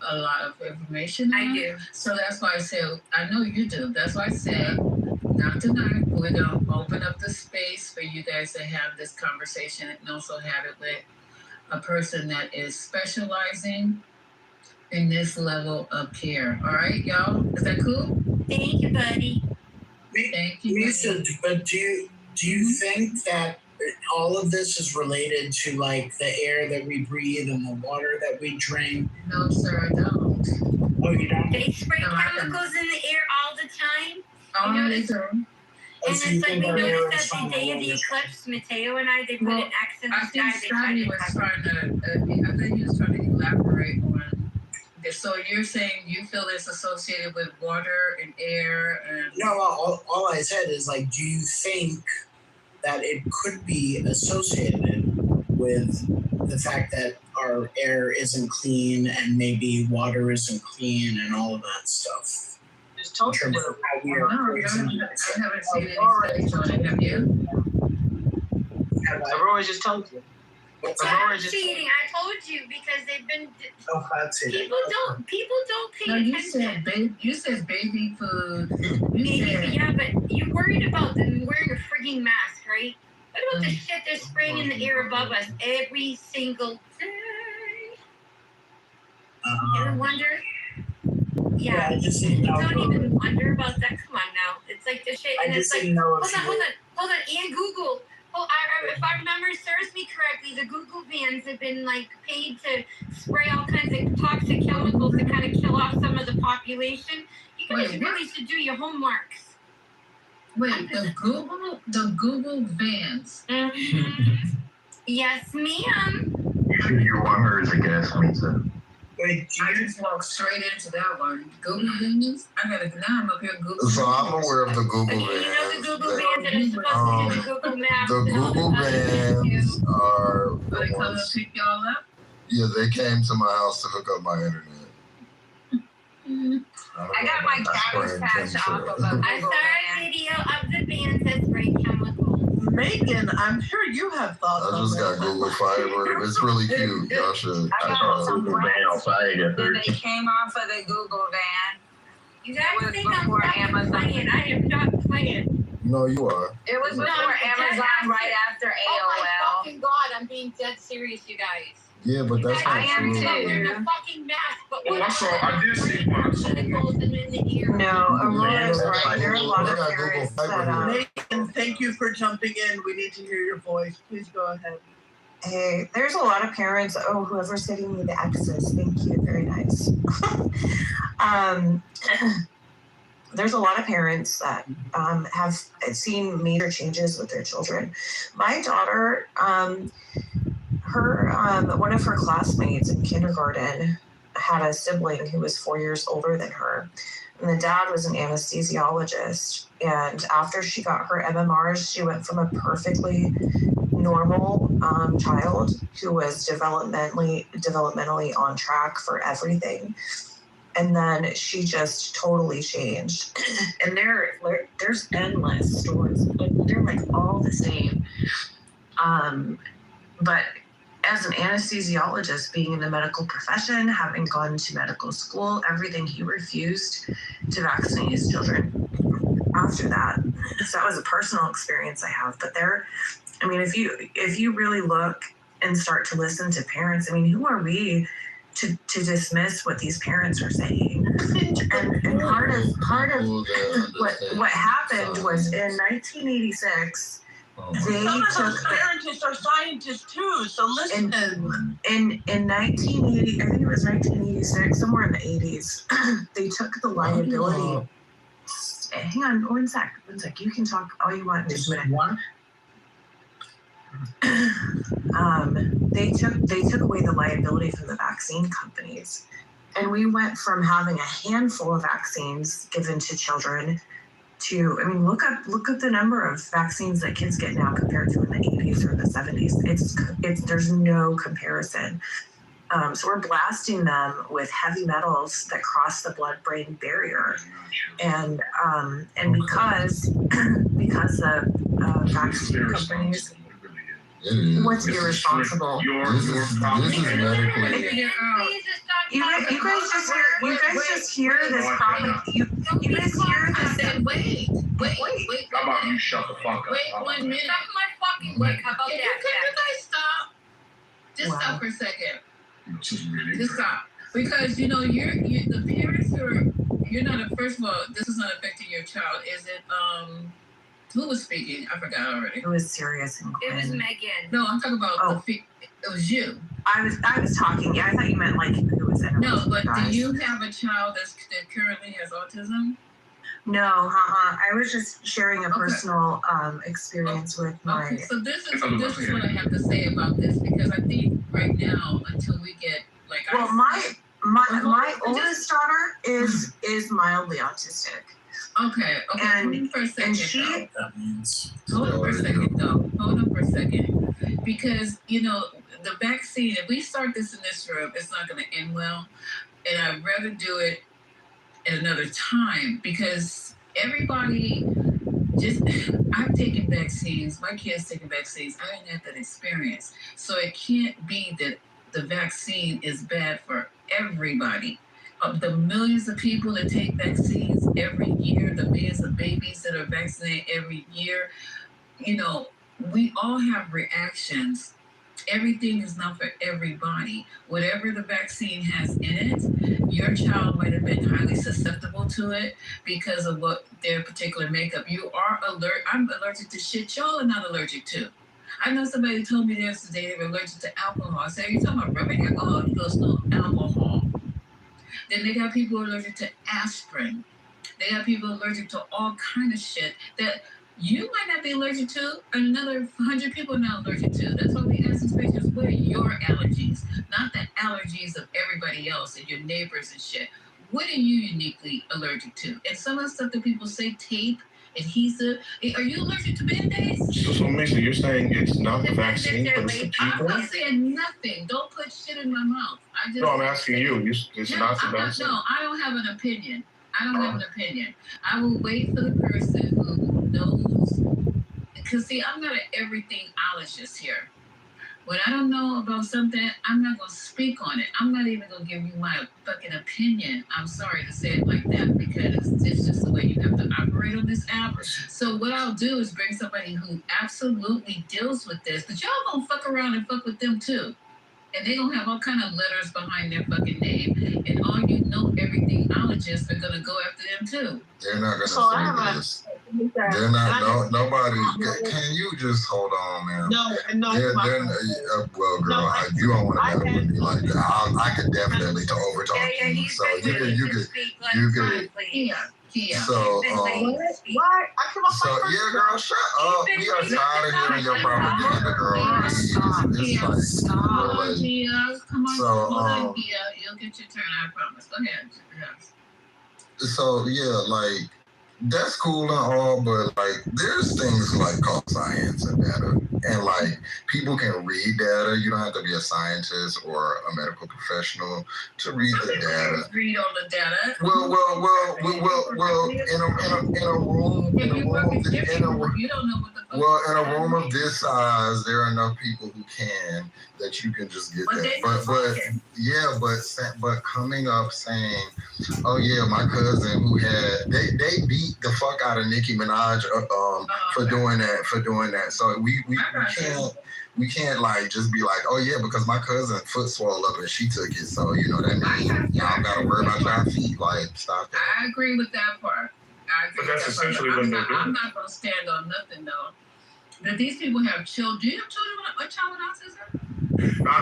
a lot of information on. I do. So that's why I said, I know you do. That's why I said, not tonight. We're going to open up the space for you guys to have this conversation and also have it with a person that is specializing in this level of care. All right, y'all? Is that cool? Thank you, buddy. Thank you. Lisa, but do you think that all of this is related to like the air that we breathe and the water that we drink? No, sir, I don't. Oh, you don't? They spray chemicals in the air all the time. Oh, You they notice? do. And it's like we noticed that the day of the eclipse, Mateo and I, they put an X in the I think sky. Scotty was trying to, I think he was trying to elaborate on this. So you're saying you feel it's associated with water and air and... No, all I said is like, do you think that it could be associated with the fact that our air isn't clean and maybe water isn't clean and all of that stuff? Just told you. How we are I haven't seen any studies on it, have you? Aurora just told you. Stop cheating! I told you because they've been. People don't pay No, attention. you said baby food. Yeah, but you're worried about them wearing a frigging mask, right? What about the shit they're spraying in the air above us every single day? You ever wonder? Yeah, I just didn't know. Don't even wonder about that. Come on now. It's like the shit. And it's like, hold on. And Google. If I remember serves me correctly, the Google vans have been like paid to spray all kinds of toxic chemicals to kind of kill off some of the population. You guys really should do your homeworks. Wait, the Google vans. Mm-hmm. Yes, ma'am. You think you're one or is it gas, Lisa? Wait, I just walked straight into that one. Google vans? Now I'm up here Google. So I'm aware of the Google vans. You know the Google vans that are supposed to do the Google Maps. The Google vans are. So they come and pick y'all up? Yeah, they came to my house to hook up my internet. I got my cabbage patch off of a I saw a video of the vans that spray chemicals. Megan, I'm sure you have thoughts I on just this. got Google Fiber. It's really cute. Y'all should. I got some Google van outside. Then they came off of the Google van. You guys It was think I'm before fucking Amazon. playing. I am not playing. No, you are. It was No, before I'm Amazon, dead right after AOL. Oh my fucking god, I'm being dead serious, you guys. Yeah, but that's not I am true. too. Wearing a fucking mask, but Oh, I saw. I did see one. So chemicals in the ear. No, Aurora's right. There are a lot I of got Google parents Fiber that here. Megan, thank you for jumping in. We need to hear your voice. Please go ahead. hey, there's a lot of parents. Oh, whoever's hitting me the X's, thank you, very nice. There's a lot of parents that have seen major changes with their children. My daughter, one of her classmates in kindergarten had a sibling who was 4 years older than her. And the dad was an anesthesiologist. And after she got her MMRs, she went from a perfectly normal child who was developmentally on track for everything. And then she just totally changed. And there's endless stories. They're like all the same. But as an anesthesiologist, being in the medical profession, having gone to medical school, everything, he refused to vaccinate his children after that. So that was a personal experience I have. But if you really look and start to listen to parents, who are we to dismiss what these parents are saying? And part of what happened was in 1986, Some of those parents are scientists too, so listen. In 1980, I think it was 1986, somewhere in the 80s, they took the liability. Hang on, one sec. You can talk all you want in this minute. They took away the liability from the vaccine companies, and we went from having a handful of vaccines given to children to, I mean, look up the number of vaccines that kids get now compared to in the 80s or the 70s. It's there's no comparison. So we're blasting them with heavy metals that cross the blood-brain barrier, and because the vaccine companies. What's irresponsible? This is medically. You guys just hear this problem. You guys hear this. Wait. How about you shut the fuck up? Wait 1 minute. Suck my fucking dick. How about Can that? you guys stop? Just Wow. stop for a second. Really Just stop. Because you're the parents you're not first of all, this is not affecting your child. Is it who was speaking? I forgot already. It was serious and It was Quinn. Megan. No, I'm talking about it was you. I was talking. Yeah, I thought you meant like who was in. No, but do you have a child that currently has autism? No, I was just sharing a personal experience with my. Okay, so this is what I have to say about this, because I think right now, until we get like my oldest daughter is mildly autistic. Okay. And hold on for a second. and she hold on for a second, because the vaccine. If we start this in this room, it's not going to end well, and I'd rather do it at another time, because everybody I've taken vaccines, my kids taken vaccines, I didn't have that experience. So it can't be that the vaccine is bad for everybody. Of the millions of people that take vaccines every year, the millions of babies that are vaccinated every year, we all have reactions. Everything is not for everybody. Whatever the vaccine has in it, your child might have been highly susceptible to it because of what their particular makeup. You are I'm allergic to shit y'all are not allergic to. I know somebody told me yesterday they were allergic to alcohol. I said, are you talking about rubbing alcohol? He goes, no, alcohol. Then they got people allergic to aspirin. They got people allergic to all kind of shit that you might not be allergic to, and another 100 people are not allergic to. That's why we ask these patients, what are your allergies? Not the allergies of everybody else and your neighbors and shit. What are you uniquely allergic to? And some of the stuff that people say, tape, adhesive, are you allergic to Band-Aids? So Mason, you're saying it's not the vaccine, but it's the I'm people? not saying nothing. Don't put shit in my mouth. No, I'm asking you. It's not the vaccine. No, I don't have an opinion. I will wait for the person who knows. Because, see, I'm not an everythingologist here. When I don't know about something, I'm not going to speak on it. I'm not even going to give you my fucking opinion. I'm sorry to say it like that, because it's just the way you have to operate on this app. So what I'll do is bring somebody who absolutely deals with this. But y'all going to fuck around and fuck with them too. And they're going to have all kind of letters behind their fucking name. And all everythingologists are going to go after them too. They're not going to say this. They're not, nobody, can you just hold on, man? No. Well, girl, you don't want to battle with me like that. I could definitely overtalk you. So you could. Kia. So, Why? I come off so yeah, girl, shut up. We are tired of hearing your propaganda, girl. It's like, Kia, come on. So, hold on, Kia. You'll get your turn, I promise. Go ahead. Yes. So, yeah, like, that's cool and all, but like there's things like called science and data, and like people can read data. You don't have to be a scientist or a medical professional to read the data. Read all the data. Well, in a room of this size, there are enough people who can that you can just get that. But coming up saying, oh yeah, my cousin who had they beat the fuck out of Nicki Minaj for doing that. So we can't like just be like, oh yeah, because my cousin foot swelled up and she took it. So that means y'all gotta worry about y'all feet. Like, stop that. I agree with that part. But that's essentially what they're doing. I'm not gonna stand on nothing though. That these people have children. Do you have children with a child with autism?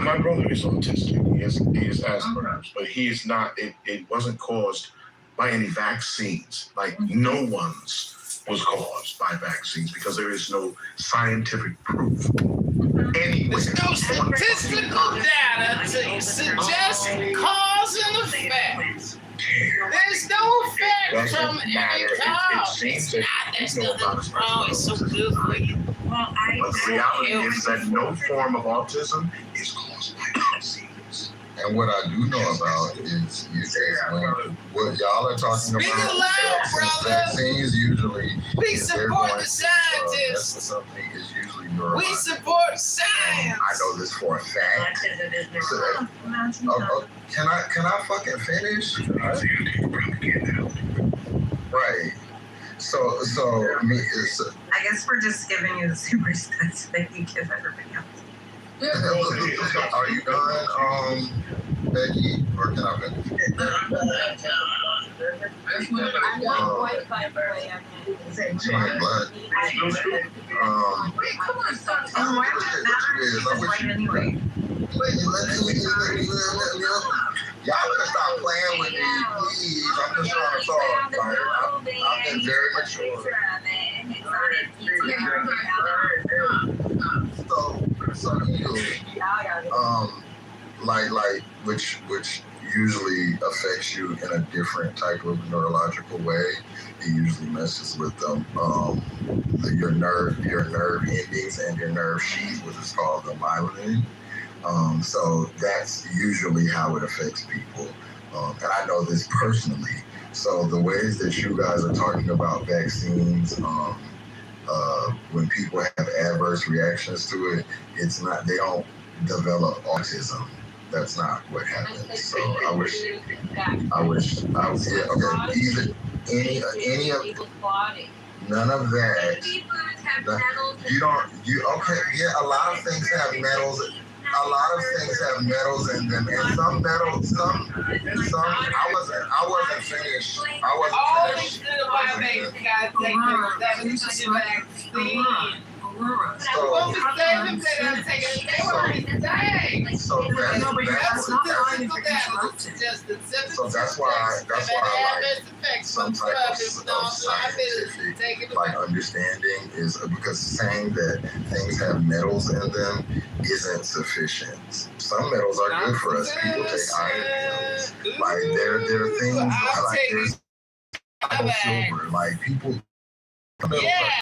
My brother is autistic. He has Asperger's, but he is not. It wasn't caused by any vaccines. Like no one's was caused by vaccines because there is no scientific proof anywhere. There's no statistical data to suggest cause and effect. There's no effect every time it seems that you know about wrong. It's so good for you. Well, but the reality is that no form of autism is caused by disease. And what I do know about is what y'all are talking Speak about. aloud, brother. Vaccines usually. We support the scientists. Something is usually We support science. I know this for a fact. Can I fucking finish? Right. So I guess we're just giving you the same respect that you give everybody else. Are you done, Becky, or can I finish? I'm not quite by the way. Come on, stop. Anyway. Y'all better stop playing with me, please. I'm just trying to talk. I've been very mature. So which usually affects you in a different type of neurological way. It usually messes with your nerve endings and your nerve sheath, which is called the myelin. So that's usually how it affects people. And I know this personally. So the ways that you guys are talking about vaccines, when people have adverse reactions to it, it's not, they don't develop autism. That's not what happens. So I wish, yeah, okay, any of, none of that. A lot of things have metals. A lot of things have metals in them, and some metals, some. I wasn't finished. All these little babies gotta take the vaccine. So that's why I like some type of scientific understanding is because saying that things have metals in them isn't sufficient. Some metals are good for us. People take iron pills. Like there are things like there's silver. Like people. Yeah.